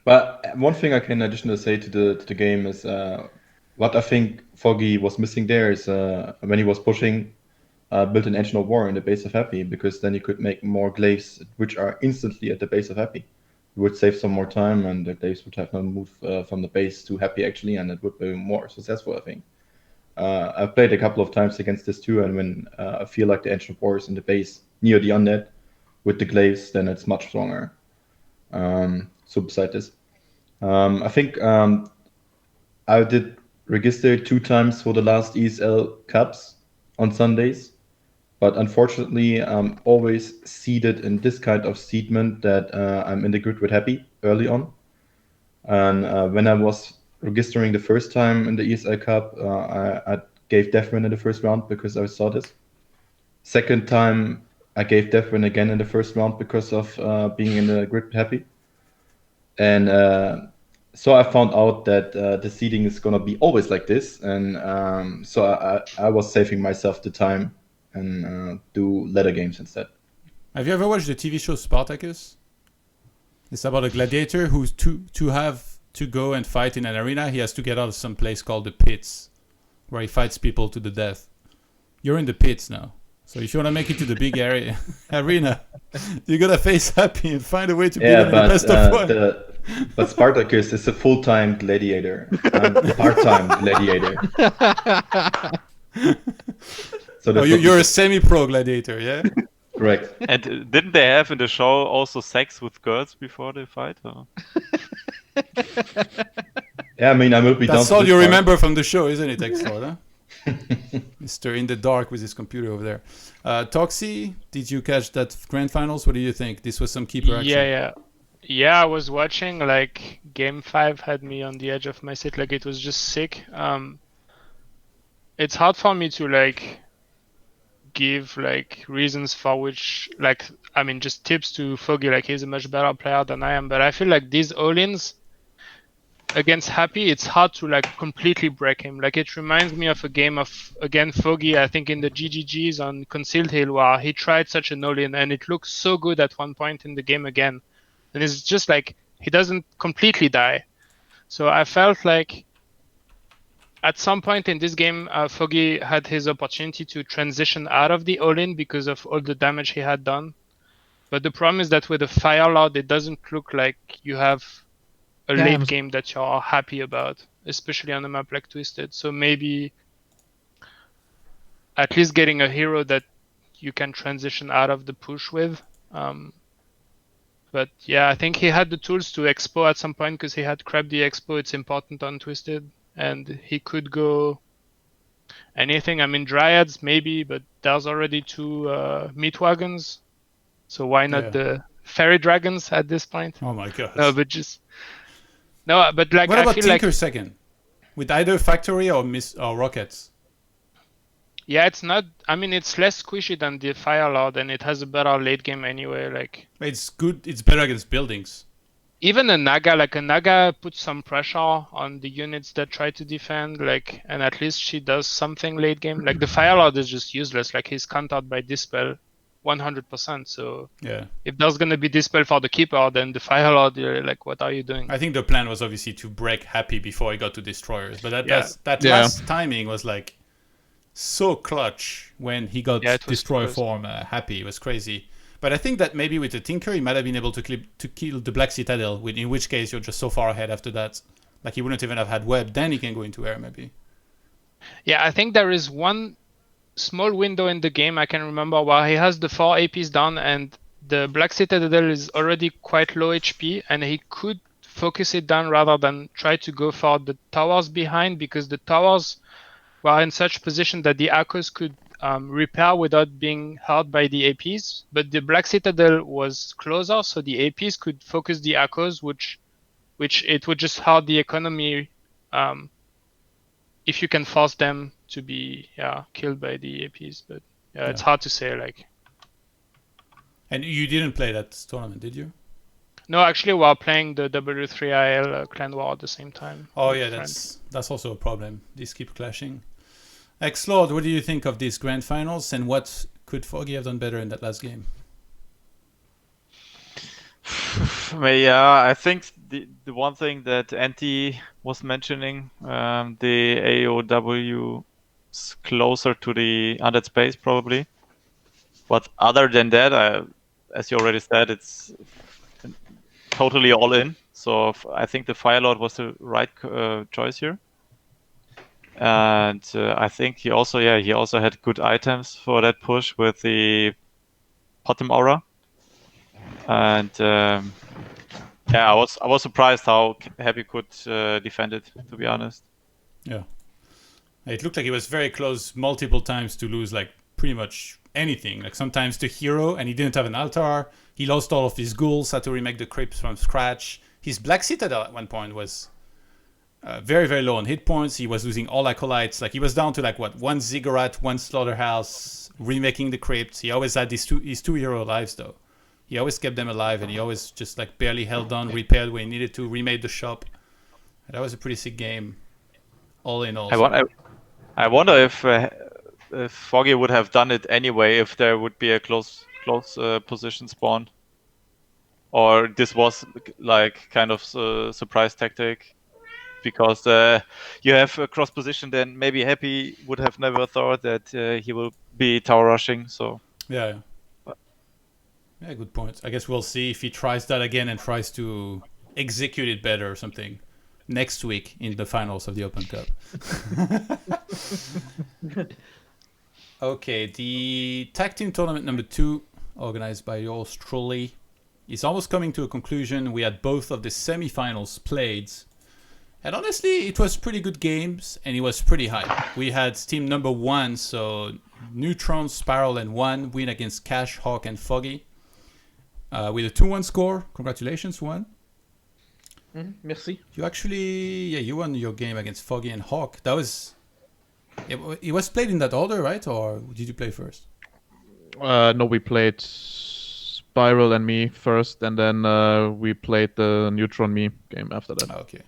But one thing I can additionally say to the game is what I think Foggy was missing there is when he was pushing, built an Engine of War in the base of Happy, because then you could make more glaives which are instantly at the base of Happy. You would save some more time, and the glaives would have not moved from the base to Happy actually, and it would be more successful, I think. I've played a couple of times against this too, and when I feel like the Engine of War is in the base near the Undead with the glaives, then it's much stronger. So beside this, I think I did register 2 times for the last ESL Cups on Sundays, but unfortunately I'm always seeded in this kind of seedment that I'm in the grid with Happy early on. And when I was registering the first time in the ESL Cup, I gave Deathwind in the first round because I saw this. Second time I gave Deathwind again in the first round because of being in the grid with Happy. And so I found out that the seeding is going to be always like this. And so I was saving myself the time and do ladder games instead.
Have you ever watched the TV show Spartacus? It's about a gladiator who's to go and fight in an arena. He has to get out of some place called the pits, where he fights people to the death. You're in the pits now. So if you want to make it to the big arena, you gotta face Happy and find a way to beat him in the best of one.
But Spartacus is a full-time gladiator. I'm a part-time gladiator. So
you're a semi-pro gladiator, yeah?
Correct.
And didn't they have in the show also sex with girls before they fight? Or?
Yeah, I mean, I will be.
That's all you remember from the show, isn't it, Exlord? Huh? Mr. in the dark with his computer over there. Toxie, did you catch that grand finals? What do you think? This was some keeper action.
Yeah, I was watching. Like game 5 had me on the edge of my seat. Like it was just sick. It's hard for me to like give like reasons for which, like, I mean, just tips to Foggy. Like he's a much better player than I am, but I feel like these all-ins against Happy, it's hard to like completely break him. Like it reminds me of a game of, again, Foggy, I think in the GGGs on Concealed Hill, where he tried such an all-in and it looked so good at one point in the game again. And it's just like, he doesn't completely die. So I felt like at some point in this game, Foggy had his opportunity to transition out of the all-in because of all the damage he had done. But the problem is that with the Fire Lord, it doesn't look like you have a late game that you're happy about, especially on a map like Twisted. So maybe at least getting a hero that you can transition out of the push with. But yeah, I think he had the tools to expo at some point because he had Crab the expo. It's important on Twisted, and he could go anything. I mean, Dryads maybe, but there's already 2 meat wagons. So why not the fairy dragons at this point?
Oh my god.
No, but just... No, but like,
what
I
about
feel
Tinker
like,
second? With either Factory or Rockets?
Yeah, it's not... I mean, it's less squishy than the Fire Lord, and it has a better late game anyway. Like,
it's good. It's better against buildings.
Even a Naga puts some pressure on the units that try to defend, like, and at least she does something late game. Like the Fire Lord is just useless. Like he's countered by Dispel 100%. So
yeah, if
there's gonna be Dispel for the Keeper, then the Fire Lord, like, what are you doing?
I think the plan was obviously to break Happy before he got to Destroyers, but that last timing was like so clutch when he got Destroyer form Happy. It was crazy. But I think that maybe with the Tinker, he might have been able to kill the Black Citadel, in which case you're just so far ahead after that. Like he wouldn't even have had web, then he can go into air maybe.
Yeah, I think there is one small window in the game I can remember where he has the 4 APs down and the Black Citadel is already quite low HP, and he could focus it down rather than try to go for the towers behind, because the towers were in such position that the Echoes could repair without being hurt by the APs, but the Black Citadel was closer, so the APs could focus the Echoes, which it would just hurt the economy if you can force them to be killed by the APs. But it's hard to say. Like,
and you didn't play that tournament, did you?
No, actually, we're playing the W3IL Clan War at the same time.
Oh yeah, that's also a problem. These keep clashing. X-Lord, what do you think of these grand finals, and what could Foggy have done better in that last game?
Yeah, I think the one thing that Anti was mentioning, the AOW is closer to the Undead space probably. But other than that, as you already said, it's totally all in. So I think the Fire Lord was the right choice here. And I think he also had good items for that push with the Bottom Aura. And I was surprised how Happy could defend it, to be honest.
Yeah, it looked like he was very close multiple times to lose like pretty much anything. Like sometimes the hero, and he didn't have an altar. He lost all of his ghouls, had to remake the crypts from scratch. His Black Citadel at one point was very, very low on hit points. He was losing all acolytes. Like he was down to like one ziggurat, one slaughterhouse, remaking the crypts. He always had his two hero lives though. He always kept them alive, and he always just like barely held on, repaired when he needed to, remade the shop. And that was a pretty sick game, all in all.
I wonder if if Foggy would have done it anyway if there would be a close position spawn, or this was like kind of a surprise tactic because you have a cross position. Then maybe Happy would have never thought that he will be tower rushing. So
Yeah. Yeah, good point. I guess we'll see if he tries that again and tries to execute it better or something next week in the finals of the Open Cup. Okay, the tag team tournament number 2, organized by yours truly, is almost coming to a conclusion. We had both of the semi-finals played, and honestly, it was pretty good games, and it was pretty high. We had team number 1, so Neutron, Spiral, and 1 win against Cash, Hawk, and Foggy. With a 2-1 score. Congratulations, 1.
Merci.
You actually, you won your game against Foggy and Hawk. That was, it was played in that order, right? Or did you play first?
No, we played Spiral and me first, and then we played the Neutron me game after that.
Okay.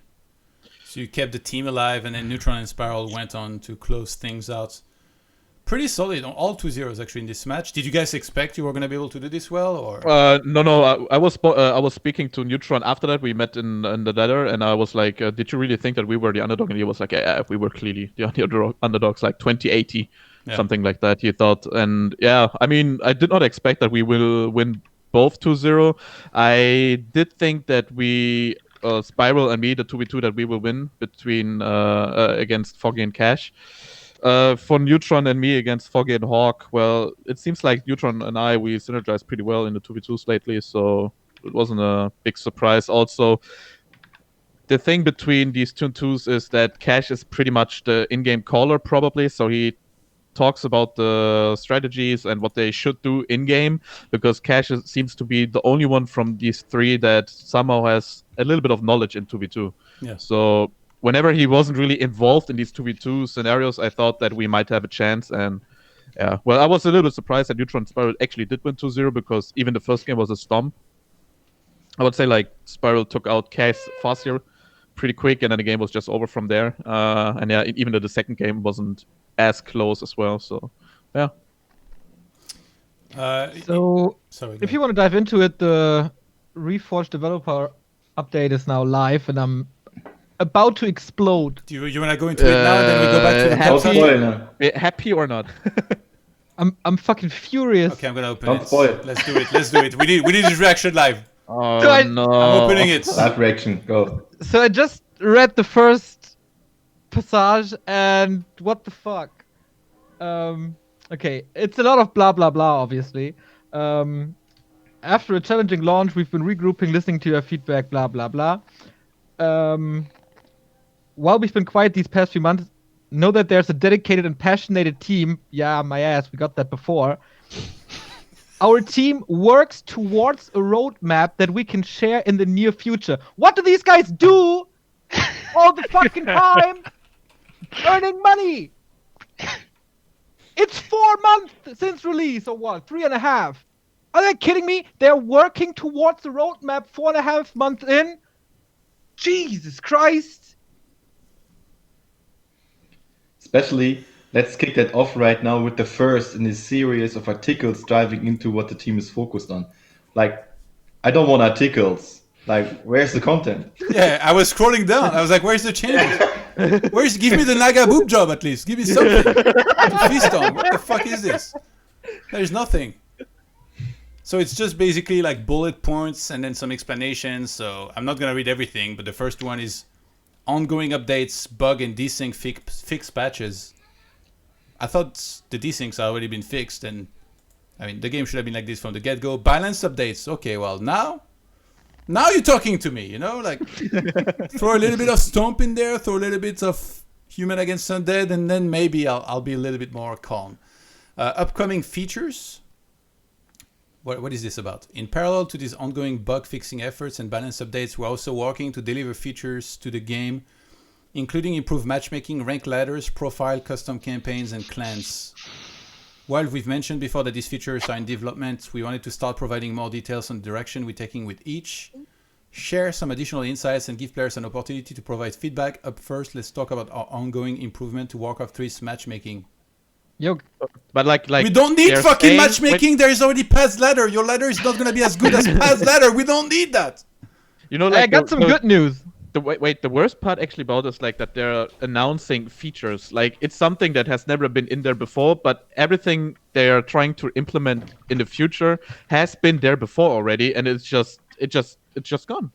So you kept the team alive, and then Neutron and Spiral went on to close things out. Pretty solid, all 2-0s actually in this match. Did you guys expect you were going to be able to do this well, or?
No. I was speaking to Neutron after that. We met in the ladder, and I was like, "Did you really think that we were the underdog?" And he was like, "Yeah, we were clearly the underdogs, like 2080, something like that." He thought, and yeah, I mean, I did not expect that we will win both 2-0. I did think that we. Spiral and me, the 2v2 that we will win between against Foggy and Cash. For Neutron and me against Foggy and Hawk, well, it seems like Neutron and we synergized pretty well in the 2v2s lately, so it wasn't a big surprise. Also, the thing between these 2-2s is that Cash is pretty much the in-game caller, probably, so he talks about the strategies and what they should do in-game, because Cash seems to be the only one from these 3 that somehow has a little bit of knowledge in 2v2.
Yeah.
So whenever he wasn't really involved in these 2v2 scenarios, I thought that we might have a chance. And yeah, well, I was a little bit surprised that Neutron Spiral actually did win 2-0, because even the first game was a stomp. I would say like Spiral took out Cash faster pretty quick, and then the game was just over from there. And yeah, even though the second game wasn't as close as well. So yeah.
So
Sorry,
if you want to dive into it, the Reforged developer update is now live, and I'm about to explode.
Do you want to go into it now, and then we go back to the
Don't
top
spoil
side?
now.
Happy or not?
I'm fucking furious.
Okay, I'm gonna open
Don't
it.
spoil.
Let's do it. We need his reaction live.
Oh
So
no!
I'm opening it.
Live reaction, go.
So I just read the first passage, and what the fuck? Okay, it's a lot of blah blah blah, obviously. After a challenging launch, we've been regrouping, listening to your feedback, blah blah blah. While we've been quiet these past few months, know that there's a dedicated and passionate team. Yeah, my ass, we got that before. Our team works towards a roadmap that we can share in the near future. What do these guys do all the fucking time? Earning money. It's 4 months since release, or what? 3.5. Are they kidding me? They're working towards the roadmap 4.5 months in? Jesus Christ.
Especially, let's kick that off right now with the first in this series of articles diving into what the team is focused on. Like, I don't want articles. Like, where's the content?
Yeah, I was scrolling down. I was like, "Where's the changes? Give me the Naga boob job at least. Give me something to feast on. What the fuck is this? There's nothing." So it's just basically like bullet points and then some explanations. So I'm not gonna read everything, but the first one is ongoing updates, bug and desync fix patches. I thought the desyncs had already been fixed, and I mean the game should have been like this from the get-go. Balance updates. Okay, well now you're talking to me, you know, like throw a little bit of Stomp in there, throw a little bit of Human against Undead, and then maybe I'll be a little bit more calm. Upcoming features. What is this about? In parallel to these ongoing bug fixing efforts and balance updates, we're also working to deliver features to the game, including improved matchmaking, rank ladders, profile, custom campaigns, and clans. While we've mentioned before that these features are in development, we wanted to start providing more details on the direction we're taking with each, share some additional insights, and give players an opportunity to provide feedback. Up first, let's talk about our ongoing improvement to Warcraft 3's matchmaking.
Yo,
But like
we don't need
they're
fucking
saying-
matchmaking. There is already Pad's ladder. Your ladder is not gonna be as good as Pad's ladder. We don't need that.
You know,
I
like
got some good news.
The worst part actually about is like that they're announcing features. Like it's something that has never been in there before, but everything they are trying to implement in the future has been there before already, and it's just gone.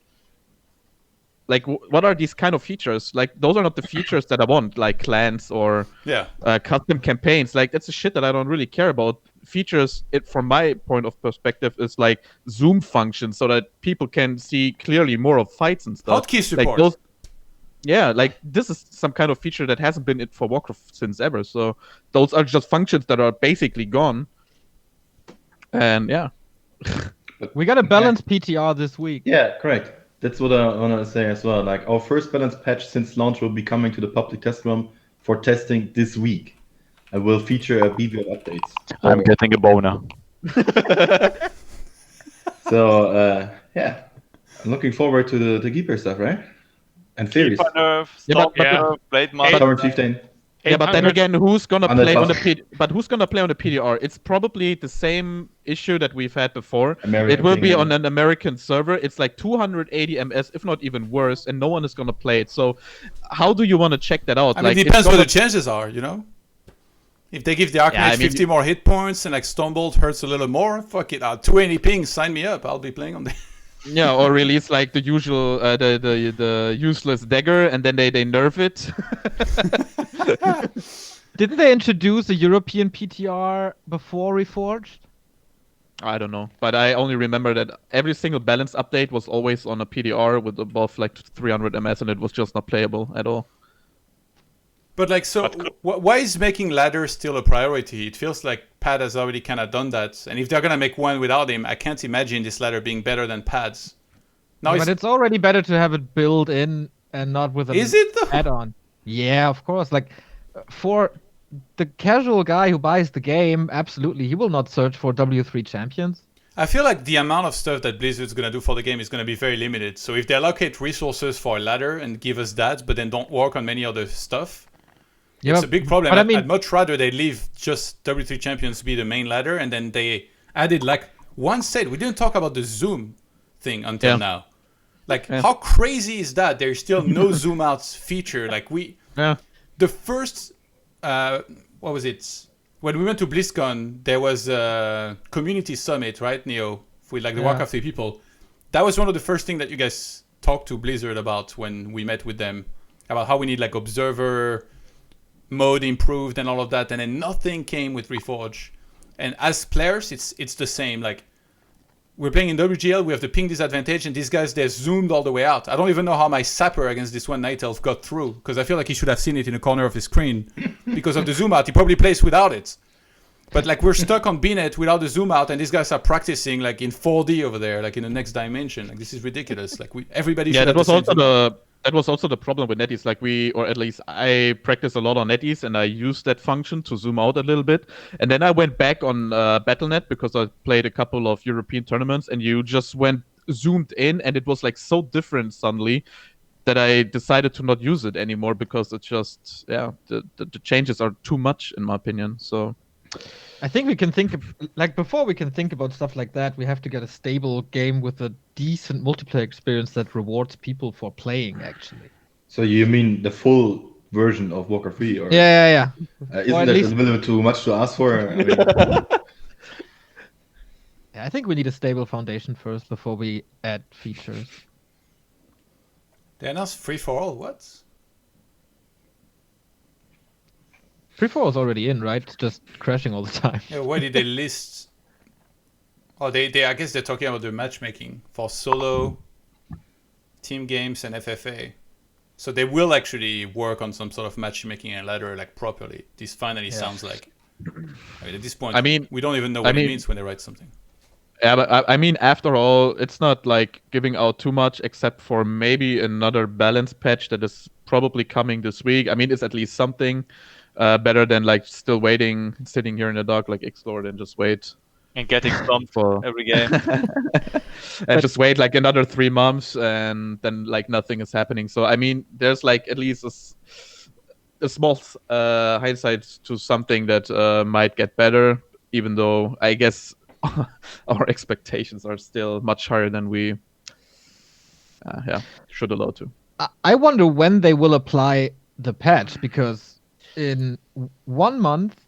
Like what are these kind of features? Like those are not the features that I want, like clans or custom campaigns. Like that's the shit that I don't really care about. Features, it from my point of perspective, is like zoom functions so that people can see clearly more of fights and stuff.
Hotkey support.
Like like this is some kind of feature that hasn't been it for Warcraft since ever. So those are just functions that are basically gone. And yeah,
We got a balanced PTR this week.
Yeah, correct. That's what I want to say as well. Like our first balance patch since launch will be coming to the public test room for testing this week. And will feature a BVL updates.
I'm getting a boner.
So yeah, I'm looking forward to the Keeper stuff, right? And theories.
Keeper nerf,
Yeah,
Storm
but-
nerf, Blade Master.
Current 15.
yeah, but then
800
again, who's gonna
On the
play on the
top.
who's gonna play on the PDR? It's probably the same issue that we've had before.
American
It will be
thing,
on an American server. It's like 280 ms, if not even worse, and no one is gonna play it. So, how do you want to check that out?
I mean,
like,
it
it's
depends what
gonna-
the chances are, you know? If they give the Arcanine
I mean,
50 more hit points and like Stonebolt hurts a little more, fuck it. 280 ping, sign me up. I'll be playing on the.
Yeah, or release like the usual, the useless dagger, and then they nerf it.
Didn't they introduce a European PTR before Reforged?
I don't know, but I only remember that every single balance update was always on a PDR with above like 300 ms, and it was just not playable at all.
But like, so why is making ladder still a priority? It feels like Pad has already kind of done that. And if they're going to make one without him, I can't imagine this ladder being better than Pad's. Now,
But it's already better to have it built in and not with an
Is it though?
add-on. Yeah, of course. Like, for the casual guy who buys the game, absolutely, he will not search for W3 champions.
I feel like the amount of stuff that Blizzard's going to do for the game is going to be very limited. So if they allocate resources for a ladder and give us that, but then don't work on many other stuff,
Yeah,
it's a big problem.
but I mean-
I'd much rather they leave just W3 champions be the main ladder, and then they added like one set. We didn't talk about the zoom thing until now. Like, how crazy is that? There's still no zoom outs feature. Like the first, what was it? When we went to BlizzCon, there was a community summit, right, Neo? With like the Warcraft 3 people. That was one of the first things that you guys talked to Blizzard about when we met with them, about how we need like observer mode improved and all of that, and then nothing came with Reforge. And as players, it's the same. Like, we're playing in WGL, we have the ping disadvantage, and these guys, they're zoomed all the way out. I don't even know how my sapper against this one Night Elf got through, because I feel like he should have seen it in the corner of his screen because of the zoom out. He probably plays without it. But like, we're stuck on BNet without the zoom out, and these guys are practicing like in 4D over there, like in the next dimension. Like, this is ridiculous. Like, everybody should
Yeah,
have
that was
the same
also
zoom out.
that was also the problem with NetEase. Like or at least I practice a lot on NetEase, and I used that function to zoom out a little bit. And then I went back on Battle.net because I played a couple of European tournaments, and you just went zoomed in, and it was like so different suddenly that I decided to not use it anymore because it just the changes are too much in my opinion. So.
I think we can think of, like, before we can think about stuff like that, we have to get a stable game with a decent multiplayer experience that rewards people for playing, actually.
So you mean the full version of Warcraft 3? Or
Yeah.
isn't
Or at
that
least-
a little bit too much to ask for? I mean,
Yeah, I think we need a stable foundation first before we add features.
They announced free for all. What?
Free for all is already in, right? It's just crashing all the time.
Yeah, why did they list? Oh, they I guess they're talking about the matchmaking for solo, team games, and FFA. So they will actually work on some sort of matchmaking and ladder like properly. This finally sounds like. I mean, at this point,
I mean-
we don't even know what it means when they write something.
Yeah, but I mean, after all, it's not like giving out too much, except for maybe another balance patch that is probably coming this week. I mean, it's at least something better than like still waiting, sitting here in the dark like X-Lord and just wait.
And getting stumped
For-
every game.
And just wait like another 3 months, and then like nothing is happening. So I mean, there's like at least a small hindsight to something that might get better, even though I guess our expectations are still much higher than we should allow to.
I wonder when they will apply the patch, because in 1 month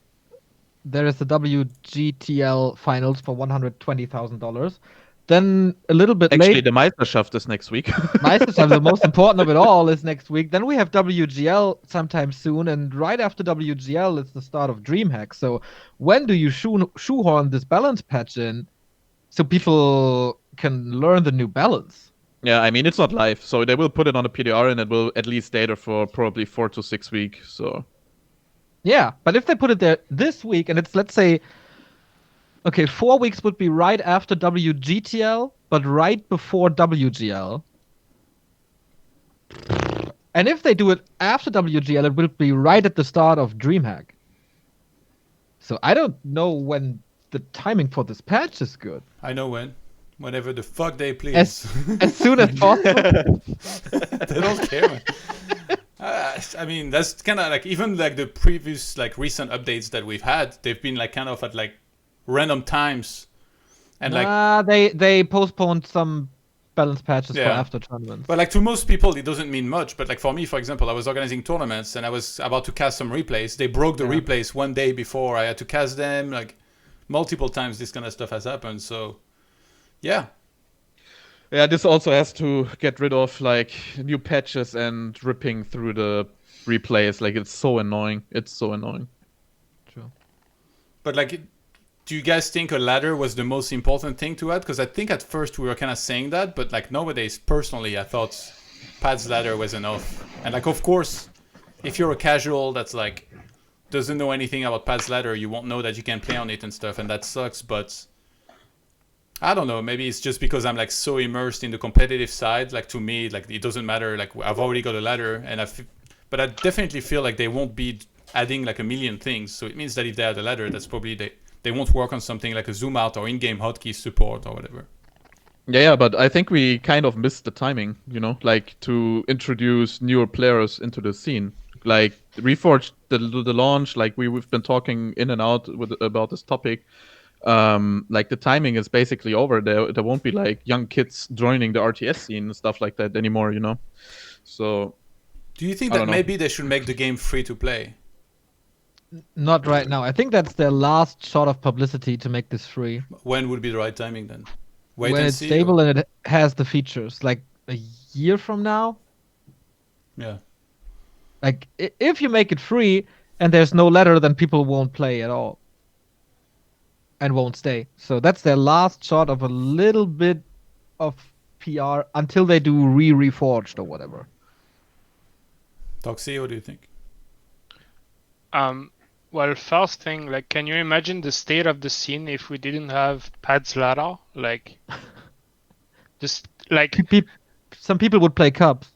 there is the WGTL finals for $120,000. Then a little bit
Actually,
late,
the Meisterschaft is next week.
Meisterschaft, the most important of it all, is next week. Then we have WGL sometime soon, and right after WGL is the start of DreamHack. So when do you shoehorn this balance patch in so people can learn the new balance?
Yeah, I mean, it's not live, so they will put it on the PDR and it will at least stay there for probably 4 to 6 weeks. So
Yeah, but if they put it there this week, and it's, let's say, okay, 4 weeks would be right after WGTL, but right before WGL. And if they do it after WGL, it will be right at the start of DreamHack. So I don't know when the timing for this patch is good.
I know when. Whenever the fuck they please.
As soon as possible.
They don't care, man. I mean, that's kind of like, even like the previous, like, recent updates that we've had, they've been like kind of at like random times, and like
they postponed some balance patches for
Yeah.
after tournaments.
But like, to most people it doesn't mean much, but like for me, for example, I was organizing tournaments and I was about to cast some replays. They broke the replays 1 day before I had to cast them. Like, multiple times this kind of stuff has happened. So yeah,
this also has to get rid of like new patches and ripping through the replays. Like, it's so annoying. It's so annoying.
True.
but like, do you guys think a ladder was the most important thing to add? Because I think at first we were kind of saying that, but like nowadays, personally, I thought Pad's ladder was enough. And like, of course, if you're a casual that's like doesn't know anything about Pad's ladder, you won't know that you can play on it and stuff, and that sucks. But I don't know, maybe it's just because I'm like so immersed in the competitive side. Like, to me, like, it doesn't matter. Like, I've already got a ladder, and but I definitely feel like they won't be adding like a million things. So it means that if they add a ladder, that's probably they won't work on something like a zoom out or in-game hotkey support or whatever.
Yeah, but I think we kind of missed the timing, like to introduce newer players into the scene. Like, Reforged, the launch, like we've been talking in and out about this topic. Like, the timing is basically over. There won't be like young kids joining the RTS scene and stuff like that anymore, So
do you think that maybe they should make the game free to play?
Not right now. I think that's their last shot of publicity to make this free.
When would be the right timing then? Wait
when
and
it's
see,
stable and it has the features, like a year from now.
Yeah.
Like, if you make it free and there's no ladder, then people won't play at all and won't stay. So that's their last shot of a little bit of PR until they do Reforged or whatever.
Toxie, what do you think?
Well, first thing, like, can you imagine the state of the scene if we didn't have Pad's ladder? Like, just like
some people would play cups.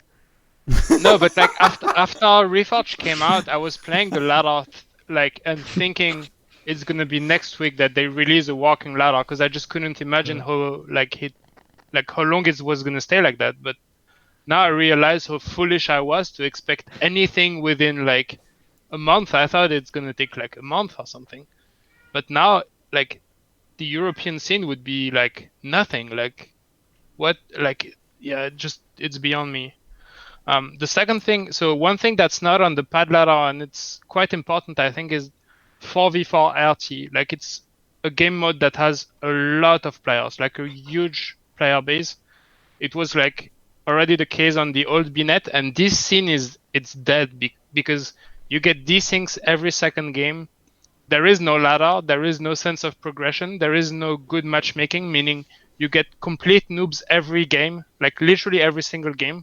No, but like after Reforged came out, I was playing the ladder, like, and thinking it's gonna be next week that they release a walking ladder, because I just couldn't imagine how how long it was gonna stay like that. But now I realize how foolish I was to expect anything within like a month. I thought it's gonna take like a month or something, but now like the European scene would be like nothing. Like, what? Like, yeah, it's beyond me. The second thing, so one thing that's not on the pad ladder, and it's quite important, I think, is 4v4 RT. Like, it's a game mode that has a lot of players, like a huge player base. It was like already the case on the old BNet, and this scene it's dead because you get desyncs every second game. There is no ladder, there is no sense of progression, there is no good matchmaking, meaning you get complete noobs every game, like literally every single game.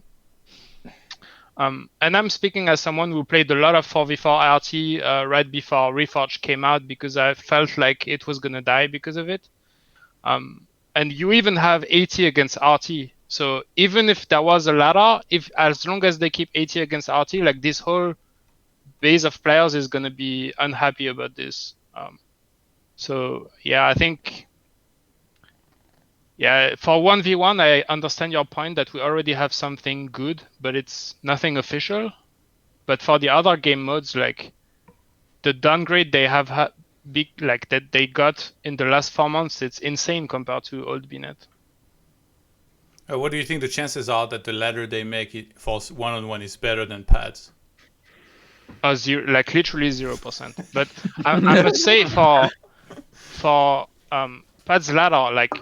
And I'm speaking as someone who played a lot of 4v4 RT right before Reforged came out, because I felt like it was gonna die because of it. And you even have AT against RT. So even if there was a ladder, as long as they keep AT against RT, like, this whole base of players is gonna be unhappy about this. So yeah, I think, yeah, for 1v1, I understand your point that we already have something good, but it's nothing official. But for the other game modes, like the downgrade they have that they got in the last 4 months, it's insane compared to old BNet.
What do you think the chances are that the ladder they make it for one-on-one is better than pads?
Like literally 0%. But I must say for pads ladder, like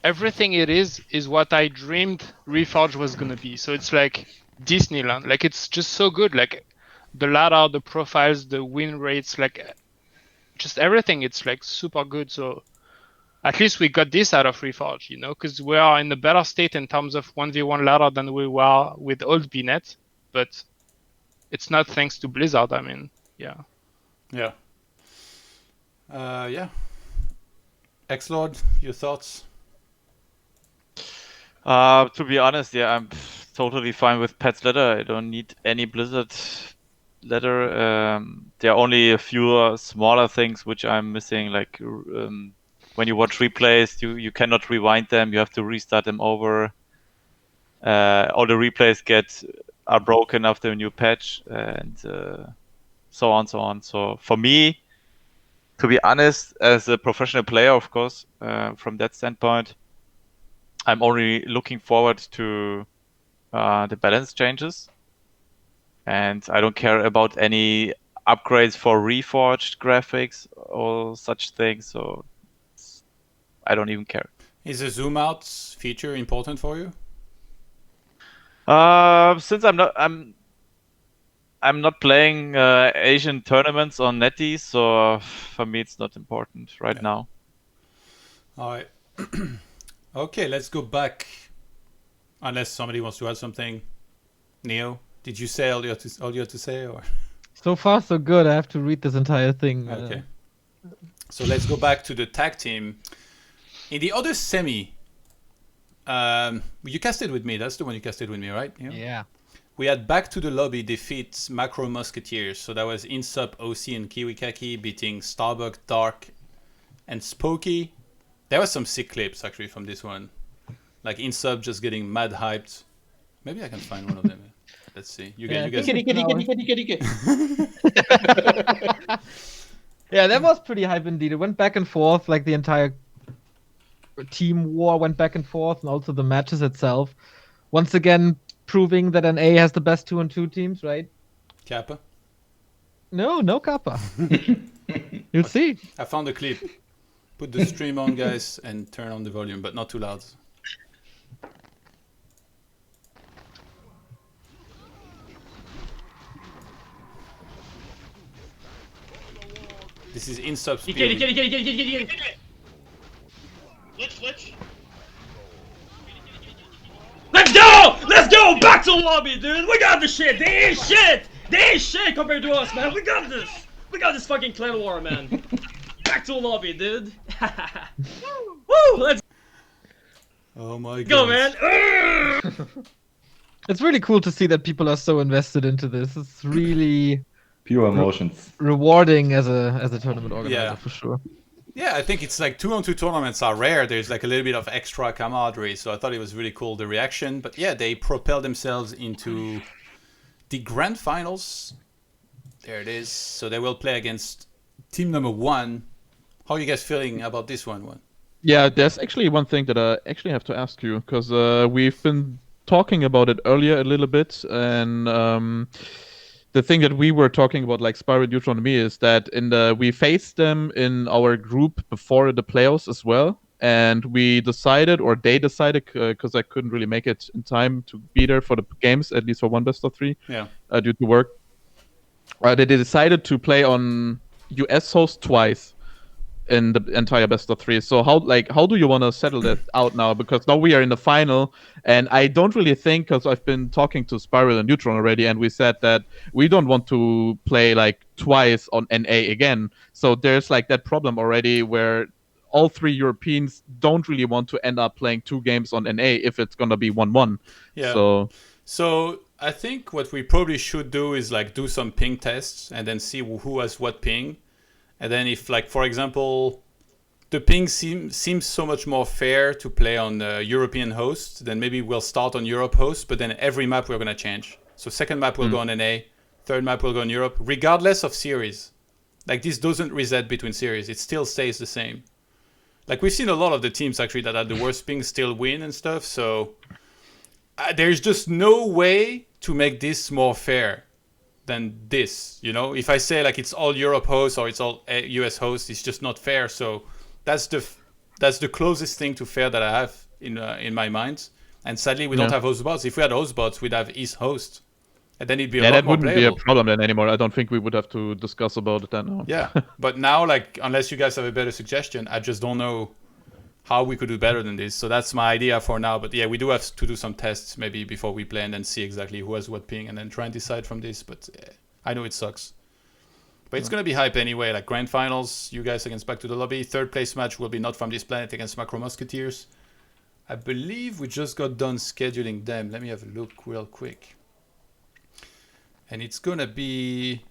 everything it is what I dreamed Reforged was gonna be. So it's like Disneyland. Like it's just so good. Like the ladder, the profiles, the win rates, like just everything. It's like super good. So at least we got this out of Reforged, you know, because we are in a better state in terms of 1v1 ladder than we were with old BNet. But it's not thanks to Blizzard. I mean, yeah.
Yeah. Yeah. X-Lord, your thoughts?
To be honest, yeah, I'm totally fine with Pat's ladder. I don't need any Blizzard ladder. There are only a few smaller things which I'm missing, like when you watch replays, you cannot rewind them. You have to restart them over. All the replays are broken after a new patch, and so on. So for me, to be honest, as a professional player, of course, from that standpoint, I'm only looking forward to the balance changes, and I don't care about any upgrades for Reforged graphics or such things. So I don't even care.
Is the zoom out feature important for you?
Since I'm not playing Asian tournaments on NetEase, so for me it's not important right now.
All right. Okay, let's go back. Unless somebody wants to add something. Neo, did you say all you had to say, or?
So far, so good. I have to read this entire thing.
Okay. So let's go back to the tag team. In the other semi, you casted with me. That's the one you casted with me, right?
Yeah.
We had Back to the Lobby defeat Macro Musketeers. So that was Insup, OC, and Kiwikaki beating Starbuck, Dark, and Spooky. There was some sick clips actually from this one. Like Insup just getting mad hyped. Maybe I can find one of them. Let's see. You guys.
Yeah, that was pretty hype indeed. It went back and forth, like the entire team war went back and forth, and also the matches itself. Once again, proving that NA has the best 2-on-2 teams, right?
Kappa?
No Kappa. You'll see.
I found the clip. Put the stream on, guys, and turn on the volume, but not too loud. This is Insub speed.
Get it. Glitch. Let's go! Back to lobby, dude! We got this shit! They ain't shit compared to us, man! We got this fucking clan war, man! Back to lobby, dude! Woo! Let's
Oh my god.
go, man!
It's really cool to see that people are so invested into this. It's really
Pure emotions.
rewarding as a tournament organizer, for sure.
Yeah, I think it's like 2-on-2 tournaments are rare. There's like a little bit of extra camaraderie, so I thought it was really cool, the reaction. But yeah, they propelled themselves into the grand finals. There it is. So they will play against team number 1. How are you guys feeling about this one?
Yeah, there's actually one thing that I actually have to ask you, because we've been talking about it earlier a little bit, and the thing that we were talking about, like Spiral, Neutron, and me, is that we faced them in our group before the playoffs as well, and they decided, because I couldn't really make it in time to be there for the games, at least for one best of 3, due to work. They decided to play on US host twice in the entire best of 3. So how do you want to settle that out now? Because now we are in the final, and I don't really think, because I've been talking to Spiral and Neutron already, and we said that we don't want to play like twice on NA again. So there's like that problem already where all 3 Europeans don't really want to end up playing 2 games on NA if it's gonna be 1-1.
Yeah. So I think what we probably should do is like do some ping tests and then see who has what ping. And then if, like, for example, the ping seems so much more fair to play on the European host, then maybe we'll start on Europe host, but then every map we're going to change. So second map will go on NA, Third map will go in Europe, regardless of series. Like, this doesn't reset between series. It still stays the same. Like, we've seen a lot of the teams, actually, that had the worst ping still win and stuff. So, there's just no way to make this more fair than this, you know? If I say, like, it's all Europe hosts or it's all US hosts, it's just not fair. So, that's the closest thing to fair that I have in my mind. And sadly, we don't have host bots. If we had host bots, we'd have East host. And then it'd be a lot
that
more
wouldn't
playable.
be a problem then anymore. I don't think we would have to discuss about it then. No.
Yeah, but now, like, unless you guys have a better suggestion, I just don't know how we could do better than this. So that's my idea for now. But yeah, we do have to do some tests maybe before we play and then see exactly who has what ping and then try and decide from this. But I know it sucks. But it's going to be hype anyway. Like, grand finals, you guys against Back to the Lobby. Third place match will be Not From This Planet against Macro Musketeers. I believe we just got done scheduling them. Let me have a look real quick. And it's going to be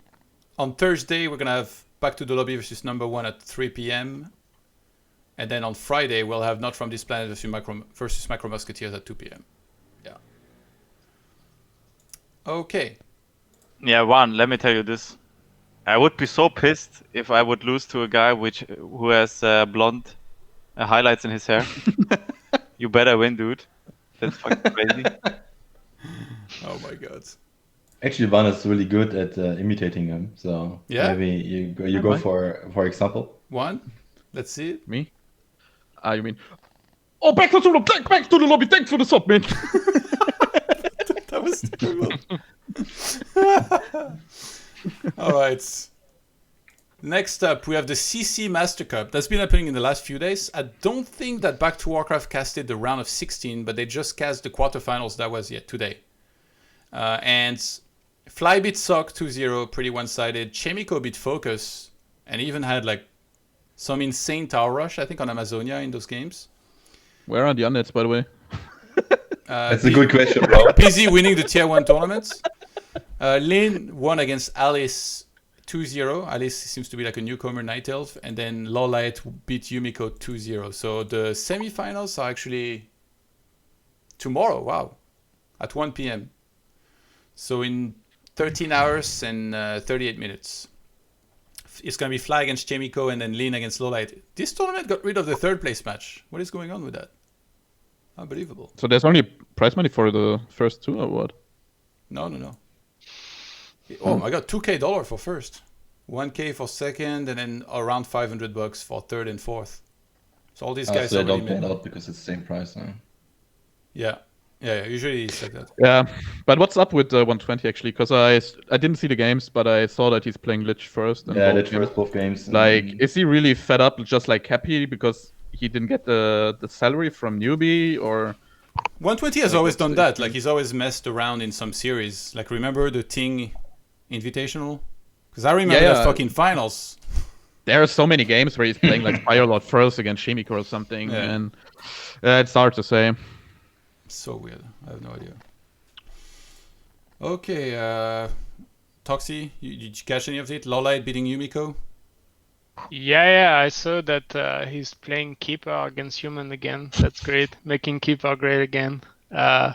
on Thursday. We're going to have Back to the Lobby versus number 1 at 3 p.m. And then on Friday, we'll have Not From This Planet versus Macro Musketeers at 2 p.m. Yeah. Okay.
Yeah, let me tell you this. I would be so pissed if I would lose to a guy who has blonde highlights in his hair. You better win, dude. That's fucking crazy.
Oh my god.
Actually, Van is really good at imitating him. So maybe you go for example.
One. Let's see it.
Me? You mean? Oh, back to the lobby. Thanks for the sub, man.
That was terrible. All right. Next up, we have the CC Master Cup. That's been happening in the last few days. I don't think that Back to Warcraft casted the round of 16, but they just cast the quarterfinals. That was today. And Flybit sucked 2-0, pretty one-sided. Chemico beat Focus, and even had like some insane tower rush, I think, on Amazonia in those games.
Where are the Undeads, by the way?
That's a good question, bro.
PZ winning the tier 1 tournaments. Lin won against Alice 2-0. Alice seems to be like a newcomer Night Elf. And then Lolite beat Yumiko 2-0. So the semifinals are actually tomorrow. Wow. At 1 p.m. So in 13 hours and 38 minutes. It's going to be Fly against Chemico and then Lin against Lolite. This tournament got rid of the third place match. What is going on with that? Unbelievable.
So there's only prize money for the first two or what?
No. Oh my god, $2,000 for first. $1,000 for second, and then around $500 for third and fourth. So all these guys
so they
already
don't pay
made.
out because it's the same price now.
Yeah. Usually it's like that.
Yeah, but what's up with 120 actually? Because I didn't see the games, but I saw that he's playing Lich first.
Yeah, Lich first both games.
Like, is he really fed up, just like happy because he didn't get the salary from newbie, or?
120 has always done that. Like, he's always messed around in some series. Like, remember the Ting Invitational? Because I remember the fucking finals.
There are so many games where he's playing like Firelord first against Chemico or something, and it's hard to say.
So weird. I have no idea. Okay, Toxie, did you catch any of it? Lolite beating Yumiko?
Yeah, I saw that he's playing Keeper against Human again. That's great, making Keeper great again. No,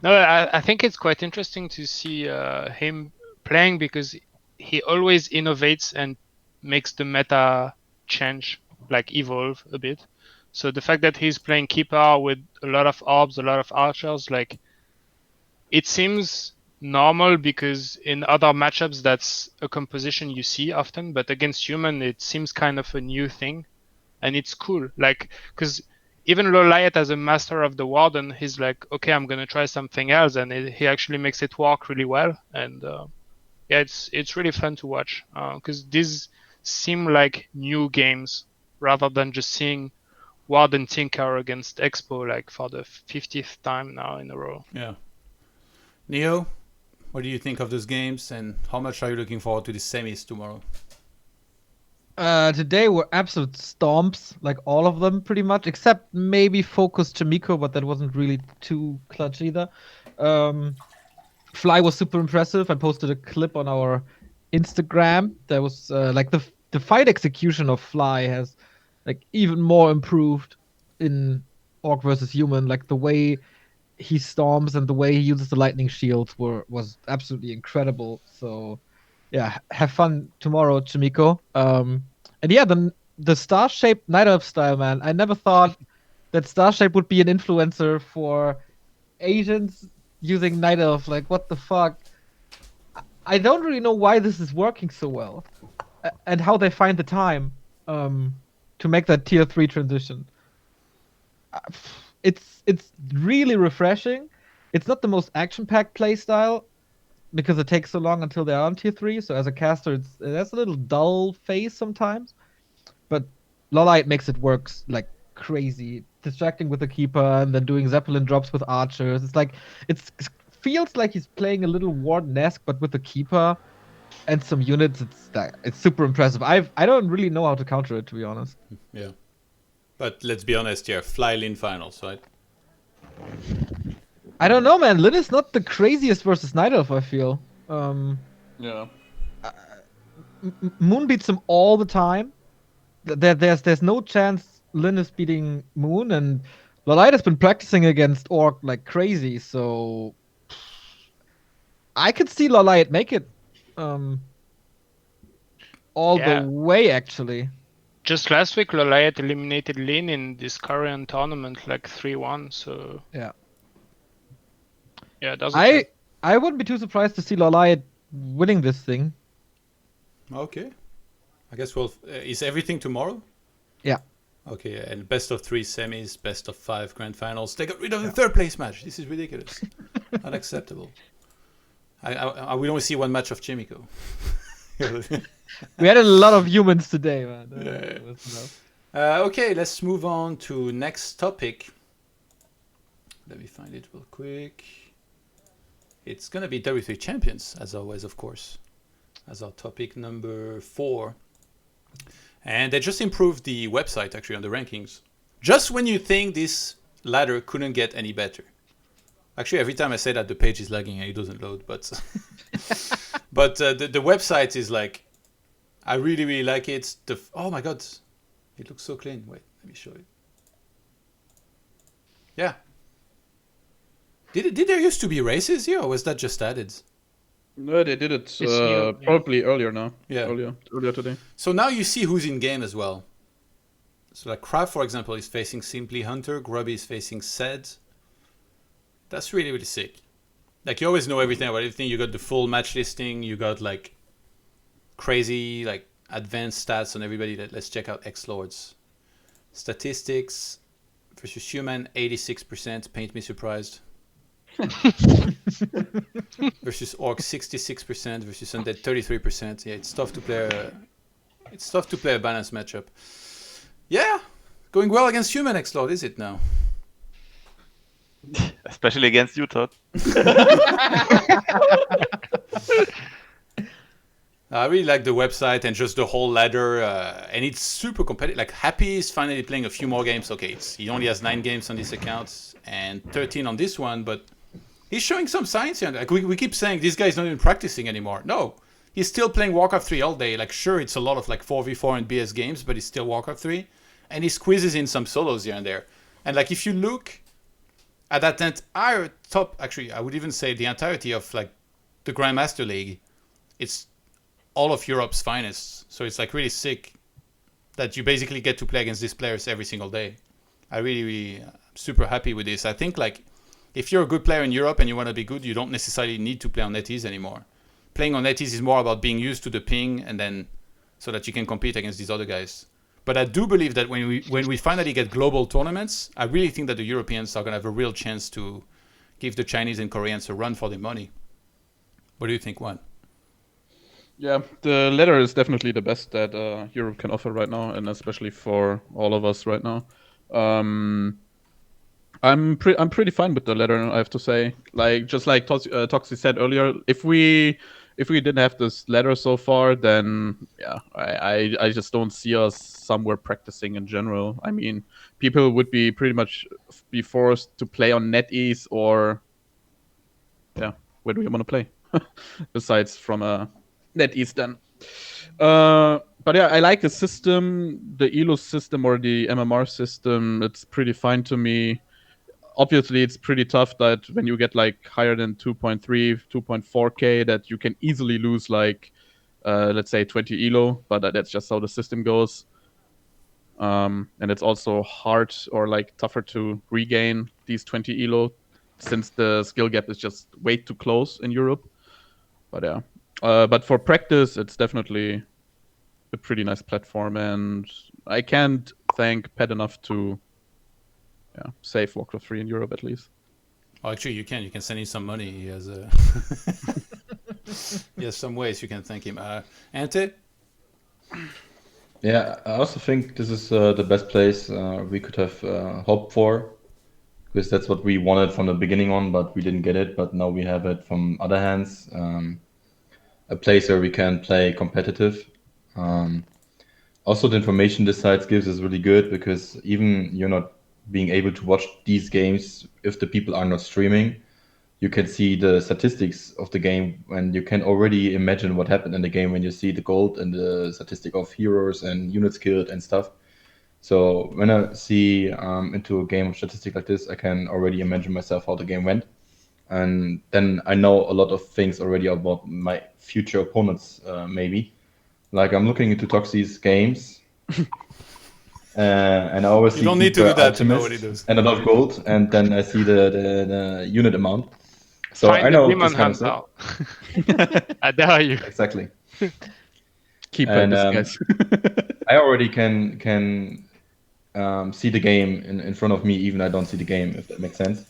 I think it's quite interesting to see him playing because he always innovates and makes the meta change, like evolve a bit. So the fact that he's playing Keeper with a lot of orbs, a lot of archers, like, it seems normal because in other matchups that's a composition you see often, but against Human it seems kind of a new thing, and it's cool. Like, because even Lolite as a master of the Warden, he's like, okay, I'm gonna try something else, and he actually makes it work really well. And it's really fun to watch because these seem like new games rather than just seeing Warden Tinker against Expo like for the 50th time now in a row.
Yeah. Neo, what do you think of those games, and how much are you looking forward to the semis tomorrow?
Today were absolute stomps, like all of them pretty much, except maybe Focus Chemico, but that wasn't really too clutch either. Fly was super impressive. I posted a clip on our Instagram. There was like the fight execution of Fly has like even more improved in Orc versus Human. Like the way he storms and the way he uses the lightning shields was absolutely incredible. So yeah, have fun tomorrow, Chimiko. And yeah, the star shaped Night Elf style, man. I never thought that star shape would be an influencer for Asians using Night Elf. Like, what the fuck? I don't really know why this is working so well, and how they find the time to make that tier 3 transition. It's really refreshing. It's not the most action-packed play style because it takes so long until they're on tier 3. So as a caster, that's a little dull phase sometimes. But Lolite makes it work like crazy, distracting with the keeper and then doing Zeppelin drops with archers. It's like it feels like he's playing a little Warden-esque, but with the keeper and some units. It's super impressive. I don't really know how to counter it, to be honest.
Yeah. But let's be honest here, fly Lin finals, right?
I don't know, man. Lin is not the craziest versus Night Elf, I feel.
Yeah.
Moon beats him all the time. There's no chance Lin is beating Moon, and Lolite has been practicing against Orc like crazy, so I could see Lolite make it all the way, actually.
Just last week, Lolite eliminated Lin in this Korean tournament like 3-1, so...
Yeah.
Yeah, it doesn't...
I wouldn't be too surprised to see Lolite winning this thing.
Okay. I guess is everything tomorrow?
Yeah.
Okay, and best of 3 semis, best of 5 grand finals. They got rid of the third place match. This is ridiculous. Unacceptable. We only see one match of Chimiko.
We had a lot of humans today, man.
Okay, let's move on to next topic. Let me find it real quick. It's going to be W3 Champions, as always, of course, as our topic number 4. And they just improved the website, actually, on the rankings. Just when you think this ladder couldn't get any better. Actually, every time I say that, the page is lagging and it doesn't load. But but the website is like, I really, really like it. Oh my god, it looks so clean. Wait, let me show it. Yeah. Did there used to be races here, or was that just added?
No, they did it
new,
probably earlier now.
Yeah.
Earlier today.
So now you see who's in game as well. So like Kraft, for example, is facing Simply Hunter. Grubby is facing Sed. That's really, really sick. Like, you always know everything about everything. You got the full match listing. You got, like, crazy, like, advanced stats on everybody. Let's check out X-Lords. Statistics versus human, 86%. Paint me surprised. Versus Orc, 66%. Versus Undead, 33%. Yeah, it's tough to play. It's tough to play a balanced matchup. Yeah, going well against human X-Lord, is it now?
Especially against you, Todd.
I really like the website and just the whole ladder, and it's super competitive. Like, Happy is finally playing a few more games. Okay, he only has 9 games on this account and 13 on this one, but he's showing some signs here. Like, we keep saying this guy's not even practicing anymore. No, he's still playing Warcraft 3 all day. Like, sure, it's a lot of like 4v4 and BS games, but it's still Warcraft 3, and he squeezes in some solos here and there. And like, if you look at that entire top, actually, I would even say the entirety of like the Grandmaster League, it's all of Europe's finest. So it's like really sick that you basically get to play against these players every single day. I really I'm super happy with this. I think like if you're a good player in Europe and you want to be good, you don't necessarily need to play on NetEase anymore. Playing on NetEase is more about being used to the ping and then so that you can compete against these other guys. But I do believe that when we finally get global tournaments, I really think that the Europeans are going to have a real chance to give the Chinese and Koreans a run for their money. What do you think, Juan?
Yeah, the ladder is definitely the best that Europe can offer right now, and especially for all of us right now. I'm pretty fine with the ladder, I have to say. Like just like Toxi said earlier, if we didn't have this ladder so far, then yeah, I just don't see us somewhere practicing in general. I mean, people would be pretty much be forced to play on NetEase or yeah, where do we want to play? Besides from a NetEase then. But yeah, I like the system, the ELO system or the MMR system. It's pretty fine to me. obviously it's pretty tough that when you get like higher than 2.3, 2.4k, that you can easily lose like, let's say 20 elo, but that's just how the system goes. And it's also hard or like tougher to regain these 20 elo since the skill gap is just way too close in Europe. But yeah, but for practice, it's definitely a pretty nice platform, and I can't thank Pet enough to save Warcraft 3 in Europe at least.
Oh, actually, you can send him some money. He has he has some ways you can thank him. Ante?
Yeah, I also think this is the best place we could have hoped for, because that's what we wanted from the beginning on, but we didn't get it. But now we have it from other hands. A place where we can play competitive. Also, the information this site gives is really good, because even you're not being able to watch these games if the people are not streaming, you can see the statistics of the game, and you can already imagine what happened in the game when you see the gold and the statistic of heroes and units killed and stuff. So when I see into a game of statistic like this, I can already imagine myself how the game went. And then I know a lot of things already about my future opponents, maybe. Like I'm looking into Toxie's games, and I always
You
see
don't need to
Keeper,
do that to know what he
Alchemist,
does.
and a lot of gold, and then I see the unit amount. So
Find
I
the
know
demon
this kind of stuff.
hunter. I dare you.
Exactly.
Keep
And
this, guys.
I already can see the game in front of me, even I don't see the game, if that makes sense.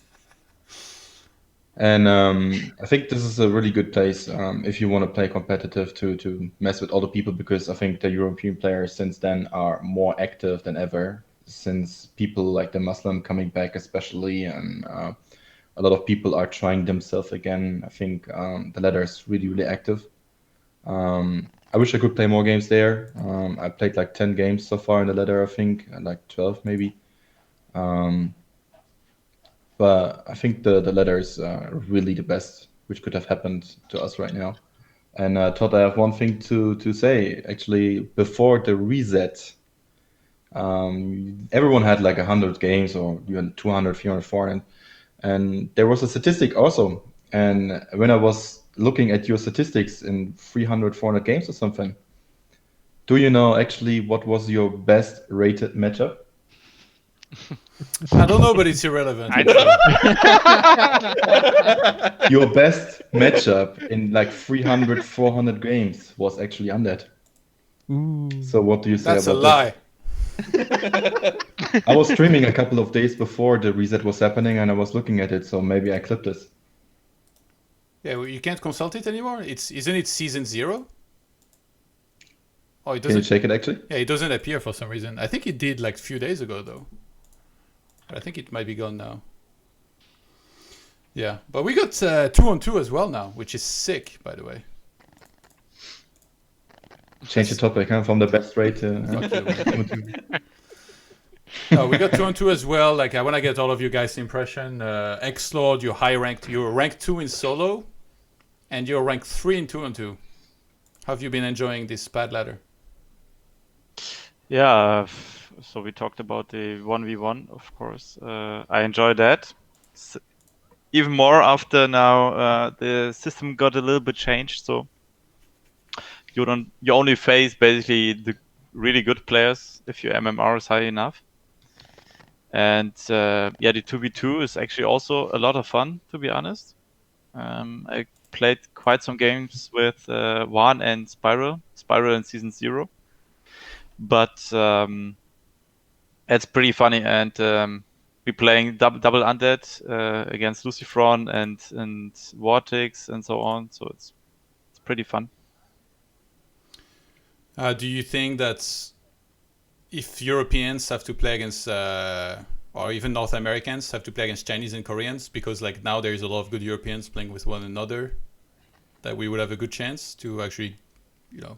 And I think this is a really good place if you want to play competitive to mess with other people, because I think the European players since then are more active than ever, since people like the Muslim coming back especially, and a lot of people are trying themselves again. I think the ladder is really, really active. I wish I could play more games there. I played like 10 games so far in the ladder, I think, and like 12 maybe. But I think the ladder is really the best which could have happened to us right now. And Todd, I have one thing to say. Actually, before the reset, everyone had like 100 games or even 200, 300, 400. And there was a statistic also. And when I was looking at your statistics in 300, 400 games or something, do you know actually what was your best rated matchup?
I don't know, but it's irrelevant.
Your best matchup in like 300, 400 games was actually Undead. So what do you say
That's a
about
lie.
I was streaming a couple of days before the reset was happening, and I was looking at it, so maybe I clipped this.
Yeah, well, you can't consult it anymore. Isn't it season 0? Oh, it
Can you
doesn't.
check it actually?
Yeah, it doesn't appear for some reason. I think it did like a few days ago though. But I think it might be gone now. Yeah, but we got 2-on-2 as well now, which is sick, by the way.
Change the topic, huh? From the best rate to.
Fuck you, man. No, we got 2-on-2 as well. Like, I want to get all of you guys' impression. X-Lord, you're high ranked. You're ranked 2 in solo, and you're ranked 3 in 2-on-2. How have you been enjoying this pad ladder?
Yeah, so we talked about the 1v1, of course. I enjoy that. Even more after now the system got a little bit changed, so you only face basically the really good players if your MMR is high enough. And yeah, the 2v2 is actually also a lot of fun, to be honest. I played quite some games with Juan and Spiral in season 0. But it's pretty funny, and we're playing double Undead against Lucifron and Vortex and so on, so it's pretty fun.
Do you think that if Europeans have to play against, or even North Americans have to play against Chinese and Koreans, because like now there is a lot of good Europeans playing with one another, that we would have a good chance to actually,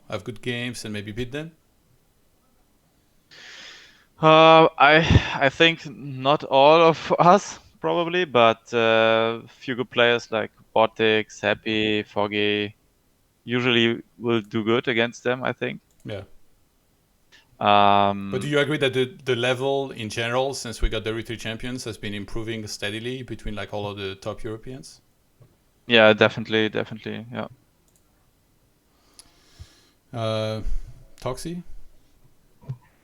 have good games and maybe beat them?
I think not all of us probably, but a few good players like Vortex, Happy, Foggy usually will do good against them, I think.
Yeah. But do you agree that the level in general, since we got the Re3 champions, has been improving steadily between like all of the top Europeans?
Yeah, definitely, yeah.
Toxie?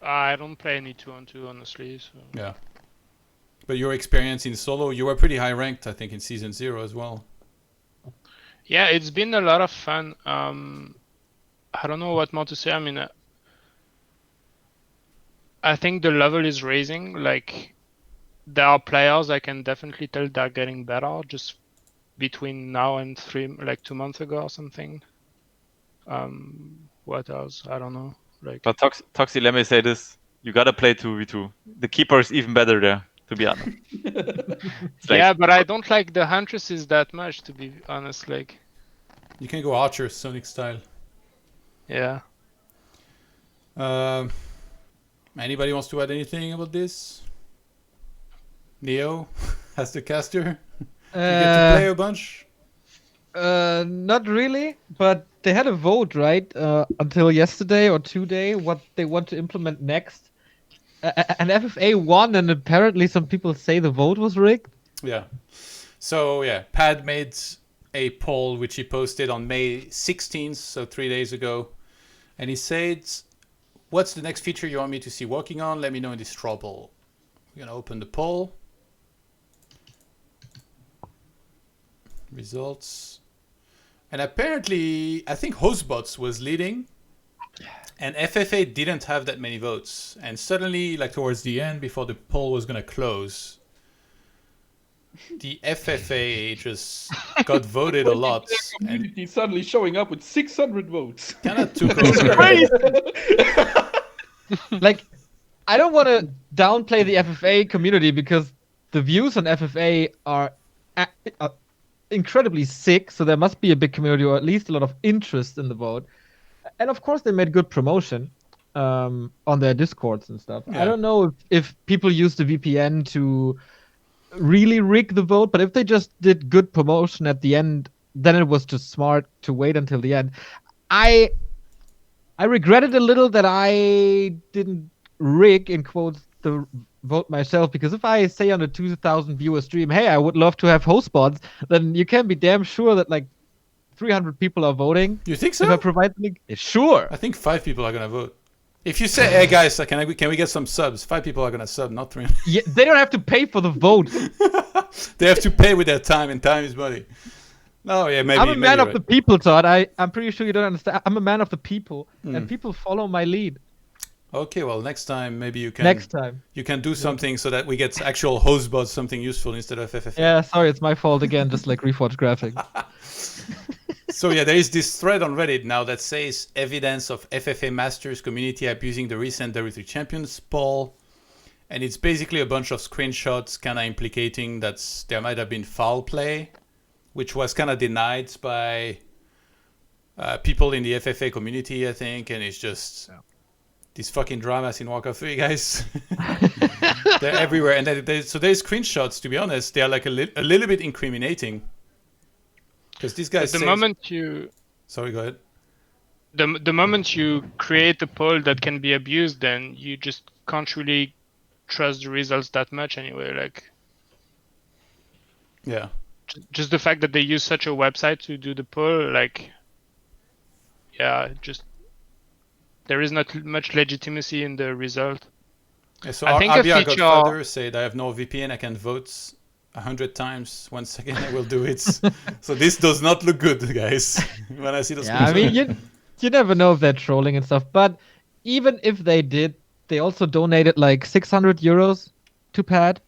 I don't play any 2-on-2, honestly. So.
Yeah. But your experience in solo, you were pretty high ranked, I think, in Season 0 as well.
Yeah, it's been a lot of fun. I don't know what more to say. I mean, I think the level is raising. Like, there are players I can definitely tell they're getting better just between now and 2 months ago or something. What else? I don't know. Like,
but Toxie, let me say this: you gotta play 2v2. The keeper is even better there, to be honest.
yeah, but I don't like the huntresses that much, to be honest. Like,
you can go Archer, Sonic style.
Yeah.
Anybody wants to add anything about this? Neo, as the caster, you get to play a bunch.
Not really, but they had a vote, right? Until yesterday or today, what they want to implement next. And FFA won, and apparently some people say the vote was rigged.
Yeah. So yeah, Pad made a poll which he posted on May 16th, so 3 days ago, and he said, "What's the next feature you want me to see working on? Let me know in this straw poll." We're gonna open the poll. Results. And apparently, I think Hostbots was leading, and FFA didn't have that many votes. And suddenly, like towards the end, before the poll was gonna close, the FFA just got voted a lot.
Community suddenly showing up with 600 votes.
Kind of took over.
Like, I don't want to downplay the FFA community because the views on FFA are incredibly sick, so there must be a big community or at least a lot of interest in the vote. And of course, they made good promotion on their Discords and stuff.
Yeah.
I don't know if people use the VPN to really rig the vote, but if they just did good promotion at the end, then it was just smart to wait until the end. I regretted a little that I didn't rig, in quotes, the vote myself, because if I say on a 2,000 viewer stream, hey, I would love to have host spots, then you can be damn sure that like 300 people are voting.
You think so?
If I provide the link, sure.
I think 5 people are gonna vote. If you say, "Hey guys, can we get some subs?" 5 people are gonna sub, not 3.
Yeah, they don't have to pay for the vote.
They have to pay with their time, and time is money. No, yeah, maybe.
I'm a man of
right.
the people, Todd. I'm pretty sure you don't understand. I'm a man of the people, and people follow my lead.
Okay, well, next time maybe you can.
Next time.
You can do something so that we get actual host bots, something useful instead of FFA.
Yeah, sorry, it's my fault again, just like Reforged graphics.
So yeah, there is this thread on Reddit now that says evidence of FFA Masters community abusing the recent W3 Champions poll. And it's basically a bunch of screenshots kind of implicating that there might have been foul play, which was kind of denied by people in the FFA community, I think. And it's just these fucking dramas in Warcraft 3, guys. They're everywhere. And so there's screenshots, to be honest. They're like a little bit incriminating. Because these guys Sorry, go ahead.
The moment you create a poll that can be abused, then you just can't really trust the results that much anyway. Like,
yeah,
just the fact that they use such a website to do the poll, like, yeah, just there is not much legitimacy in the result.
Yeah, so
I think
Abia
a feature
Godfather said, "I have no VPN, I can vote 100 times. 1 second, I will do it." So this does not look good, guys. When I see those.
Yeah, I mean, you never know if they're trolling and stuff. But even if they did, they also donated like 600 euros to Pad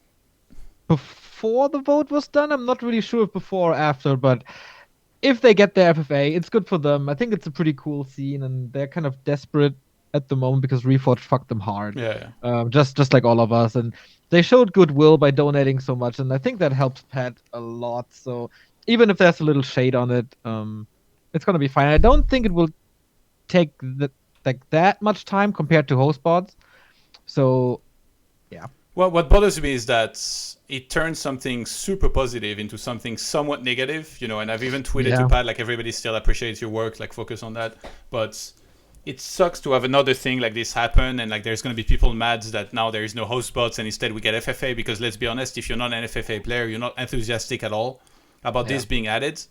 before the vote was done. I'm not really sure if before or after, but if they get their FFA, it's good for them. I think it's a pretty cool scene, and they're kind of desperate at the moment because Reforged fucked them hard.
Yeah.
Just like all of us, and they showed goodwill by donating so much, and I think that helps Pat a lot. So even if there's a little shade on it, it's gonna be fine. I don't think it will take that much time compared to host bots. So yeah.
Well, what bothers me is that it turns something super positive into something somewhat negative, and I've even tweeted to Pat, like, everybody still appreciates your work, like, focus on that. But it sucks to have another thing like this happen, and like there's going to be people mad that now there is no host bots and instead we get FFA, because let's be honest, if you're not an FFA player, you're not enthusiastic at all about this being added.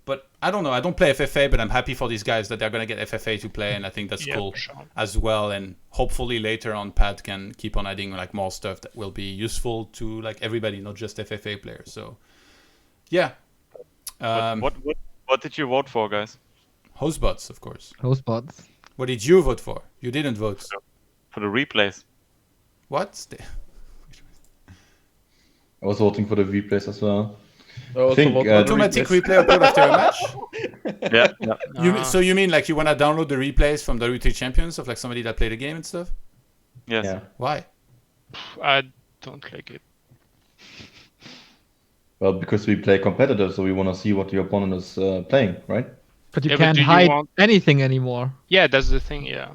But I don't know, I don't play FFA, but I'm happy for these guys that they're going to get FFA to play, and I think that's cool
for sure.
as well. And hopefully later on Pat can keep on adding like more stuff that will be useful to like everybody, not just FFA players. So yeah.
What did you vote for, guys?
Host bots, of course.
Host bots.
What did you vote for? You didn't vote.
For the replays.
What?
I was voting for the replays as well.
I
think,
Automatic replay upload after a match?
Yeah.
So you mean like you want to download the replays from the WWE Champions of like somebody that played the game and stuff?
Yes.
Yeah.
Why?
I don't like it.
Well, because we play competitive, so we want to see what the opponent is playing, right?
But you
Yeah, but
can't
do you
hide
want-
anything anymore.
Yeah, that's the thing. Yeah.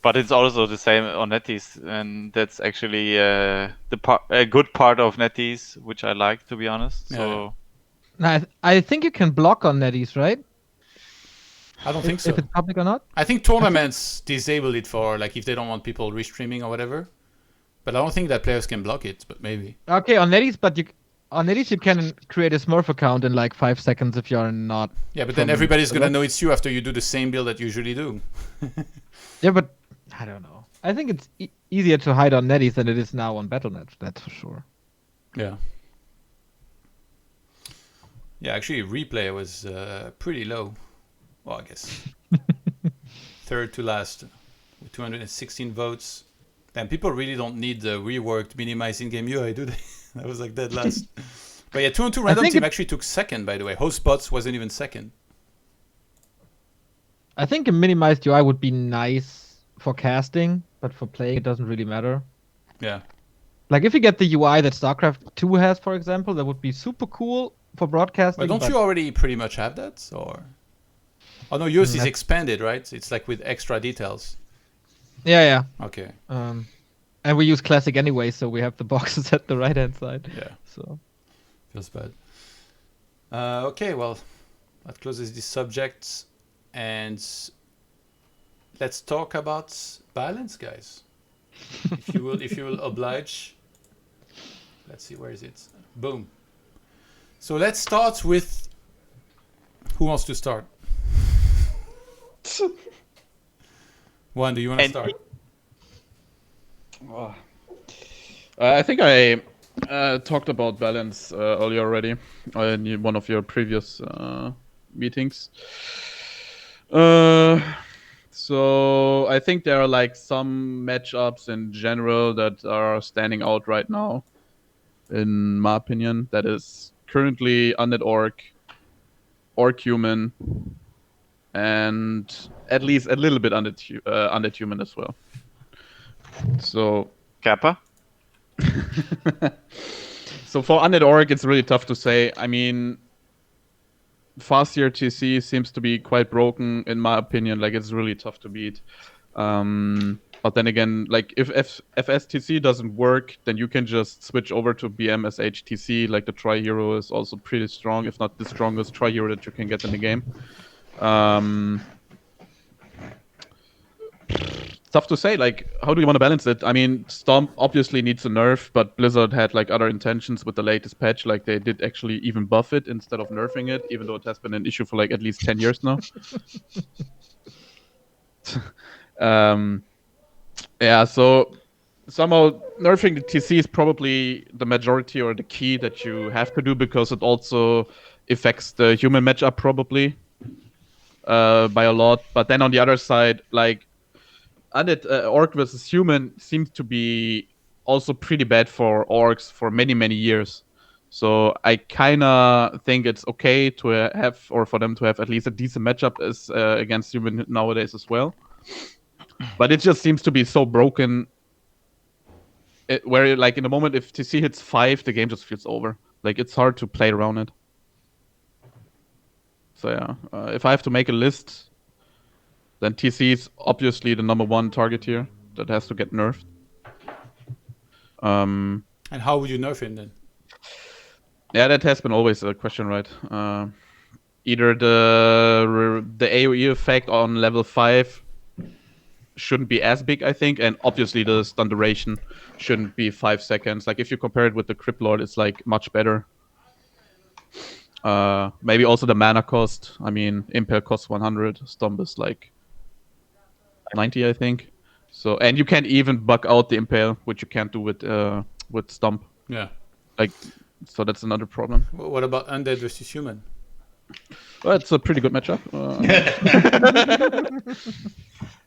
But it's also the same on NetEase, and that's actually a good part of NetEase, which I like, to be honest. So
Now, I think you can block on NetEase, right?
I don't think so.
If it's public or not.
I think tournaments disable it for like if they don't want people restreaming or whatever. But I don't think that players can block it, but maybe.
Okay, on NetEase, but on NetEase you can create a Smurf account in like 5 seconds if you're not.
Yeah, but then
from
everybody's
the
going to
web.
know it's you after you do the same build that you usually do.
Yeah, but I don't know. I think it's easier to hide on NetEase than it is now on Battle.net. That's for sure.
Yeah. Yeah, actually, replay was pretty low. Well, I guess. Third to last with 216 votes. Damn, people really don't need the reworked minimizing game UI, do they? That was like dead last. But yeah, 2-on-2 random
think
team actually took second, by the way. Host bots wasn't even second.
I think a minimized UI would be nice for casting, but for playing it doesn't really matter.
Yeah.
Like if you get the UI that StarCraft 2 has, for example, that would be super cool for broadcasting.
But don't you already pretty much have that? Or oh no, yours is expanded, right? It's like with extra details.
Yeah.
Okay.
And we use Classic anyway, so we have the boxes at the right-hand side.
Yeah.
So
Feels bad. Okay, well, that closes this subject, and let's talk about balance, guys. If you will oblige. Let's see, where is it? Boom. So let's start with who wants to start? One, do you want to start?
I think I talked about balance earlier already in one of your previous meetings. So I think there are like some matchups in general that are standing out right now, in my opinion. That is currently Undead Orc Human, and at least a little bit Undead Human as well. So
Kappa?
So for Undead Orc, it's really tough to say. I mean, Fast-Tier TC seems to be quite broken, in my opinion. Like, it's really tough to beat. But then again, like, if FSTC doesn't work, then you can just switch over to BMSHTC. Like, the Tri-Hero is also pretty strong, if not the strongest Tri-Hero that you can get in the game. Tough to say, like, how do you want to balance it? I mean, Stomp obviously needs a nerf, but Blizzard had, like, other intentions with the latest patch. Like, they did actually even buff it instead of nerfing it, even though it has been an issue for, like, at least 10 years now. Yeah, so somehow nerfing the TC is probably the majority or the key that you have to do, because it also affects the human matchup probably by a lot. But then on the other side, like, Undead Orc versus Human seems to be also pretty bad for Orcs for many, many years. So I kind of think it's okay to have, or for them to have at least a decent matchup as against Human nowadays as well. But it just seems to be so broken, where, like, in the moment if TC hits 5, the game just feels over. Like, it's hard to play around it. So yeah, if I have to make a list, then TC is obviously the #1 target here that has to get nerfed.
And how would you nerf him then?
Yeah, that has been always a question, right? either the AoE effect on level 5 shouldn't be as big, I think, and obviously the stun duration shouldn't be 5 seconds. Like if you compare it with the Crypt Lord, it's like much better. Maybe also the mana cost. I mean, Impale costs 100, Stomp is like 90, I think. So, and you can't even bug out the Impale, which you can't do with Stomp.
Yeah.
Like, so that's another problem.
What about Undead versus Human?
Well, it's a pretty good matchup.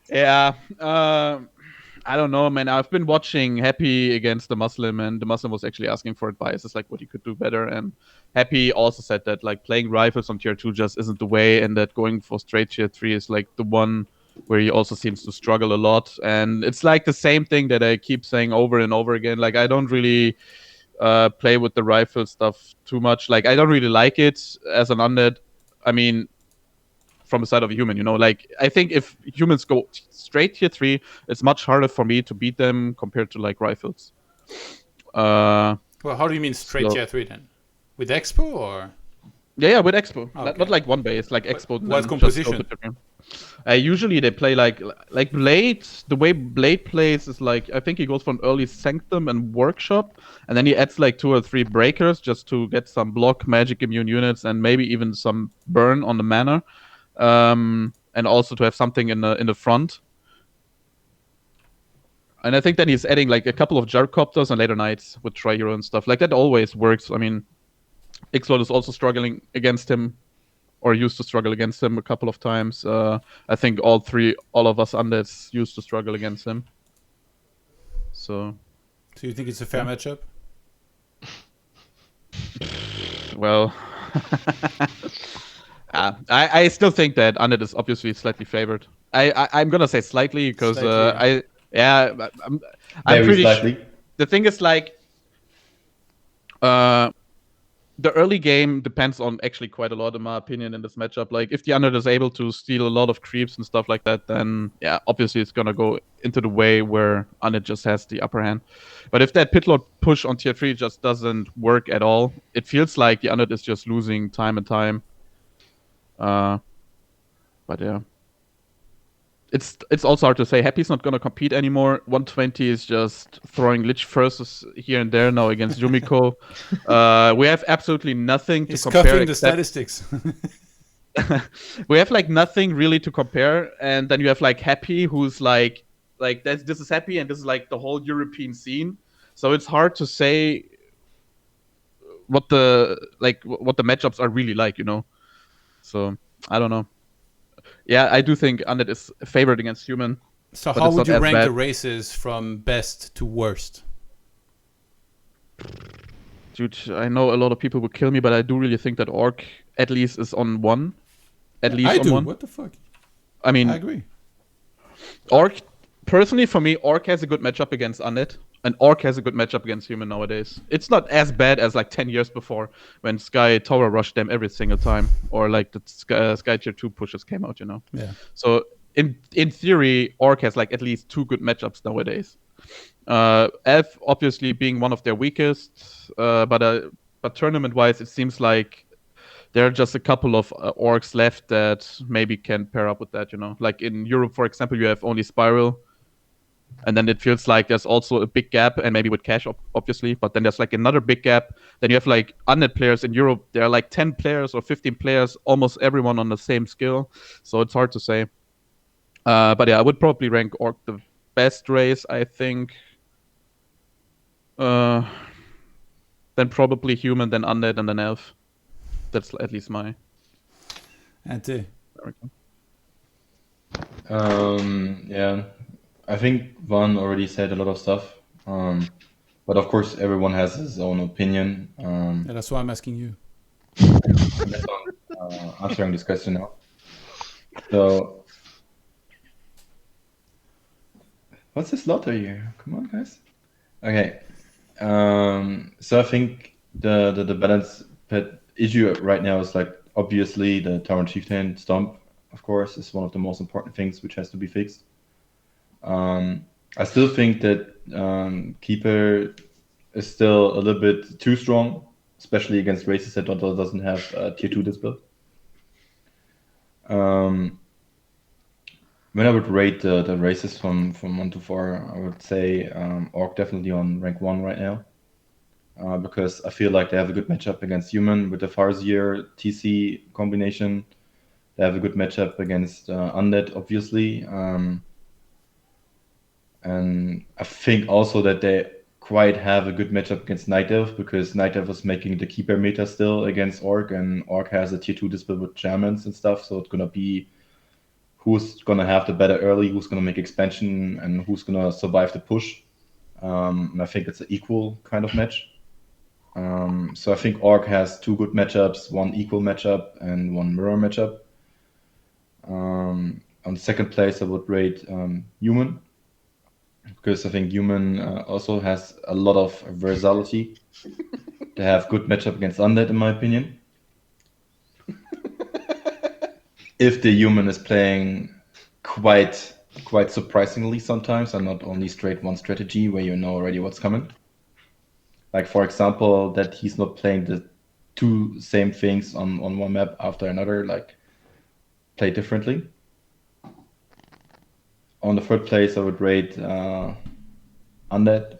Yeah. I don't know, man. I've been watching Happy against the Muslim, and the Muslim was actually asking for advice. It's like what he could do better. And Happy also said that like playing rifles on tier 2 just isn't the way, and that going for straight tier 3 is like the one where he also seems to struggle a lot. And it's like the same thing that I keep saying over and over again. Like I don't really play with the rifle stuff too much. Like I don't really like it as an undead. I mean, from the side of a human, you know, like I think if humans go straight tier 3, it's much harder for me to beat them compared to like rifles.
Well, how do you mean straight
So-
tier 3 then? With Expo or?
Yeah, with Expo.
Okay.
Not like one base, like Expo. and
what's
then just
composition?
go to the game. Usually they play like Blade. The way Blade plays is like I think he goes for an early Sanctum and Workshop, and then he adds like 2 or 3 breakers just to get some block, magic immune units, and maybe even some burn on the mana, and also to have something in the front. And I think then he's adding like a couple of Gyrocopters and later Knights with Tri-Hero and stuff. Like that always works. I mean, Ixlord is also struggling against him, or used to struggle against him a couple of times. I think all of us undeads used to struggle against him. So,
So you think it's a fair matchup?
well, I still think that undead is obviously slightly favored. I'm gonna say slightly because
Slightly.
I'm
Very
pretty
slightly.
the thing is like the early game depends on actually quite a lot, in my opinion, in this matchup. Like, if the Undead is able to steal a lot of creeps and stuff like that, then yeah, obviously it's gonna go into the way where Undead just has the upper hand. But if that Pitlord push on tier 3 just doesn't work at all, it feels like the Undead is just losing time and time. But yeah. It's also hard to say. Happy's not gonna compete anymore. 120 is just throwing Lich versus here and there now against Yumiko. We have absolutely nothing to
He's
compare.
cuffing the
except-
statistics.
we have like nothing really to compare, and then you have like Happy, who's like this is Happy, and this is like the whole European scene. So it's hard to say what the matchups are really like, you know. So I don't know. Yeah, I do think Undead is favored against human.
So
But
how
it's
would
not
you
as
rank
bad.
the races from best to worst?
Dude, I know a lot of people would kill me, but I do really think that Orc at least is on 1. At least
I
on
do.
1.
What the fuck?
I mean,
I agree.
Orc, personally for me, Orc has a good matchup against Undead, and Orc has a good matchup against human nowadays. It's not as bad as like 10 years before when Sky Tower rushed them every single time, or like the Sky Tier 2 pushes came out, you know.
Yeah.
So in theory, Orc has like at least 2 good matchups nowadays. Elf obviously being one of their weakest, but tournament-wise, it seems like there are just a couple of orcs left that maybe can pair up with that, you know. Like in Europe, for example, you have only Spiral, and then it feels like there's also a big gap, and maybe with Cash, obviously, but then there's like another big gap. Then you have like Undead players in Europe. There are like 10 players or 15 players, almost everyone on the same skill, so it's hard to say. But yeah, I would probably rank Orc the best race, I think. Then probably Human, then Undead, and then Elf. That's at least my.
Ante.
Yeah, I think Van already said a lot of stuff. But of course, everyone has his own opinion.
Yeah, that's why I'm asking you.
That's why I'm answering this question now. So, what's the slaughter here? Come on, guys. Okay. So I think the balance pet issue right now is like obviously the Tyrant Chieftain Stomp, of course, is one of the most important things which has to be fixed. I still think that Keeper is still a little bit too strong, especially against races that doesn't have tier 2 this build. When I would rate the races from 1 to 4, I would say Orc definitely on rank 1 right now. Because I feel like they have a good matchup against Human with the Farseer TC combination. They have a good matchup against Undead, obviously. And I think also that they quite have a good matchup against Night Elf, because Night Elf was making the keeper meta still against Orc, and Orc has a tier 2 dispel with Shamans and stuff, so it's gonna be who's gonna have the better early, who's gonna make expansion, and who's gonna survive the push. And I think it's an equal kind of match. So I think Orc has 2 good matchups, 1 equal matchup, and 1 mirror matchup. On second place, I would rate Human, because I think Human also has a lot of versatility. They have good matchup against Undead, in my opinion. If the Human is playing quite surprisingly sometimes, and not only straight one strategy where you know already what's coming. Like, for example, that he's not playing the 2 same things on one map after another, like play differently. On the third place, I would rate Undead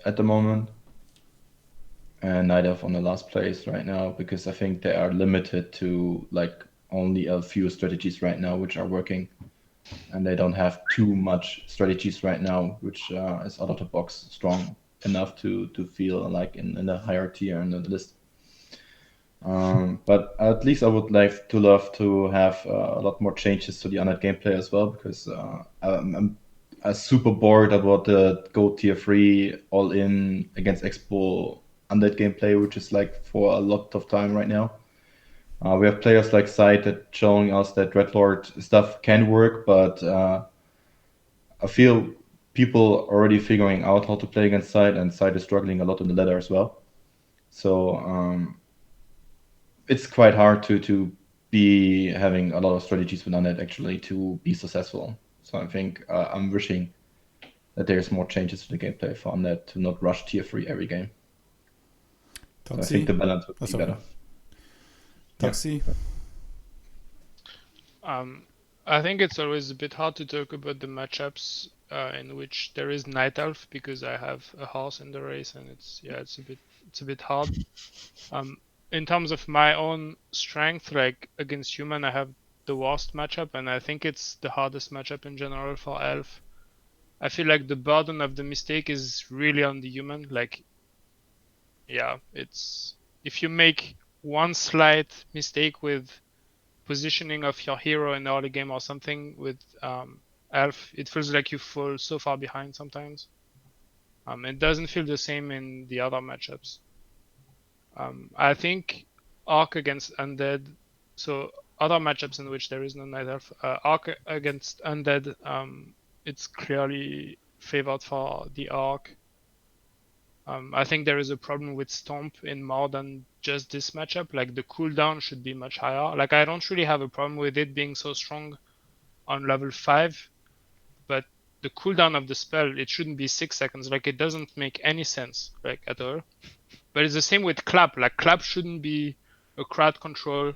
at the moment, and Night Elf on the last place right now, because I think they are limited to like only a few strategies right now which are working, and they don't have too much strategies right now which is out of the box strong enough to feel like in a higher tier in the list. But at least I would love to have a lot more changes to the Undead gameplay as well, because I'm super bored about the go tier 3 all in against Expo Undead gameplay, which is like for a lot of time right now. We have players like Sight that showing us that Dreadlord stuff can work, but I feel people are already figuring out how to play against Sight, and Sight is struggling a lot in the ladder as well. So it's quite hard to be having a lot of strategies with Undead actually to be successful. So I think I'm wishing that there's more changes to the gameplay for Undead to not rush tier 3 every game. So I think the balance would be better.
Toxie?
I think it's always a bit hard to talk about the matchups in which there is Night Elf, because I have a horse in the race, and it's a bit hard. In terms of my own strength, like against Human, I have the worst matchup, and I think it's the hardest matchup in general for Elf. I feel like the burden of the mistake is really on the Human. Like, yeah, it's if you make one slight mistake with positioning of your hero in the early game or something with Elf, it feels like you fall so far behind sometimes. It doesn't feel the same in the other matchups. I think Arc against Undead, so other matchups in which there is no Night Elf, Arc against Undead, it's clearly favored for the Arc. I think there is a problem with Stomp in more than just this matchup. Like, the cooldown should be much higher. Like, I don't really have a problem with it being so strong on level 5, but the cooldown of the spell, it shouldn't be 6 seconds. Like, it doesn't make any sense, like, at all. But it's the same with Clap. Like, Clap shouldn't be a crowd control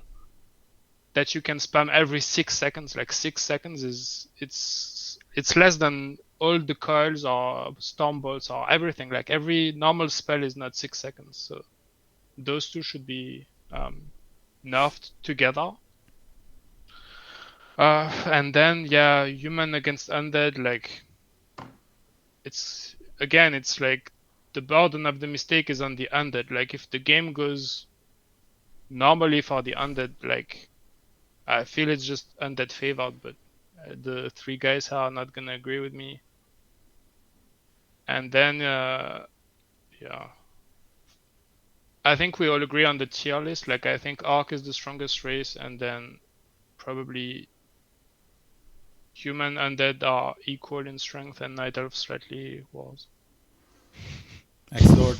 that you can spam every 6 seconds. Like, 6 seconds is it's less than all the coils or storm bolts or everything. Like, every normal spell is not 6 seconds. So those two should be nerfed together. And then, yeah, Human against Undead, like, it's like the burden of the mistake is on the Undead. Like, if the game goes normally for the Undead, like, I feel it's just Undead favored, but the 3 guys are not gonna agree with me. And then, yeah, I think we all agree on the tier list. Like, I think Arc is the strongest race, and then probably Human, Undead are equal in strength, and Night Elf slightly worse.
X-Lord.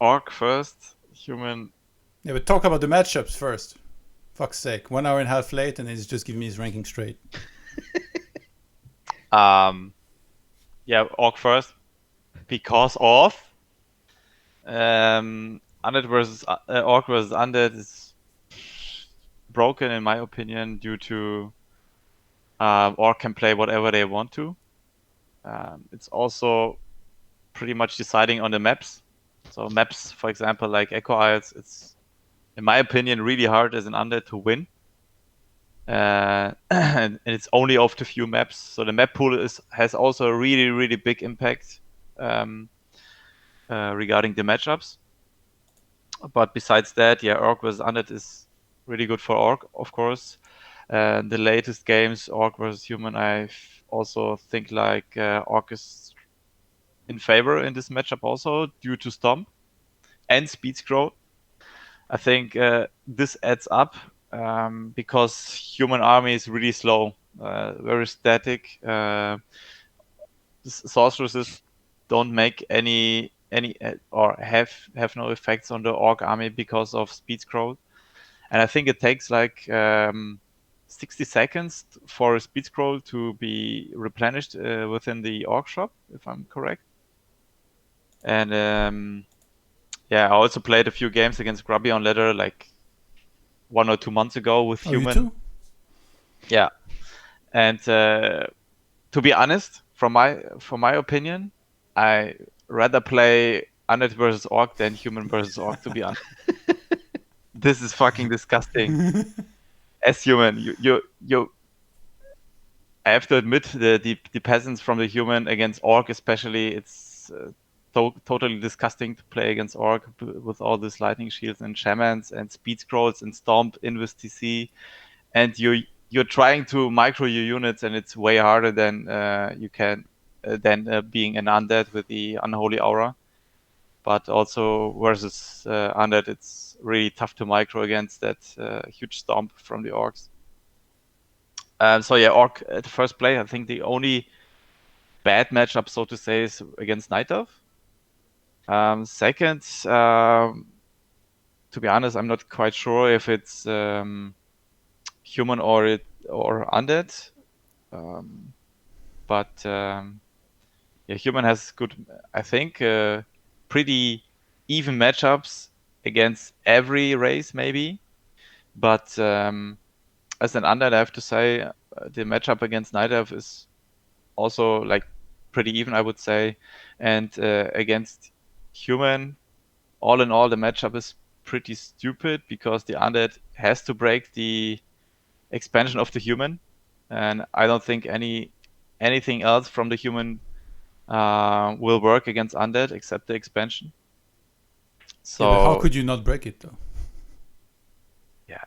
Orc first, Human.
Yeah, but talk about the matchups first. Fuck's sake. 1 hour and a half late, and he's just giving me his ranking straight.
Yeah, Orc first because of Undead versus Orc versus Undead is broken in my opinion due to Orc can play whatever they want to. It's also pretty much deciding on the maps. So maps, for example, like Echo Isles, it's in my opinion really hard as an Undead to win. And it's only off the few maps. So the map pool has also a really, really big impact regarding the matchups. But besides that, yeah, Orc vs Undead is really good for Orc, of course. The latest games, Orc vs Human, I also think like Orc is in favor in this matchup also due to Stomp and Speed Scroll. I think this adds up because Human army is really slow, very static. Sorceresses don't make any or have no effects on the Orc army because of Speed Scroll. And I think it takes like 60 seconds for a Speed Scroll to be replenished within the Orc shop, if I'm correct. And yeah, I also played a few games against Grubby on ladder like 1 or 2 months ago with Human.
You too?
Yeah, and to be honest, from my opinion, I rather play Undead versus Orc than Human versus Orc. To be honest, this is fucking disgusting. As Human, you. I have to admit the peasants from the Human against Orc, especially, it's totally disgusting to play against Orc with all these lightning shields and shamans and speed scrolls and stomp in with TC, and you're trying to micro your units, and it's way harder than you can being an Undead with the Unholy Aura. But also versus Undead, it's really tough to micro against that huge stomp from the Orcs. So yeah, Orc at the first play, I think the only bad matchup, so to say, is against Night Elf. Second, to be honest, I'm not quite sure if it's Human or Undead. But yeah, Human has good, I think, pretty even matchups against every race, maybe. But as an Undead, I have to say, the matchup against Night Elf is also like pretty even, I would say. And against Human, all in all, the matchup is pretty stupid because the Undead has to break the expansion of the Human, and I don't think anything else from the Human will work against Undead except the expansion. So
yeah, but how could you not break it though?
Yeah,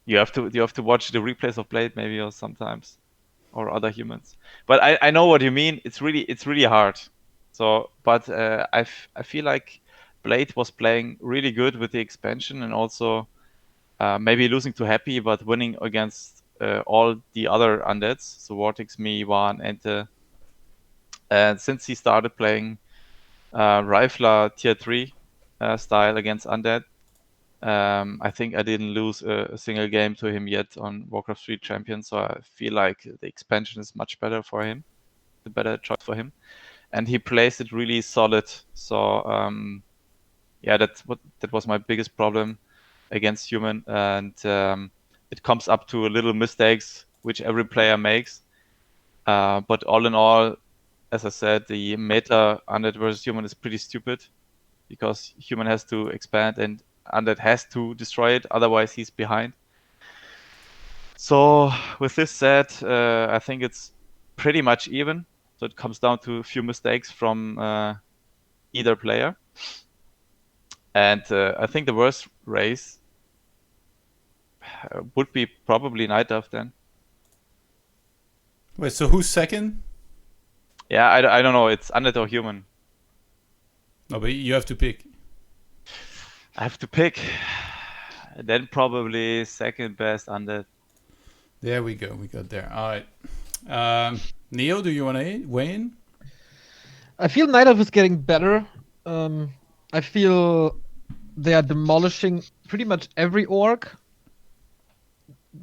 you have to watch the replays of Blade maybe, or sometimes, or other Humans. But I know what you mean. It's really hard. So, but I feel like Blade was playing really good with the expansion, and also maybe losing to Happy, but winning against all the other Undeads. So Vortex, me, Juan, Ente. And since he started playing Rifler tier 3 style against Undead, I think I didn't lose a single game to him yet on Warcraft 3 Champion. So I feel like the expansion is much better for him, the better choice for him. And he plays it really solid. So yeah, that was my biggest problem against Human, and it comes up to little mistakes which every player makes. But all in all, as I said, the meta Undead versus Human is pretty stupid because Human has to expand and Undead has to destroy it, otherwise he's behind. So with this said, I think it's pretty much even. So it comes down to a few mistakes from either player. And I think the worst race would be probably Night Elf then.
Wait, so who's second?
Yeah, I don't know. It's Undead or Human.
No, but you have to pick.
I have to pick. Then probably second best Undead.
There we go. We got there. All right. Neo, do you want to weigh in?
I feel Night Elf is getting better. I feel they are demolishing pretty much every orc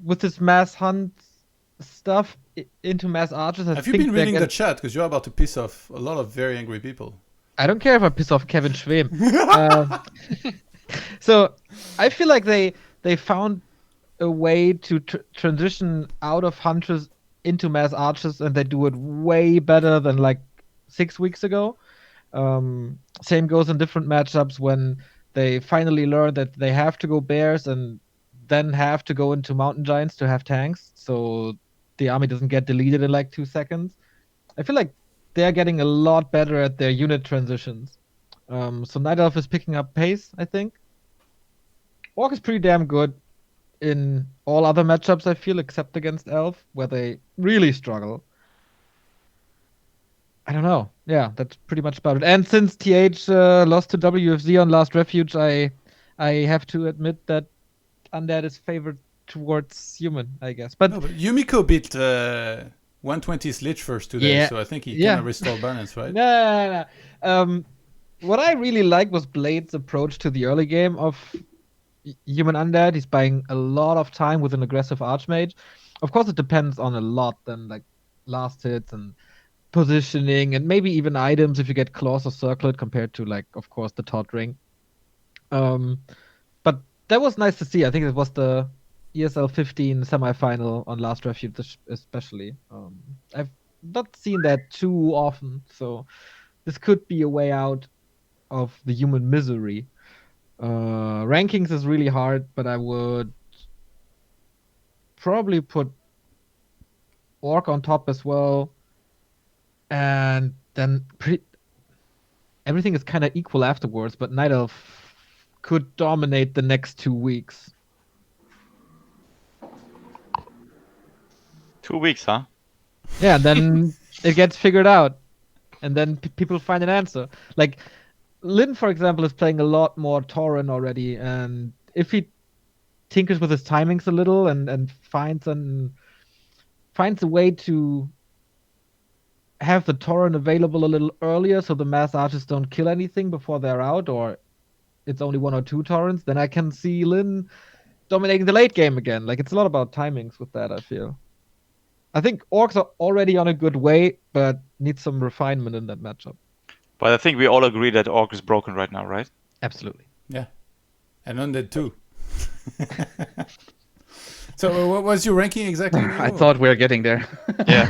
with this mass hunt stuff into mass archers.
Have you been reading the chat? Because you're about to piss off a lot of very angry people.
I don't care if I piss off Kevin Schwem. So I feel like they found a way to transition out of hunters into mass archers, and they do it way better than like 6 weeks ago. Same goes in different matchups when they finally learn that they have to go bears and then have to go into mountain giants to have tanks, so the army doesn't get deleted in like 2 seconds. I feel like they're getting a lot better at their unit transitions. So Night Elf is picking up pace, I think. Orc is pretty damn good in all other matchups, I feel, except against Elf, where they really struggle. I don't know. Yeah, that's pretty much about it. And since TH lost to WFZ on Last Refuge, I have to admit that Undead is favored towards human, I guess. But,
no, but Yumiko beat 120's Lich first today,
Yeah.
so I think he
Yeah.
kind of restored balance, right?
no. What I really like was Blade's approach to the early game of Human Undead. He's buying a lot of time with an aggressive Archmage. Of course, it depends on a lot than like last hits and positioning and maybe even items if you get Claws or Circlet compared to like, of course, the Todd Ring. But that was nice to see. I think it was the ESL 15 semifinal on Last Refuge especially. I've not seen that too often, so this could be a way out of the human misery. Rankings is really hard, but I would probably put Orc on top as well, and then everything is kind of equal afterwards, but Night Elf could dominate the next 2 weeks.
2 weeks, huh?
Yeah, and then it gets figured out, and then people find an answer. Like Lin, for example, is playing a lot more Tauren already, and if he tinkers with his timings a little and finds a way to have the Tauren available a little earlier so the mass archers don't kill anything before they're out, or it's only 1 or 2 Taurens, then I can see Lin dominating the late game again. Like, it's a lot about timings with that, I feel. I think Orcs are already on a good way, but need some refinement in that matchup.
But I think we all agree that Orc is broken right now, right?
Absolutely.
Yeah. And Undead too. So what was your ranking exactly?
I thought we were getting there.
Yeah.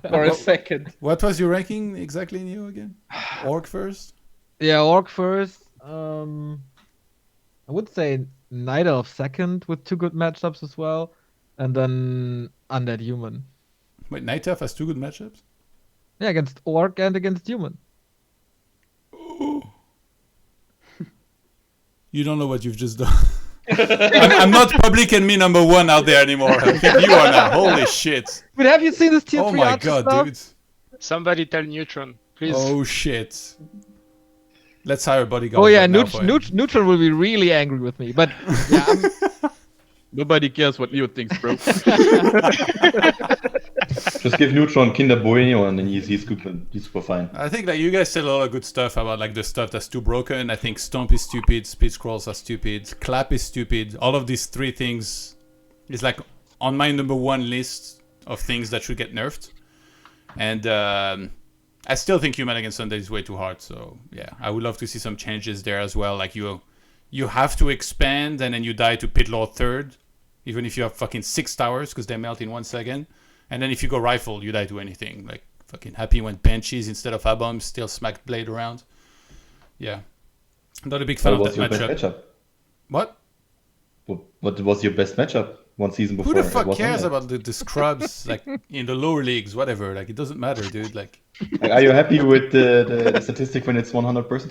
For a second.
What was your ranking exactly, Neo, again? Orc first?
Yeah, Orc first. I would say Night Elf second with 2 good matchups as well. And then Undead Human.
Wait, Night Elf has 2 good matchups?
Yeah, against Orc and against Human.
You don't know what you've just done. I'm not public enemy number 1 out there anymore. I think you are now. Holy shit.
But have you seen this tier 3
Oh my
Archer
god,
stuff?
dude.
Somebody tell Neutron, please.
Oh shit. Let's hire a bodyguard.
Oh yeah,
right now for him.
Neutron will be really angry with me. But yeah,
Nobody cares what Neo thinks, bro.
Just give Neutron Kinder Bueno and then he's super fine.
I think that you guys said a lot of good stuff about like the stuff that's too broken. I think Stomp is stupid, Speed Scrolls are stupid, Clap is stupid. All of these 3 things is like on my number 1 list of things that should get nerfed. And I still think Human against Undead is way too hard. So yeah, I would love to see some changes there as well. Like you have to expand and then you die to Pit Lord 3rd, even if you have fucking 6 towers because they melt in 1 second. And then if you go rifle, you die to anything. Like fucking happy when Banshees instead of A-bombs still smacked Blade around. Yeah. I'm not a big fan of
What was
that
your
matchup.
best matchup?
What?
What was your best matchup 1 season before?
Who the
it
fuck
was
cares
Undead?
about the scrubs like in the lower leagues, whatever. Like it doesn't matter, dude. Like
Like, are you happy with the statistic when it's 100%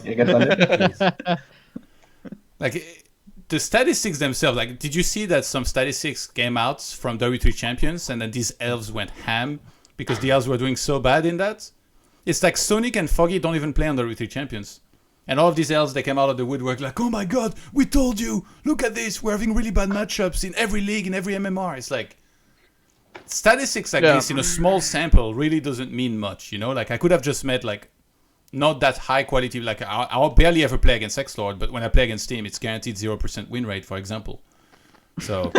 against Undead?
Like the statistics themselves, like did you see that some statistics came out from W3 champions and then these elves went ham because the elves were doing so bad in that? It's like Sonic and Foggy don't even play on W3 champions. And all of these elves, they came out of the woodwork like, oh my god, we told you, look at this, we're having really bad matchups in every league, in every MMR. It's like, statistics like this in a small sample really doesn't mean much, you know? Like I could have just met like not that high quality, like I'll barely ever play against X-Lord, but when I play against Team, it's guaranteed 0% win rate, for example. So,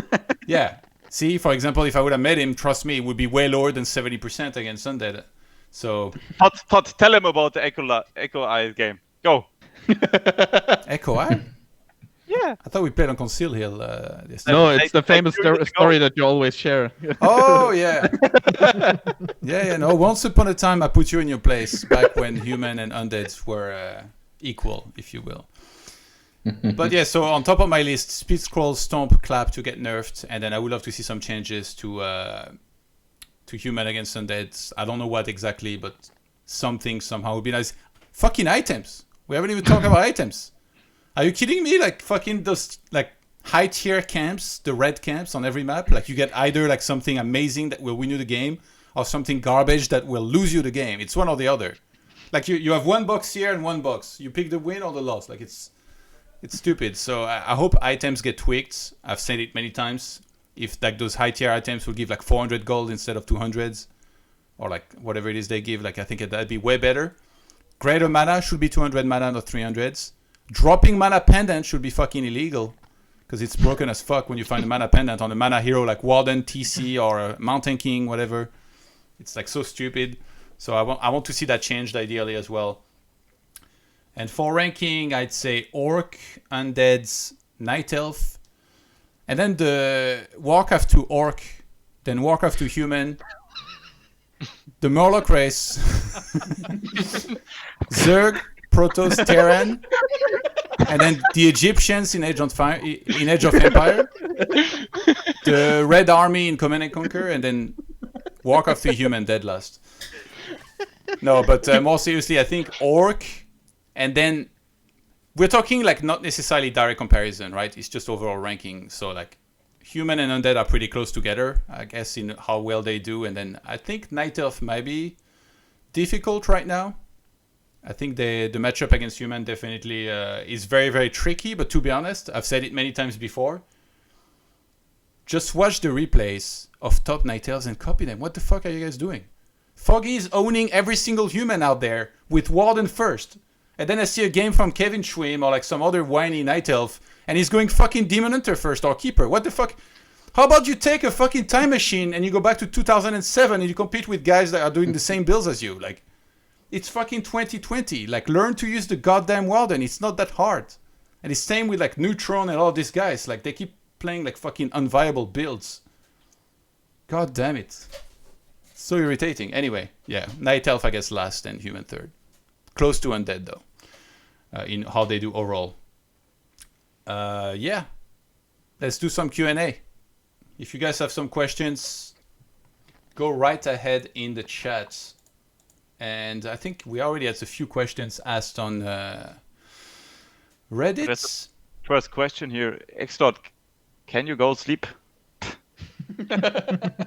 yeah. See, for example, if I would have met him, trust me, it would be way lower than 70% against Undead. So...
Todd, tell him about the Echo Eye game. Go.
Echo Eye?
Yeah.
I thought we played on Conceal Hill. This time.
No, it's the
like
famous
2 years ago.
story that you always share.
Oh yeah, yeah. No, once upon a time I put you in your place back when human and undead were equal, if you will. But yeah, so on top of my list, speed scroll, stomp, clap to get nerfed, and then I would love to see some changes to human against undead. I don't know what exactly, but something somehow would be nice. Fucking items. We haven't even talked about items. Are you kidding me? Like fucking those like high tier camps, the red camps on every map. Like you get either like something amazing that will win you the game, or something garbage that will lose you the game. It's one or the other. Like you have one box here and one box. You pick the win or the loss. Like it's stupid. So I hope items get tweaked. I've said it many times. If like those high tier items will give like 400 gold instead of 200s, or like whatever it is they give, like I think that'd be way better. Greater mana should be 200 mana, not 300s. Dropping mana pendant should be fucking illegal, because it's broken as fuck when you find a mana pendant on a mana hero like Warden, TC, or a Mountain King, whatever. It's like so stupid. So I want to see that changed ideally as well. And for ranking, I'd say Orc, Undeads, Night Elf, and then the Warcraft to Orc, then Warcraft to Human, the Murloc race, Zerg, Protoss, Terran, and then the Egyptians in Age of Empire, the Red Army in Command and Conquer, and then Warcraft to Human dead last. No, but more seriously, I think Orc, and then we're talking like not necessarily direct comparison, right? It's just overall ranking. So like Human and Undead are pretty close together, I guess, in how well they do. And then I think Night Elf might be difficult right now. I think the matchup against Human definitely is very, very tricky. But to be honest, I've said it many times before. Just watch the replays of top Night Elves and copy them. What the fuck are you guys doing? Foggy is owning every single human out there with Warden first. And then I see a game from Kevin Schwim or like some other whiny Night Elf, and he's going fucking Demon Hunter first or Keeper. What the fuck? How about you take a fucking time machine and you go back to 2007 and you compete with guys that are doing the same builds as you? Like, it's fucking 2020. Like, learn to use the goddamn Warden. It's not that hard. And it's same with like Neutron and all these guys. Like, they keep playing like fucking unviable builds. God damn it. So irritating. Anyway, yeah, Night Elf I guess last and Human third. Close to Undead though, in how they do overall. Yeah, let's do some Q&A. If you guys have some questions, go right ahead in the chat. And I think we already had a few questions asked on Reddit.
First question here, Xlot, can you go sleep?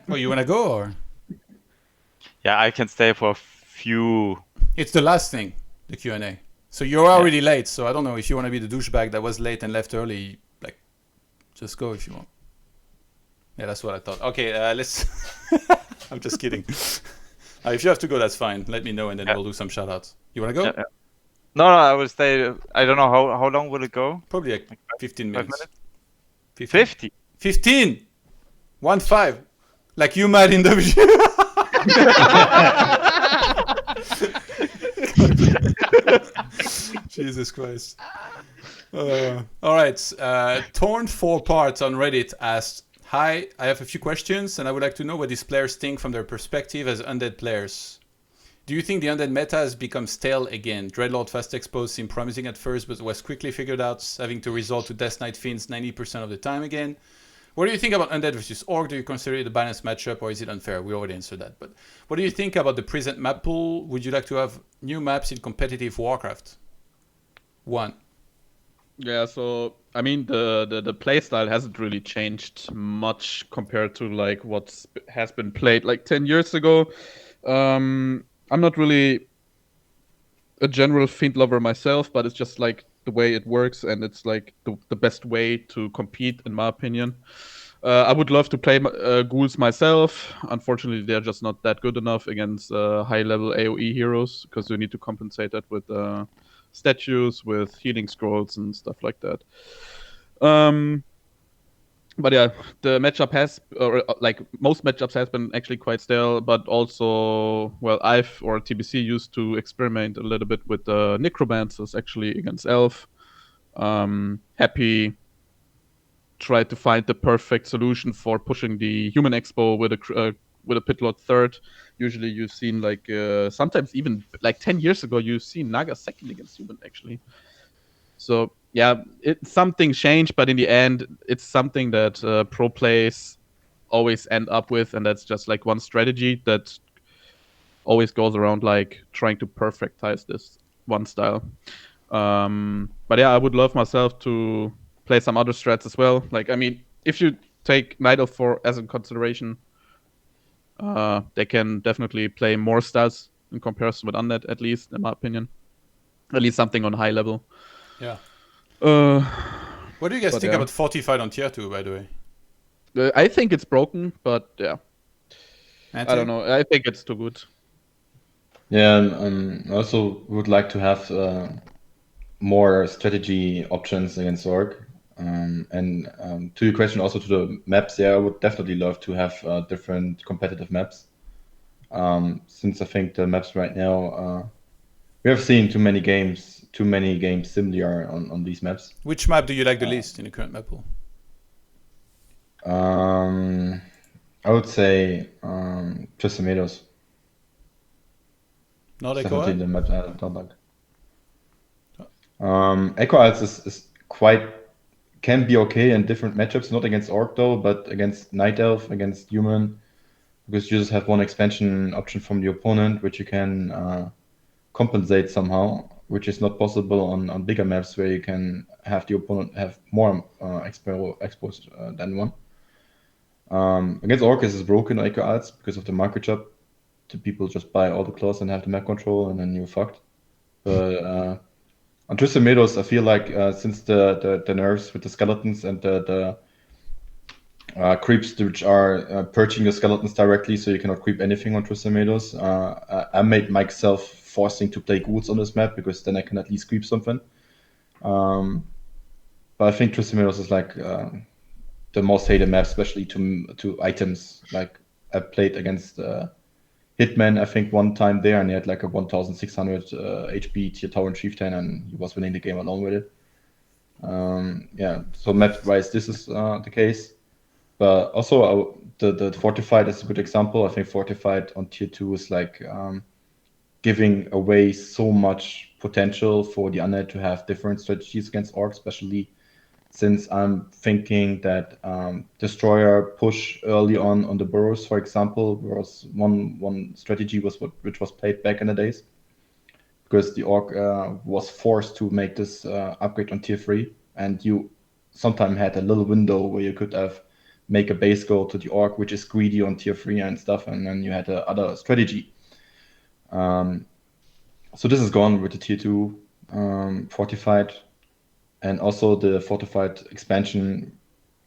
Oh, you wanna go or?
Yeah, I can stay for a few.
It's the last thing, the Q&A. So you're already late, so I don't know if you want to be the douchebag that was late and left early. Like, just go if you want. Yeah, that's what I thought. Okay, let's... I'm just kidding. If you have to go, that's fine. Let me know and then we'll do some shoutouts. You want to go?
Yeah. No, I will stay. I don't know how long will it go?
Probably like 15 minutes.
50?
15! 1-5. Like you mad in W. Jesus Christ. All right. Torn 4 Parts on Reddit asked, "Hi, I have a few questions and I would like to know what these players think from their perspective as undead players. Do you think the undead meta has become stale again? Dreadlord Fast Expose seemed promising at first but was quickly figured out, having to resort to Death Knight Fiends 90% of the time again. What do you think about Undead versus Orc? Do you consider it a balanced matchup or is it unfair?" We already answered that. But what do you think about the present map pool? Would you like to have new maps in competitive Warcraft? 1.
Yeah, so I mean the playstyle hasn't really changed much compared to like what has been played like 10 years ago. I'm not really a general Fiend lover myself, but it's just like the way it works, and it's like the best way to compete, in my opinion. I would love to play ghouls myself. Unfortunately, they're just not that good enough against high-level AoE heroes, because you need to compensate that with statues, with healing scrolls, and stuff like that. But yeah, the matchup has, or like most matchups, has been actually quite stale. But also, well, TBC used to experiment a little bit with necromancers actually against elf. Happy tried to find the perfect solution for pushing the human expo with a pit lord third. Usually you've seen like sometimes even like 10 years ago you've seen Naga second against human actually. So yeah, something changed, but in the end it's something that pro players always end up with, and that's just like one strategy that always goes around like trying to perfectize this one style. But yeah, I would love myself to play some other strats as well. Like, I mean, if you take Night Elf 4 as a consideration, they can definitely play more styles in comparison with Undead, at least, in my opinion. At least something on high level.
Yeah.
Uh,
What do you guys
But
think
yeah.
about Fortified on tier 2, by the way?
I think it's broken, but yeah.
Nancy?
I don't know. I think it's too good.
Yeah, and I also would like to have more strategy options against Orc. And to your question, also to the maps, yeah, I would definitely love to have different competitive maps. Since I think the maps right now, we have seen too many games similar on these maps.
Which map do you like the least in the current map pool?
I would say Tomatoes.
Not Echo
Definitely
Eye?
the map I don't like. Echo Isles is quite can be okay in different matchups, not against Orc though, but against Night Elf, against Human, because you just have one expansion option from the opponent, which you can compensate somehow, which is not possible on bigger maps where you can have the opponent have more expos than one. Against Orc, this is broken Echo Isles because of the market shop. The people just buy all the claws and have the map control, and then you're fucked. But on Twisted Meadows, I feel like since the nerfs with the skeletons and the creeps which are perching the skeletons directly, so you cannot creep anything on Twisted Meadows, I made myself forcing to play ghouls on this map because then I can at least creep something. But I think Twisted Meadows is like the most hated map, especially to items. Like I played against Hitman, I think, one time there, and he had like a 1,600 HP tier tower and chieftain, and he was winning the game along with it. Yeah, so map-wise, this is the case. But also, the Fortified is a good example. I think Fortified on tier 2 is like giving away so much potential for the Undead to have different strategies against Orcs, especially since I'm thinking that Destroyer push early on the burrows, for example, was one strategy which was played back in the days, because the Orc was forced to make this upgrade on tier 3, and you sometimes had a little window where you could have make a base go to the Orc, which is greedy on tier 3 and stuff, and then you had other strategy. So this is gone with the tier 2 Fortified. And also the Fortified expansion,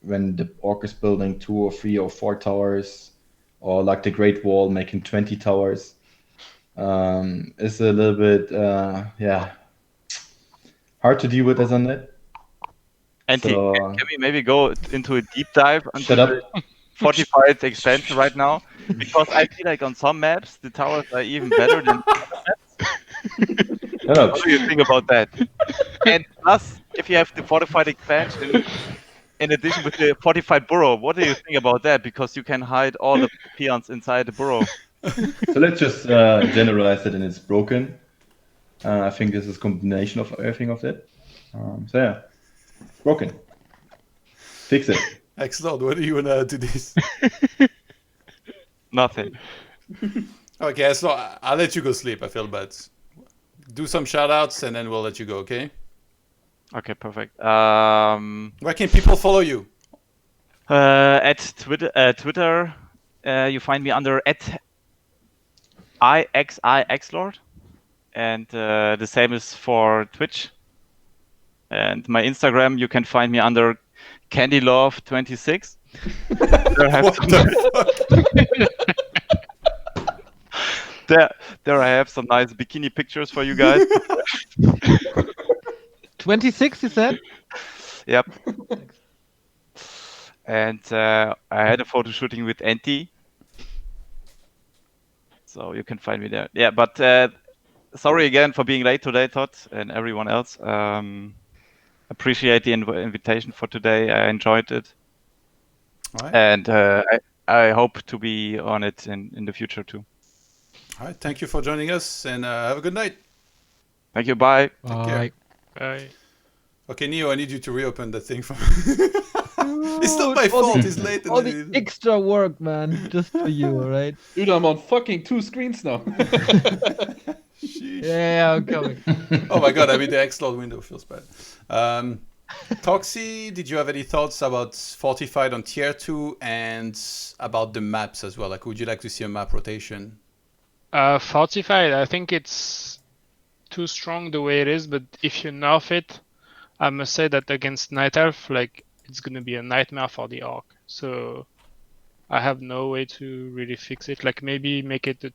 when the Orc is building 2 or 3 or 4 towers, or like the Great Wall making 20 towers, is a little bit, hard to deal with as Undead.
Anti,
So,
can we maybe go into a deep dive into
shut up.
the Fortified expansion right now? Because I feel like on some maps, the towers are even better than
No,
What do you think about that? And plus, if you have the Fortified expansion, in addition with the Fortified burrow, what do you think about that? Because you can hide all the peons inside the burrow.
So let's just generalize it, and it's broken. I think this is a combination of everything of it. So yeah, broken. Fix it.
Excellent. What do you want to add to this?
Nothing.
Okay, so I'll let you go sleep. I feel bad. Do some shoutouts and then we'll let you go, okay?
Okay, perfect.
Where can people follow you?
At Twitter, you find me under @IXIXLord, and the same is for Twitch. And my Instagram, you can find me under CandyLove26. There I have some nice bikini pictures for you guys.
26, you said?
Yep. And I had a photo shooting with Anti. So you can find me there. Yeah, but sorry again for being late today, Todd, and everyone else. appreciate the invitation for today. I enjoyed it,
All right.
and I hope to be on it in the future too.
All right. Thank you for joining us, and have a good night.
Thank you. Bye.
Take care.
Bye.
Okay, Neo, I need you to reopen the thing for It's not my
Dude, all
fault.
the-
It's late.
All the extra work, man, just for you, all right?
Dude, I'm on fucking 2 screens now.
Sheesh.
Yeah, I'm coming.
Oh my god, I mean the Xload window feels bad. Toxie, did you have any thoughts about Fortified on tier 2 and about the maps as well? Like, would you like to see a map rotation?
Fortified, I think it's too strong the way it is, but if you nerf it, I must say that against Night Elf, like, it's gonna be a nightmare for the Orc. So I have no way to really fix it. Like, maybe make it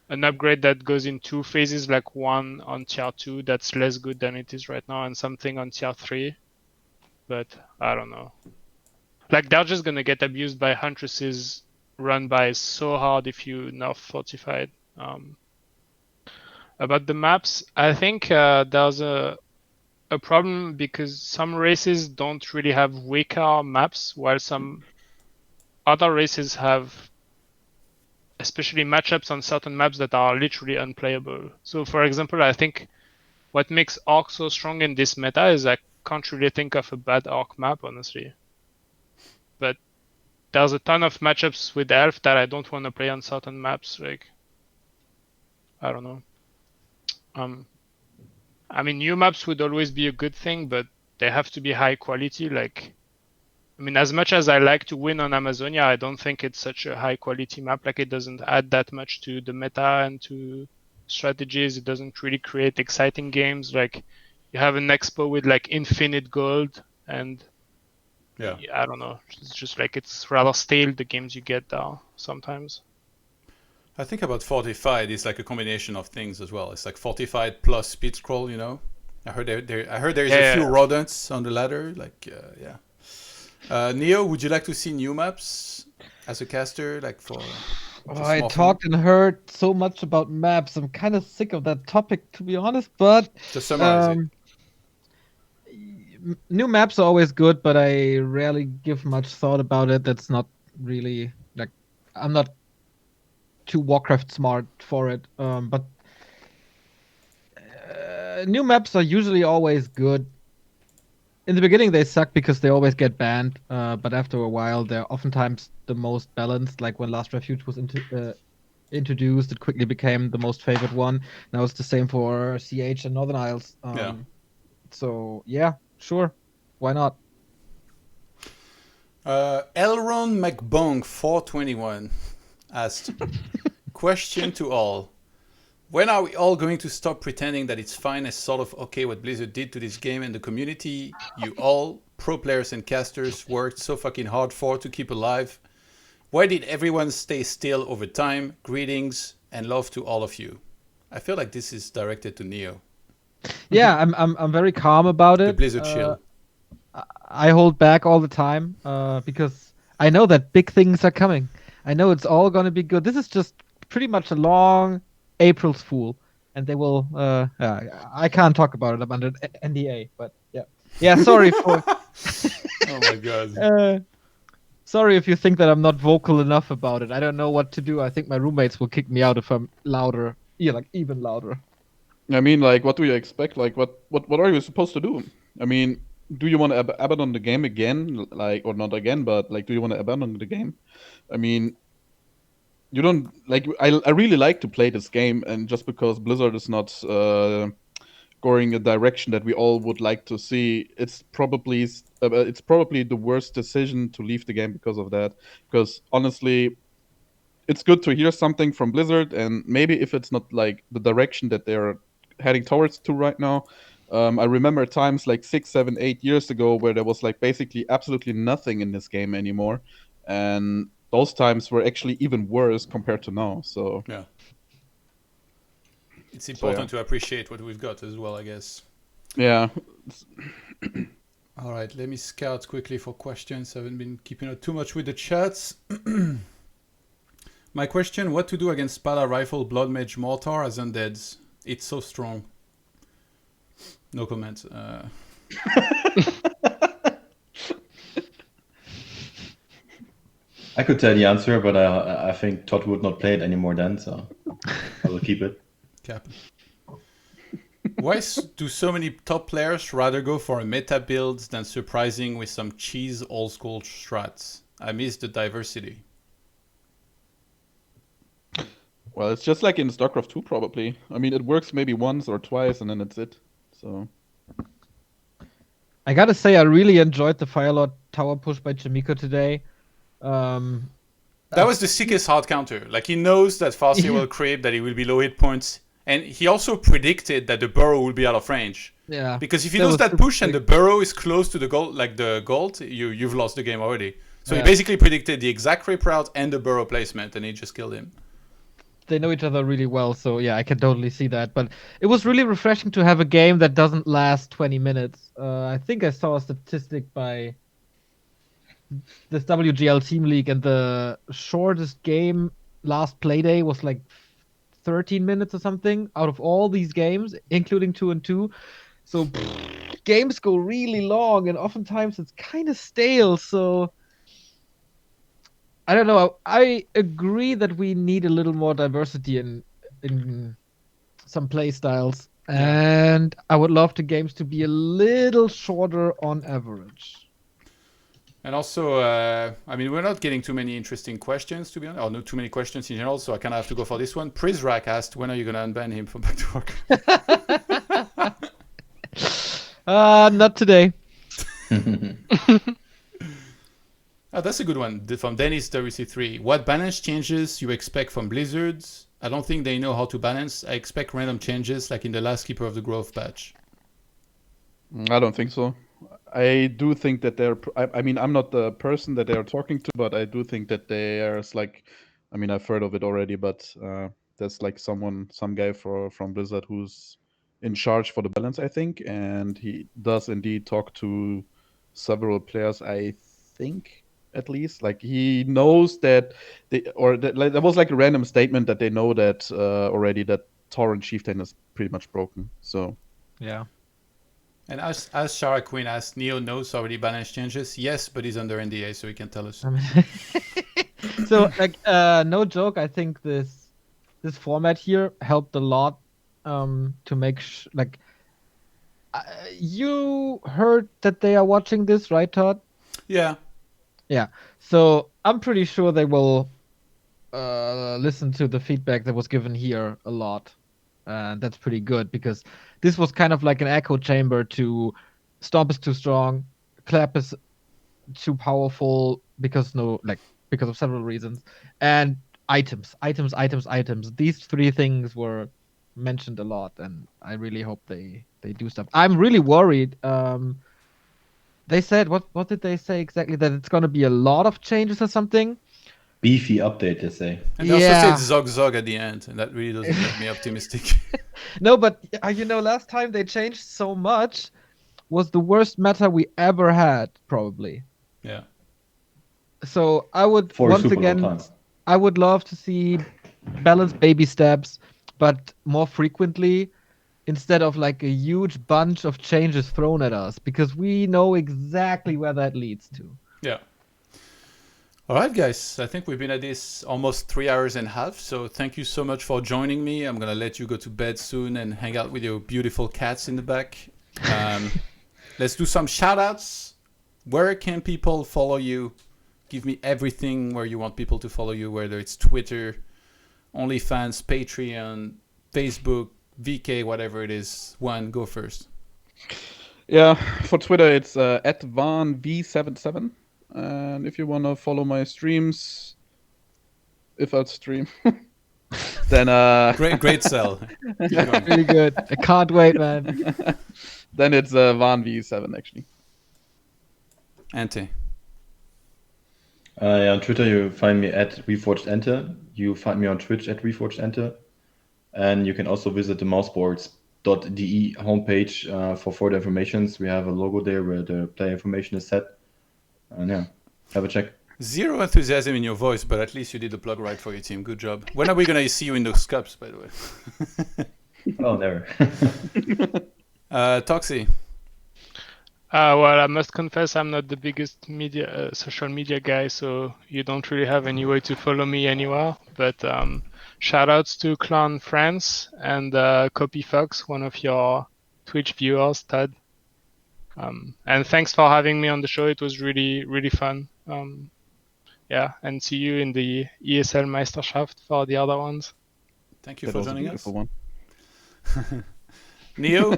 an upgrade that goes in 2 phases, like one on tier 2 that's less good than it is right now, and something on tier 3. But I don't know. Like, they're just gonna get abused by Huntresses run by so hard if you nerf Fortified. About the maps, I think there's a problem because some races don't really have weaker maps, while some other races have especially matchups on certain maps that are literally unplayable. So for example, I think what makes Orc so strong in this meta is I can't really think of a bad Orc map, honestly. But there's a ton of matchups with Elf that I don't want to play on certain maps, like, I don't know. I mean, new maps would always be a good thing, but they have to be high quality. Like, I mean, as much as I like to win on Amazonia, I don't think it's such a high quality map. Like, it doesn't add that much to the meta and to strategies. It doesn't really create exciting games. Like, you have an expo with like infinite gold, and
Yeah.
I don't know. It's just like it's rather stale, the games you get there sometimes.
I think about Fortified is like a combination of things as well. It's like Fortified plus speed scroll, you know. I heard there's a few rodents on the ladder. Like, yeah. Neo, would you like to see new maps as a caster, like for?
I talked and heard so much about maps. I'm kind of sick of that topic, to be honest. But
Just summarize it.
New maps are always good, but I rarely give much thought about it. That's not really like I'm not too Warcraft smart for it. But new maps are usually always good. In the beginning, they suck because they always get banned. But after a while, they're oftentimes the most balanced. Like when Last Refuge was introduced, it quickly became the most favored one. Now it's the same for CH and Northern Isles.
Yeah.
So yeah, sure, why not?
Elron McBong 421 asked, question to all. When are we all going to stop pretending that it's fine and sort of okay what Blizzard did to this game and the community you all, pro players and casters, worked so fucking hard for to keep alive? Why did everyone stay still over time? Greetings and love to all of you. I feel like this is directed to Neo.
Yeah, I'm very calm about it.
The Blizzard chill.
I hold back all the time because I know that big things are coming. I know it's all gonna be good. This is just pretty much a long April's Fool, and they will. I can't talk about it. I'm under NDA, but yeah. Sorry for.
Oh my god.
Sorry if you think that I'm not vocal enough about it. I don't know what to do. I think my roommates will kick me out if I'm louder. Yeah, like even louder.
I mean, like, what do you expect? Like, what are you supposed to do? I mean, do you want to abandon the game again? Like, or not again, but like, do you want to abandon the game? I mean, you don't like. I really like to play this game, and just because Blizzard is not going a direction that we all would like to see, it's probably the worst decision to leave the game because of that. Because honestly, it's good to hear something from Blizzard, and maybe if it's not like the direction that they're heading towards to right now. I remember times like 6, 7, 8 years ago where there was like basically absolutely nothing in this game anymore, and those times were actually even worse compared to now. So
yeah, it's important to appreciate what we've got as well, I guess.
Yeah.
All right, let me scout quickly for questions. I haven't been keeping up too much with the chats. My question, what to do against Spada Rifle Blood Mage Mortar as Undeads? It's so strong. No comment.
I could tell the answer, but I think Todd would not play it anymore then, so I will keep it.
Cap. Why do so many top players rather go for a meta build than surprising with some cheese old school strats? I miss the diversity.
Well, it's just like in StarCraft 2, probably. I mean, it works maybe once or twice, and then it's it. So
I gotta say, I really enjoyed the Firelord tower push by Chimiko today.
That was the sickest hard counter. Like, he knows that Farseer will creep, that he will be low hit points. And he also predicted that the burrow will be out of range.
Yeah.
Because if he does that push and the burrow is close to the gold, like the gold, you've lost the game already. So he basically predicted the exact creep route and the burrow placement, and he just killed him.
They know each other really well, so yeah, I can totally see that. But it was really refreshing to have a game that doesn't last 20 minutes. I think I saw a statistic by this WGL Team League, and the shortest game last playday was like 13 minutes or something out of all these games, including 2 and 2. So games go really long, and oftentimes it's kind of stale. So I don't know. I agree that we need a little more diversity in some play styles, and I would love the games to be a little shorter on average.
And also, I mean, we're not getting too many interesting questions, to be honest, or not too many questions in general, so I kind of have to go for this one. Prizrak asked, when are you going to unban him from Back to Work?
Not today.
Oh, that's a good one. From Dennis WC3. What balance changes you expect from Blizzards? I don't think they know how to balance. I expect random changes like in the last Keeper of the Grove patch.
I don't think so. I do think that I mean, I'm not the person that they're talking to, but I do think that there's like, I mean, I've heard of it already, but there's like some guy from Blizzard who's in charge for the balance, I think, and he does indeed talk to several players, I think, at least. Like, he knows that like, there was like a random statement that they know that already that Torrent Chieftain is pretty much broken. So
yeah.
And as Shara Queen asked, Neo knows already balance changes. Yes, but he's under NDA, so he can tell us.
So, like, no joke. I think this format here helped a lot to make you heard that they are watching this, right, Todd?
Yeah.
Yeah. So I'm pretty sure they will listen to the feedback that was given here a lot. And that's pretty good, because this was kind of like an echo chamber to Stomp is too strong, Clap is too powerful because of several reasons, and items. These three things were mentioned a lot, and I really hope they do stuff. I'm really worried. They said, what did they say exactly? That it's going to be a lot of changes or something.
Beefy update, they say.
And they also said Zog Zog at the end, and that really doesn't make me optimistic.
No, but last time they changed so much was the worst meta we ever had, probably.
Yeah.
So I would I would love to see balanced baby steps, but more frequently, instead of like a huge bunch of changes thrown at us, because we know exactly where that leads to.
Yeah. All right, guys. I think we've been at this almost 3 hours and a half. So thank you so much for joining me. I'm going to let you go to bed soon and hang out with your beautiful cats in the back. Let's do some shout outs. Where can people follow you? Give me everything where you want people to follow you, whether it's Twitter, OnlyFans, Patreon, Facebook, VK, whatever it is. Juan, go first.
Yeah, for Twitter, it's at VanV77. And if you want to follow my streams, if I stream, then
great sell.
Really good. I can't wait, man.
Then it's VanV7 actually.
Ante.
On Twitter, you find me at Reforged Enter. You find me on Twitch at Reforged Enter, and you can also visit the mouseboards.de homepage for further information. We have a logo there where the player information is set. And yeah, have a check.
Zero enthusiasm in your voice, but at least you did the plug right for your team. Good job. When are we going to see you in those cups, by the way?
Oh, never.
Toxie.
Well, I must confess I'm not the biggest media social media guy, so you don't really have any way to follow me anywhere. But shoutouts to Clan France and Copy Fox, one of your Twitch viewers, Todd. And thanks for having me on the show. It was really, really fun. Yeah, and see you in the ESL Meisterschaft for the other ones.
Thank you
That
for
was a
joining
beautiful
us.
one.
Neo?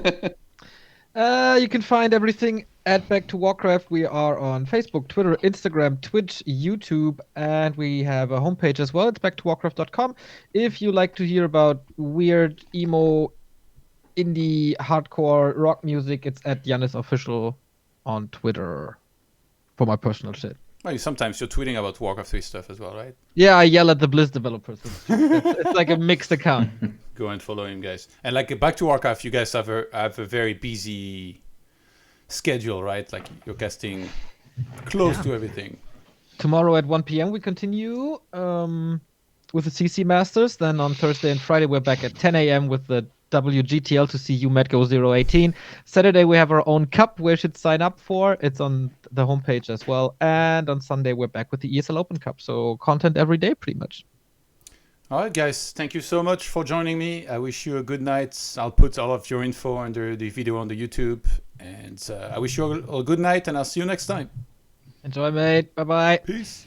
You can find everything at Back to Warcraft. We are on Facebook, Twitter, Instagram, Twitch, YouTube, and we have a homepage as well. It's backtowarcraft.com. If you like to hear about weird, emo, indie, hardcore rock music, it's at Yannis Official on Twitter for my personal shit.
Well, sometimes you're tweeting about Warcraft 3 stuff as well, right?
Yeah, I yell at the Blizz developers. It's like a mixed account.
Go and follow him, guys. And like Back to Warcraft, you guys have a very busy schedule, right? Like you're casting close to everything.
Tomorrow at 1 p.m. we continue with the CC Masters. Then on Thursday and Friday we're back at 10 a.m. with the WGTL to see UMedGo 018. Saturday we have our own cup where you should sign up for. It's on the homepage as well. And on Sunday we're back with the ESL Open Cup. So content every day pretty much.
All right, guys. Thank you so much for joining me. I wish you a good night. I'll put all of your info under the video on the YouTube. And I wish you all a good night, and I'll see you next time.
Enjoy, mate. Bye-bye.
Peace.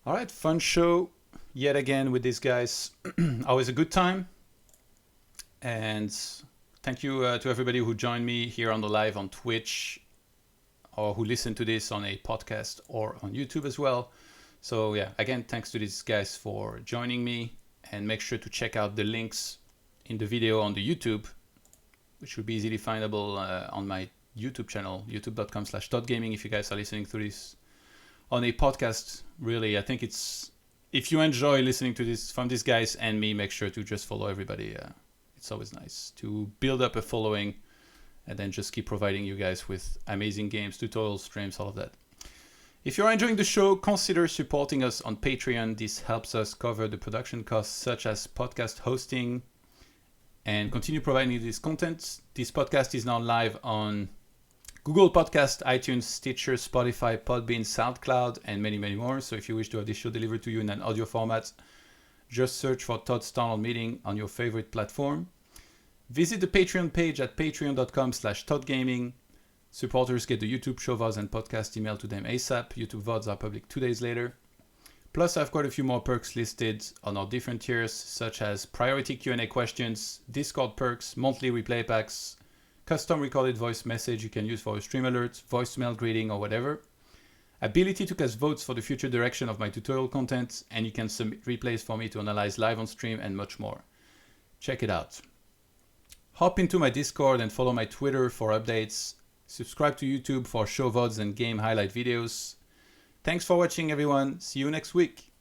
All right, fun show yet again with these guys. Always a good time. And thank you to everybody who joined me here on the live on Twitch, or who listened to this on a podcast or on YouTube as well. So yeah, again, thanks to these guys for joining me, and make sure to check out the links in the video on the YouTube, which will be easily findable on my YouTube channel, youtube.com/ToDGaming. If you guys are listening to this on a podcast, really, I think if you enjoy listening to this from these guys and me, make sure to just follow everybody. It's always nice to build up a following, and then just keep providing you guys with amazing games, tutorials, streams, all of that. If you're enjoying the show, consider supporting us on Patreon. This helps us cover the production costs such as podcast hosting and continue providing this content. This podcast is now live on Google Podcast, iTunes, Stitcher, Spotify, Podbean, SoundCloud, and many, many more. So if you wish to have this show delivered to you in an audio format, just search for Todd's Town Hall Meeting on your favorite platform. Visit the Patreon page at patreon.com/ToDGaming. Supporters get the YouTube show VODs and podcast emailed to them ASAP. YouTube VODs are public 2 days later. Plus, I've got a few more perks listed on our different tiers, such as priority Q&A questions, Discord perks, monthly replay packs, custom recorded voice message you can use for a stream alert, voicemail greeting, or whatever, ability to cast votes for the future direction of my tutorial content, and you can submit replays for me to analyze live on stream, and much more. Check it out. Hop into my Discord and follow my Twitter for updates. Subscribe to YouTube for show VODs and game highlight videos. Thanks for watching, everyone. See you next week.